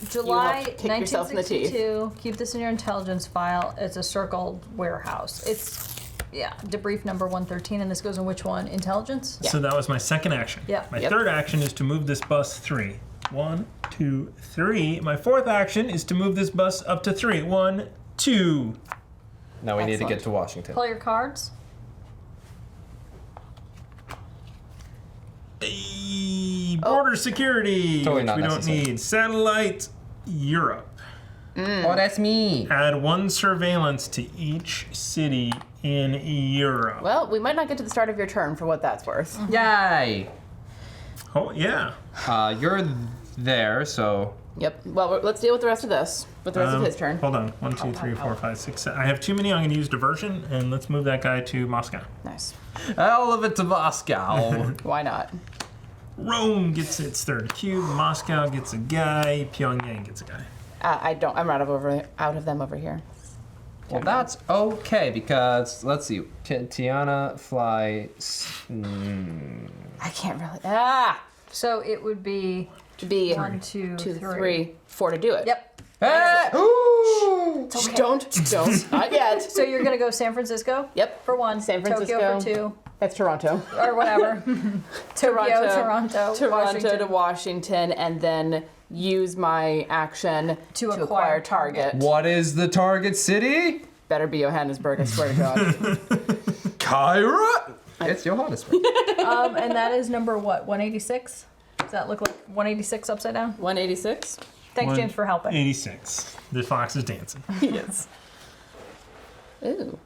[SPEAKER 4] July
[SPEAKER 2] You have to kick yourself in the teeth.
[SPEAKER 4] 1962. Keep this in your intelligence file. It's a circled warehouse. It's, debrief number 113, and this goes in which one? Intelligence?
[SPEAKER 3] So that was my second action.
[SPEAKER 4] Yeah.
[SPEAKER 3] My
[SPEAKER 2] Yep.
[SPEAKER 3] third action is to move this bus 3. 1, 2, 3. My fourth action is to move this bus up to 3. 1, 2.
[SPEAKER 5] Now we need to
[SPEAKER 2] Excellent.
[SPEAKER 5] get to Washington.
[SPEAKER 4] Play your cards.
[SPEAKER 3] Border security,
[SPEAKER 5] Totally
[SPEAKER 3] which
[SPEAKER 5] not
[SPEAKER 3] we don't
[SPEAKER 5] necessary.
[SPEAKER 3] need. Satellite Europe.
[SPEAKER 5] Oh, that's me.
[SPEAKER 3] Add 1 surveillance to each city in Europe.
[SPEAKER 2] Well, we might not get to the start of your turn for what that's worth.
[SPEAKER 5] Yay.
[SPEAKER 3] Oh, yeah.
[SPEAKER 5] You're there, so.
[SPEAKER 2] Yep. Well, let's deal with the rest of this. With the rest of his turn.
[SPEAKER 3] Hold on. 1, 2, 3, 4, 5, 6, 7. I have too many. I'm going to use diversion, and let's move that guy to Moscow.
[SPEAKER 2] Nice.
[SPEAKER 5] All of it to Moscow.
[SPEAKER 2] Why not?
[SPEAKER 3] Rome gets its 3rd cube. Moscow gets a guy. Pyongyang gets a guy.
[SPEAKER 2] I don't. I'm out of them over here.
[SPEAKER 5] Well, that's okay because let's see. Tiana fly.
[SPEAKER 2] I can't really.
[SPEAKER 4] So it would be
[SPEAKER 2] To be
[SPEAKER 4] 1, 2,
[SPEAKER 2] 2,
[SPEAKER 4] 3.
[SPEAKER 2] 3, 4 to do it.
[SPEAKER 4] Yep.
[SPEAKER 5] Hey! Ooh!
[SPEAKER 2] Shh, Don't. Not yet.
[SPEAKER 4] So you're gonna go San Francisco
[SPEAKER 2] Yep.
[SPEAKER 4] for 1,
[SPEAKER 2] San Francisco.
[SPEAKER 4] Tokyo for 2,
[SPEAKER 2] That's Toronto.
[SPEAKER 4] or whatever. Tokyo, Toronto, Washington.
[SPEAKER 2] to Washington, and then use my action
[SPEAKER 4] To
[SPEAKER 2] acquire
[SPEAKER 4] acquire
[SPEAKER 2] target.
[SPEAKER 5] What is the target city?
[SPEAKER 2] Better be Johannesburg, I swear to God.
[SPEAKER 5] Kyra. It's Johannesburg.
[SPEAKER 4] And that is number what? 186. Does that look like 186 upside down?
[SPEAKER 2] 186.
[SPEAKER 4] Thanks, James, for helping.
[SPEAKER 3] 86. The fox is dancing.
[SPEAKER 2] Yes. Ooh.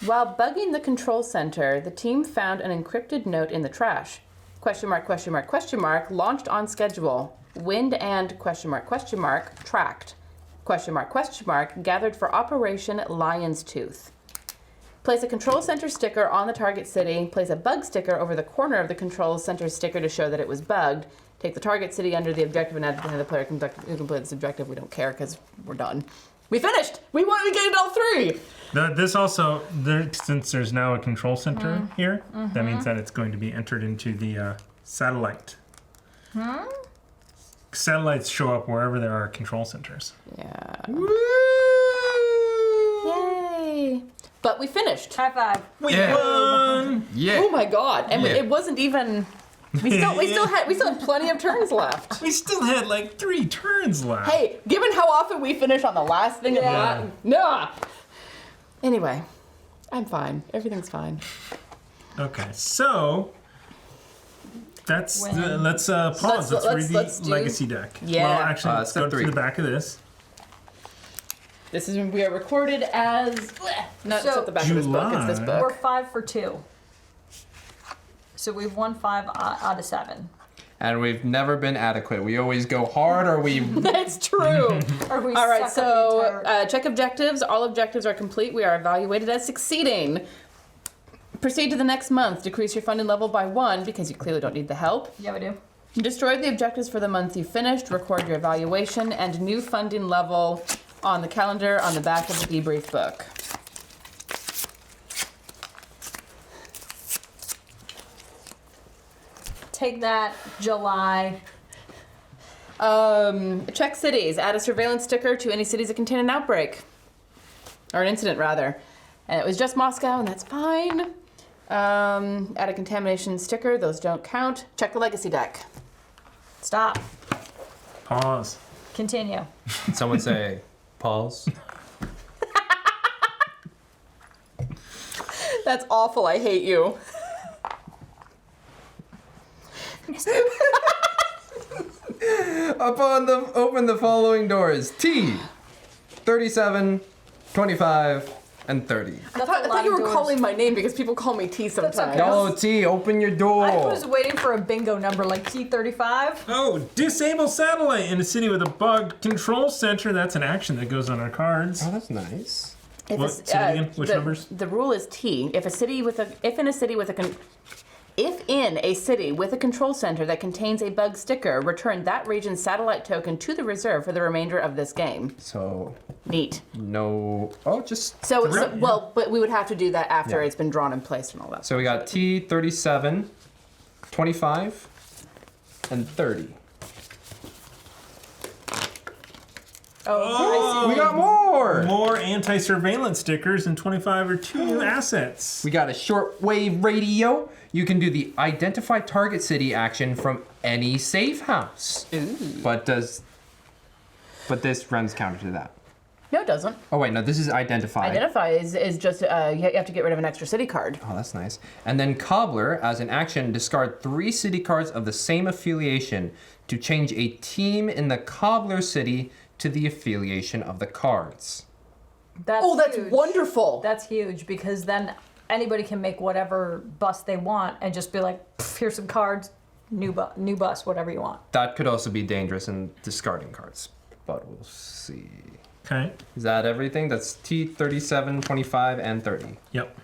[SPEAKER 2] While bugging the control center, the team found an encrypted note in the trash. Question mark, question mark, question mark, launched on schedule. Wind and question mark, tracked. Question mark, gathered for Operation Lion's Tooth. Place a control center sticker on the target city. Place a bug sticker over the corner of the control center sticker to show that it was bugged. Take the target city under the objective and add to the player who completed this objective. We don't care because we're done. We finished! We gained all 3!
[SPEAKER 3] This also, since there's now a control center here, that means that it's going to be entered into the satellite. Satellites show up wherever there are control centers.
[SPEAKER 2] Yeah.
[SPEAKER 5] Woo!
[SPEAKER 2] Yay! But we finished.
[SPEAKER 4] High five.
[SPEAKER 3] We
[SPEAKER 5] Yeah.
[SPEAKER 3] won!
[SPEAKER 5] Yeah.
[SPEAKER 2] Oh my god! And
[SPEAKER 5] Yeah.
[SPEAKER 2] it wasn't even. We still had plenty of turns left.
[SPEAKER 3] We still had like 3 turns left.
[SPEAKER 2] Hey, given how often we finish on the last thing,
[SPEAKER 3] Yeah.
[SPEAKER 2] nah. Anyway, I'm fine. Everything's fine.
[SPEAKER 3] Okay, so that's
[SPEAKER 4] When-
[SPEAKER 3] let's pause. Let's read the
[SPEAKER 2] let's do-
[SPEAKER 3] legacy deck.
[SPEAKER 2] Yeah.
[SPEAKER 3] Well, actually, let's
[SPEAKER 5] step
[SPEAKER 3] go
[SPEAKER 5] 3.
[SPEAKER 3] to the back of this.
[SPEAKER 2] This is when we are recorded as. No, it's
[SPEAKER 4] So-
[SPEAKER 2] at the back of this book. It's this
[SPEAKER 3] July.
[SPEAKER 4] We're
[SPEAKER 2] book.
[SPEAKER 4] 5 for 2. So we've won 5 out of 7.
[SPEAKER 5] And we've never been adequate. We always go hard or we.
[SPEAKER 2] That's true.
[SPEAKER 4] Or we
[SPEAKER 2] All right,
[SPEAKER 4] suck at the
[SPEAKER 2] so
[SPEAKER 4] entire-
[SPEAKER 2] check objectives. All objectives are complete. We are evaluated as succeeding. Proceed to the next month. Decrease your funding level by 1 because you clearly don't need the help.
[SPEAKER 4] Yeah, we do.
[SPEAKER 2] Destroy the objectives for the month you finished. Record your evaluation and new funding level on the calendar on the back of the debrief book.
[SPEAKER 4] Take that, July.
[SPEAKER 2] Check cities. Add a surveillance sticker to any cities that contain an outbreak. Or an incident, rather. And it was just Moscow, and that's fine. Add a contamination sticker. Those don't count. Check the legacy deck.
[SPEAKER 4] Stop.
[SPEAKER 3] Pause.
[SPEAKER 4] Continue.
[SPEAKER 5] Someone say, pause.
[SPEAKER 2] That's awful. I hate you.
[SPEAKER 5] Open the following doors. T, 37, 25, and 30.
[SPEAKER 2] I thought you were calling my name because people call me T sometimes.
[SPEAKER 4] okay.
[SPEAKER 5] No, T, open your door.
[SPEAKER 4] I was waiting for a bingo number like T35.
[SPEAKER 3] Oh, disable satellite in a city with a bug control center. That's an action that goes on our cards.
[SPEAKER 5] Oh, that's nice.
[SPEAKER 3] What? Say that again. Which numbers?
[SPEAKER 2] The rule is T. If in a city with a control center that contains a bug sticker, return that region's satellite token to the reserve for the remainder of this game.
[SPEAKER 5] So,
[SPEAKER 2] Neat.
[SPEAKER 5] no. Oh, just.
[SPEAKER 2] But we would have to do that after
[SPEAKER 5] Yeah.
[SPEAKER 2] it's been drawn and placed and all that.
[SPEAKER 5] So we got T, 37, 25, and 30.
[SPEAKER 3] Oh,
[SPEAKER 5] We got more!
[SPEAKER 3] More anti-surveillance stickers and 25 are 2 new assets.
[SPEAKER 5] We got a shortwave radio. You can do the identify target city action from any safe house.
[SPEAKER 2] Ooh.
[SPEAKER 5] But this runs counter to that.
[SPEAKER 2] No, it doesn't.
[SPEAKER 5] Oh wait, no, this is identify.
[SPEAKER 2] Identify is just you have to get rid of an extra city card.
[SPEAKER 5] Oh, that's nice. And then Cobbler, as an action, discard 3 city cards of the same affiliation to change a team in the Cobbler city to the affiliation of the cards.
[SPEAKER 4] That's huge.
[SPEAKER 2] Wonderful.
[SPEAKER 4] That's huge because then anybody can make whatever bus they want and just be like, here's some cards, new bus, whatever you want.
[SPEAKER 5] That could also be dangerous in discarding cards, but we'll see.
[SPEAKER 3] Okay.
[SPEAKER 5] Is that everything? That's T, 37, 25, and 30.
[SPEAKER 3] Yep.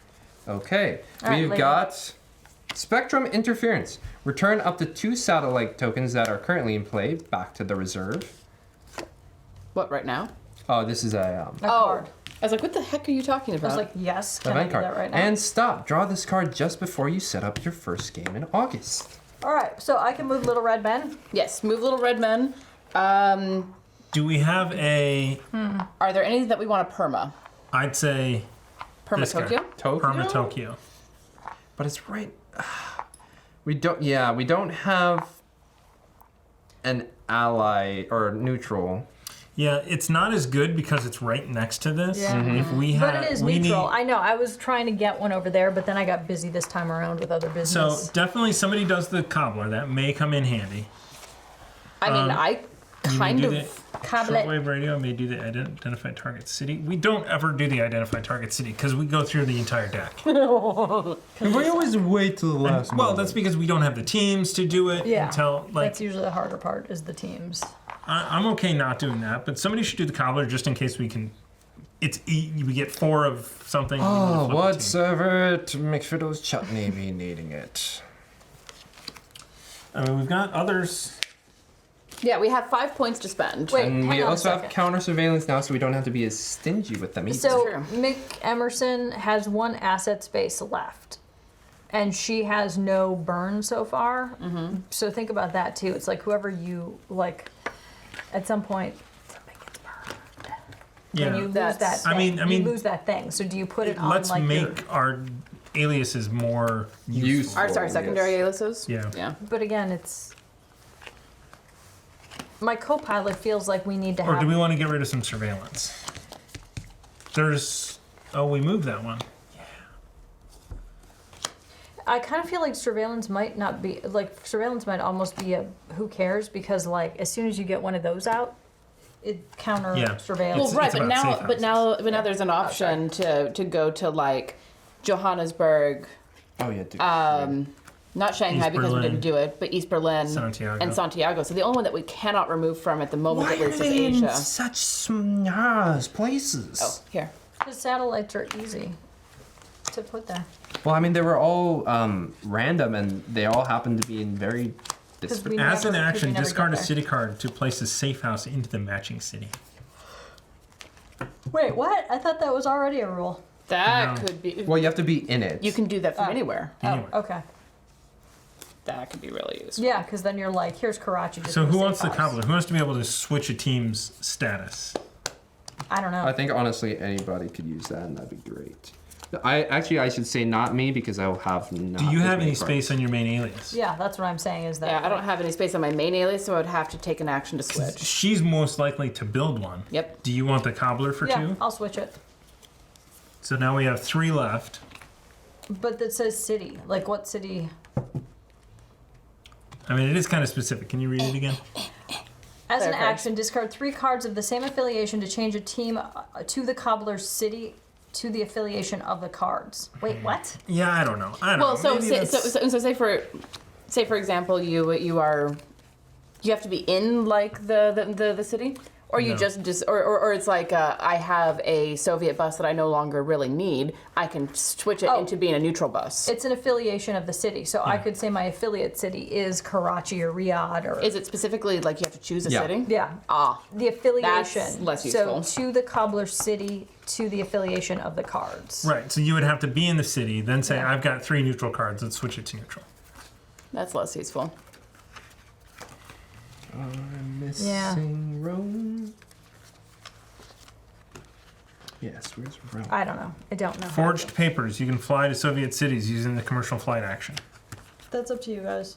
[SPEAKER 5] Okay.
[SPEAKER 4] All right,
[SPEAKER 5] We've
[SPEAKER 4] later.
[SPEAKER 5] got Spectrum Interference. Return up to 2 satellite tokens that are currently in play back to the reserve.
[SPEAKER 2] What, right now?
[SPEAKER 5] Oh, this is a
[SPEAKER 4] A card.
[SPEAKER 2] I was like, what the heck are you talking
[SPEAKER 4] I
[SPEAKER 2] about?
[SPEAKER 4] was like, yes, can I
[SPEAKER 5] event
[SPEAKER 4] do
[SPEAKER 5] card.
[SPEAKER 4] that right now?
[SPEAKER 5] And stop. Draw this card just before you set up your first game in August.
[SPEAKER 4] All right, so I can move Little Red Men.
[SPEAKER 2] yes, move little red men.
[SPEAKER 3] Do we have a?
[SPEAKER 2] Are there any that we want to perma?
[SPEAKER 3] I'd say
[SPEAKER 2] Perma
[SPEAKER 3] this guy.
[SPEAKER 2] Tokyo?
[SPEAKER 5] Tokyo?
[SPEAKER 3] Perma Tokyo.
[SPEAKER 5] But it's right. We don't have an ally or neutral.
[SPEAKER 3] Yeah, it's not as good because it's right next to this.
[SPEAKER 4] Yeah.
[SPEAKER 3] If we have,
[SPEAKER 4] But it is
[SPEAKER 3] we
[SPEAKER 4] neutral.
[SPEAKER 3] need.
[SPEAKER 4] I know. I was trying to get one over there, but then I got busy this time around with other
[SPEAKER 3] So
[SPEAKER 4] business.
[SPEAKER 3] definitely somebody does the cobbler. That may come in handy.
[SPEAKER 2] I mean, I
[SPEAKER 3] You
[SPEAKER 2] kind
[SPEAKER 3] do
[SPEAKER 2] of.
[SPEAKER 3] the
[SPEAKER 4] Tablet.
[SPEAKER 3] shortwave radio may do the identify target city. We don't ever do the identify target city because we go through the entire deck.
[SPEAKER 5] We always wait till the last
[SPEAKER 3] Well, that's because we don't have the teams to do it
[SPEAKER 4] Yeah.
[SPEAKER 3] until like
[SPEAKER 4] That's usually the harder part is the teams.
[SPEAKER 3] I'm okay not doing that, but somebody should do the cobbler just in case we can. We get 4 of something. we wanna
[SPEAKER 5] Oh,
[SPEAKER 3] flip a
[SPEAKER 5] what
[SPEAKER 3] team.
[SPEAKER 5] server to McFiddle's chutney be needing it?
[SPEAKER 3] I mean, we've got others.
[SPEAKER 2] Yeah, we have 5 points to spend.
[SPEAKER 4] Wait,
[SPEAKER 5] And
[SPEAKER 4] hang
[SPEAKER 5] we
[SPEAKER 4] on a
[SPEAKER 5] also have
[SPEAKER 4] second.
[SPEAKER 5] counter surveillance now, so we don't have to be as stingy with them either.
[SPEAKER 4] So
[SPEAKER 2] True.
[SPEAKER 4] Mick Emerson has 1 asset space left, and she has no burn so far. Mm-hmm. So think about that too. It's like whoever you like, at some point, something gets burned.
[SPEAKER 3] Yeah.
[SPEAKER 4] And you lose
[SPEAKER 2] That's-
[SPEAKER 4] that thing.
[SPEAKER 3] I mean-
[SPEAKER 4] you lose that thing. So do you put it on
[SPEAKER 3] Let's
[SPEAKER 4] like your?
[SPEAKER 3] make our aliases more useful.
[SPEAKER 5] Useful.
[SPEAKER 2] Sorry, secondary aliases?
[SPEAKER 3] Yeah.
[SPEAKER 2] Yeah.
[SPEAKER 4] But again, it's. My co-pilot feels like we need to
[SPEAKER 3] Or
[SPEAKER 4] have.
[SPEAKER 3] do we want to get rid of some surveillance? There's. Oh, we moved that one.
[SPEAKER 4] I kind of feel like surveillance might not be like surveillance might almost be a who cares because like as soon as you get one of those out, it counter
[SPEAKER 3] Yeah.
[SPEAKER 4] surveillance.
[SPEAKER 2] Well, right,
[SPEAKER 3] it's
[SPEAKER 2] but
[SPEAKER 3] about
[SPEAKER 2] now,
[SPEAKER 3] safe
[SPEAKER 2] but now there's an option to go to like Johannesburg,
[SPEAKER 5] Oh yeah, dude.
[SPEAKER 2] not Shanghai
[SPEAKER 3] East
[SPEAKER 2] because we
[SPEAKER 3] Berlin.
[SPEAKER 2] didn't do it, but East Berlin
[SPEAKER 3] Santiago.
[SPEAKER 2] and Santiago. So the only one that we cannot remove from at the moment,
[SPEAKER 5] Why
[SPEAKER 2] at
[SPEAKER 5] are
[SPEAKER 2] least, is
[SPEAKER 5] they in
[SPEAKER 2] Asia.
[SPEAKER 5] such places?
[SPEAKER 2] Oh, here.
[SPEAKER 4] The satellites are easy to put there.
[SPEAKER 5] Well, I mean, they were all random, and they all happened to be in very disparate.
[SPEAKER 4] we
[SPEAKER 3] As an
[SPEAKER 4] never-
[SPEAKER 3] action,
[SPEAKER 4] we never
[SPEAKER 3] discard a
[SPEAKER 4] get there.
[SPEAKER 3] city card to place a safe house into the matching city.
[SPEAKER 4] Wait, what? I thought that was already a rule.
[SPEAKER 2] That
[SPEAKER 3] No.
[SPEAKER 2] could be.
[SPEAKER 5] Well, you have to be in it.
[SPEAKER 2] You can do that from anywhere.
[SPEAKER 3] Anyway.
[SPEAKER 4] Oh, okay.
[SPEAKER 2] That could be really useful.
[SPEAKER 4] Yeah, because then you're like, here's Karachi. just
[SPEAKER 3] So
[SPEAKER 4] put a
[SPEAKER 3] who
[SPEAKER 4] safe
[SPEAKER 3] wants the
[SPEAKER 4] house.
[SPEAKER 3] cobbler? Who wants to be able to switch a team's status?
[SPEAKER 4] I don't know.
[SPEAKER 5] I think honestly anybody could use that, and that'd be great. I should say not me because I will have not.
[SPEAKER 3] Do you
[SPEAKER 5] as
[SPEAKER 3] have
[SPEAKER 5] many
[SPEAKER 3] any space
[SPEAKER 5] cards.
[SPEAKER 3] on your main alias?
[SPEAKER 4] Yeah, that's what I'm saying is that.
[SPEAKER 2] Yeah, I don't have any space on my main alias, so I would have to take an action to switch.
[SPEAKER 3] She's most likely to build one.
[SPEAKER 2] Yep.
[SPEAKER 3] Do you want the cobbler for
[SPEAKER 4] Yeah,
[SPEAKER 3] 2?
[SPEAKER 4] I'll switch it.
[SPEAKER 3] So now we have 3 left.
[SPEAKER 4] But that says city. Like what city?
[SPEAKER 3] I mean, it is kind of specific. Can you read it again?
[SPEAKER 4] As an
[SPEAKER 2] Clarify.
[SPEAKER 4] action, discard 3 cards of the same affiliation to change a team to the cobbler's city to the affiliation of the cards. Wait, what?
[SPEAKER 3] Yeah, I don't know.
[SPEAKER 2] Well, so
[SPEAKER 3] Maybe
[SPEAKER 2] say,
[SPEAKER 3] that's-
[SPEAKER 2] so say for example, you have to be in like the city, or you
[SPEAKER 3] No.
[SPEAKER 2] just or it's like I have a Soviet bus that I no longer really need. I can switch it into being a neutral bus.
[SPEAKER 4] It's an affiliation of the city. So I could say my affiliate city is Karachi or Riyadh or...
[SPEAKER 2] Is it specifically like you have to choose a
[SPEAKER 5] Yeah.
[SPEAKER 2] city?
[SPEAKER 4] Yeah.
[SPEAKER 2] Ah,
[SPEAKER 4] The affiliation.
[SPEAKER 2] That's less useful.
[SPEAKER 4] So to the cobbler city, to the affiliation of the cards.
[SPEAKER 3] Right, so you would have to be in the city, then say, I've got 3 neutral cards, let's switch it to neutral.
[SPEAKER 2] that's less useful.
[SPEAKER 5] I'm missing Rome. Yes, where's Rome?
[SPEAKER 4] I don't know. I don't know.
[SPEAKER 3] Forged papers. You can fly to Soviet cities using the commercial flight action.
[SPEAKER 4] That's up to you guys.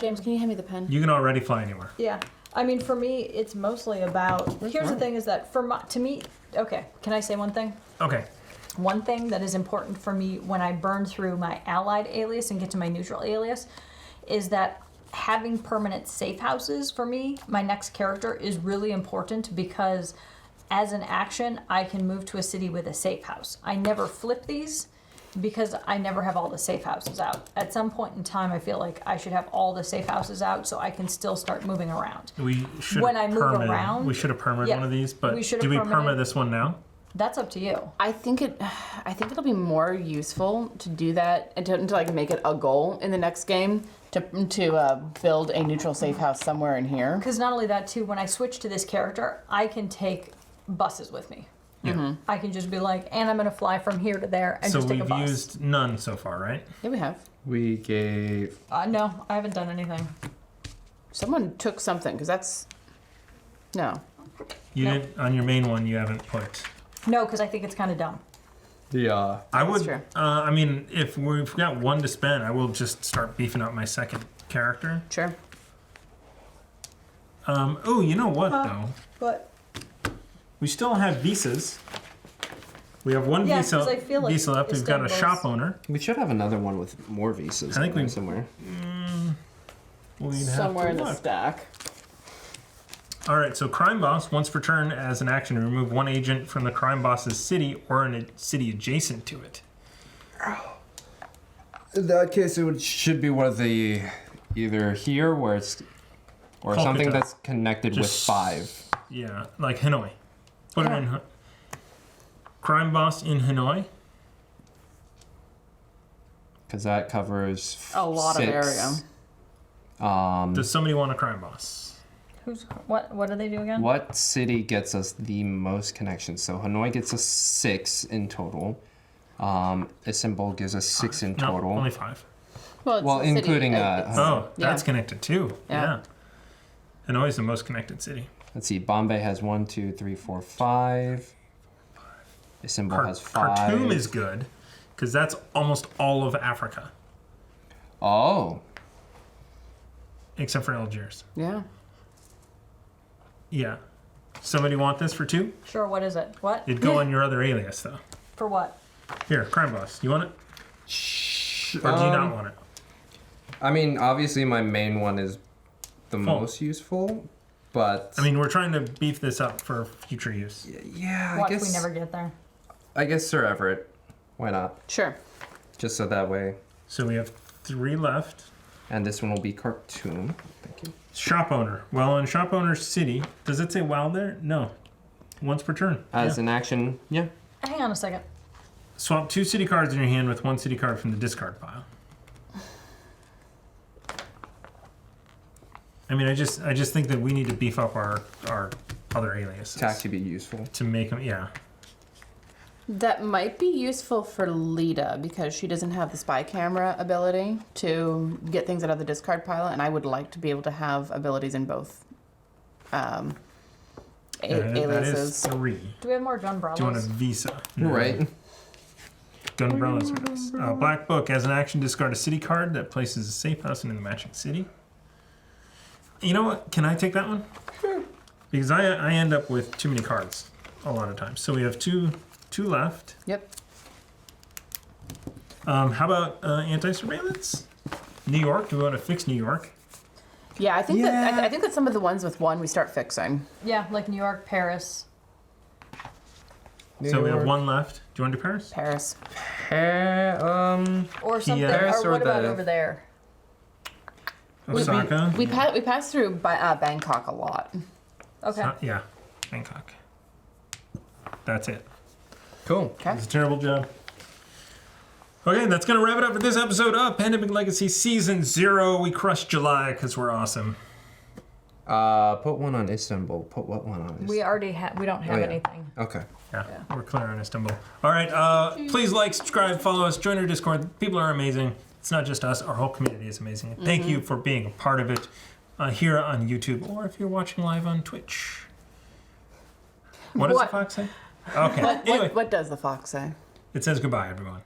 [SPEAKER 2] James, can you hand me the pen?
[SPEAKER 3] You can already fly anywhere.
[SPEAKER 4] Yeah. I mean, for me, it's mostly about... Here's the thing is that to me... Okay, can I say one thing?
[SPEAKER 3] Okay.
[SPEAKER 4] One thing that is important for me when I burn through my allied alias and get to my neutral alias is that having permanent safe houses for me, my next character, is really important because as an action, I can move to a city with a safe house. I never flip these because I never have all the safe houses out. At some point in time, I feel like I should have all the safe houses out so I can still start moving around.
[SPEAKER 3] We should
[SPEAKER 4] When
[SPEAKER 3] have
[SPEAKER 4] I move
[SPEAKER 3] permitted.
[SPEAKER 4] around-
[SPEAKER 3] We should have permitted
[SPEAKER 4] Yeah,
[SPEAKER 3] one of these, but
[SPEAKER 4] we should
[SPEAKER 3] do
[SPEAKER 4] have
[SPEAKER 3] we permit
[SPEAKER 4] permitted-
[SPEAKER 3] this one now?
[SPEAKER 4] That's up to you.
[SPEAKER 2] I think it'll be more useful to do that and to like make it a goal in the next game to build a neutral safe house somewhere in here.
[SPEAKER 4] Because not only that, too, when I switch to this character, I can take buses with me.
[SPEAKER 3] Yeah.
[SPEAKER 4] I can just be like, and I'm going to fly from here to there and
[SPEAKER 3] So
[SPEAKER 4] just take a
[SPEAKER 3] we've
[SPEAKER 4] bus.
[SPEAKER 3] used none so far, right?
[SPEAKER 2] Yeah, we have.
[SPEAKER 5] We gave.
[SPEAKER 4] No, I haven't done anything.
[SPEAKER 2] Someone took something because that's no.
[SPEAKER 3] You
[SPEAKER 4] No.
[SPEAKER 3] didn't, on your main one, you haven't put.
[SPEAKER 4] No, because I think it's kind of dumb.
[SPEAKER 5] Yeah.
[SPEAKER 3] I would.
[SPEAKER 2] true.
[SPEAKER 3] I mean, if we've got 1 to spend, I will just start beefing up my second character.
[SPEAKER 2] Sure.
[SPEAKER 3] Oh, you know what though?
[SPEAKER 4] But
[SPEAKER 3] We still have visas. We have one
[SPEAKER 4] Yeah,
[SPEAKER 3] visa,
[SPEAKER 4] 'cause I feel like
[SPEAKER 3] visa left. We've got a
[SPEAKER 4] Istanbul's-
[SPEAKER 3] shop owner.
[SPEAKER 5] We should have another one with more visas.
[SPEAKER 3] I think we-
[SPEAKER 5] somewhere.
[SPEAKER 3] We'd have
[SPEAKER 2] Somewhere
[SPEAKER 3] to
[SPEAKER 2] in the
[SPEAKER 3] look.
[SPEAKER 2] stack.
[SPEAKER 3] All right, so crime boss once per turn as an action remove 1 agent from the crime boss's city or in a city adjacent to it.
[SPEAKER 5] In that case, should be one of the either here where it's or
[SPEAKER 3] Kolkata.
[SPEAKER 5] something that's connected with
[SPEAKER 3] Just-
[SPEAKER 5] 5.
[SPEAKER 3] Yeah, like Hanoi. Put it in. Crime boss in Hanoi.
[SPEAKER 5] Because that covers
[SPEAKER 2] A lot of
[SPEAKER 5] 6.
[SPEAKER 2] area.
[SPEAKER 3] Does somebody want a crime boss?
[SPEAKER 4] what do they do again?
[SPEAKER 5] What city gets us the most connections? So Hanoi gets us 6 in total. Istanbul gives us 6 in
[SPEAKER 3] No,
[SPEAKER 5] total.
[SPEAKER 3] only 5.
[SPEAKER 2] Well, it's
[SPEAKER 5] Well,
[SPEAKER 2] a city.
[SPEAKER 5] including,
[SPEAKER 2] It's-
[SPEAKER 3] Oh,
[SPEAKER 2] Yeah.
[SPEAKER 3] that's connected too.
[SPEAKER 2] Yeah.
[SPEAKER 3] Yeah. Hanoi is the most connected city.
[SPEAKER 5] Let's see. Bombay has 1, 2, 3, 4, 5. Istanbul has 5.
[SPEAKER 3] Khartoum is good because that's almost all of Africa
[SPEAKER 5] Oh.
[SPEAKER 3] except for Algiers.
[SPEAKER 2] yeah.
[SPEAKER 3] Yeah. Somebody want this for 2?
[SPEAKER 4] Sure, what is it? What?
[SPEAKER 3] It'd go on your other alias though.
[SPEAKER 4] For what?
[SPEAKER 3] Here, crime boss. You want it? Or do you not want it?
[SPEAKER 5] I mean, obviously, my main one is the
[SPEAKER 3] Full.
[SPEAKER 5] most useful, but
[SPEAKER 3] I mean, we're trying to beef this up for future use.
[SPEAKER 5] yeah,
[SPEAKER 4] What
[SPEAKER 5] I
[SPEAKER 4] if
[SPEAKER 5] guess
[SPEAKER 4] we never get there?
[SPEAKER 5] I guess Sir Everett. Why not?
[SPEAKER 2] Sure.
[SPEAKER 5] Just so that way.
[SPEAKER 3] So we have 3 left.
[SPEAKER 5] And this one will be Khartoum. Thank you.
[SPEAKER 3] Shop owner. Well, in shop owner's city, does it say wild there? No. Once per turn.
[SPEAKER 5] As
[SPEAKER 3] Yeah.
[SPEAKER 5] an action, yeah.
[SPEAKER 4] Hang on a second.
[SPEAKER 3] Swap 2 city cards in your hand with 1 city card from the discard pile. I mean, I just think that we need to beef up our other aliases
[SPEAKER 5] To actually be useful.
[SPEAKER 3] to make them. Yeah.
[SPEAKER 2] That might be useful for Lita because she doesn't have the spy camera ability to get things out of the discard pile, and I would like to be able to have abilities in both
[SPEAKER 3] That is
[SPEAKER 2] aliases.
[SPEAKER 3] 3.
[SPEAKER 4] Do we have more gun
[SPEAKER 3] Do you want a
[SPEAKER 4] brawlers?
[SPEAKER 3] visa?
[SPEAKER 5] Right.
[SPEAKER 3] Gun umbrellas are nice. Black book. As an action, discard a city card that places a safe house in the matching city. You know what? Can I take that one? Because I end up with too many cards a lot of times. So we have two left.
[SPEAKER 2] Yep.
[SPEAKER 3] How about anti-surveillance? New York. Do we want to fix New York?
[SPEAKER 2] Yeah, I think
[SPEAKER 5] Yeah.
[SPEAKER 2] I think that some of the ones with 1 we start fixing.
[SPEAKER 4] Yeah, like New York, Paris.
[SPEAKER 3] So we have
[SPEAKER 5] York.
[SPEAKER 3] one left. Do you want to do Paris?
[SPEAKER 2] Paris.
[SPEAKER 4] Or something.
[SPEAKER 5] Paris
[SPEAKER 4] Or
[SPEAKER 5] or
[SPEAKER 4] what about
[SPEAKER 5] the-
[SPEAKER 4] over there?
[SPEAKER 3] Osaka?
[SPEAKER 2] We pass through Bangkok a lot.
[SPEAKER 4] Okay.
[SPEAKER 3] Yeah, Bangkok. That's it.
[SPEAKER 5] Cool.
[SPEAKER 2] Okay.
[SPEAKER 3] It's a terrible job. Okay, that's going to wrap it up for this episode of Pandemic Legacy Season 0. We crushed July because we're awesome.
[SPEAKER 5] Put one on Istanbul. Put what one on Istanbul?
[SPEAKER 4] We already have. We don't have
[SPEAKER 5] yeah.
[SPEAKER 4] anything.
[SPEAKER 5] Okay.
[SPEAKER 3] Yeah, we're clear on Istanbul. All right, please like, subscribe, follow us, join our Discord. People are amazing. It's not just us. Our whole community is amazing. Thank you for being a part of it here on YouTube or if you're watching live on Twitch. What does the fox say? Okay. Anyway,
[SPEAKER 2] What does the fox say?
[SPEAKER 3] it says goodbye, everyone.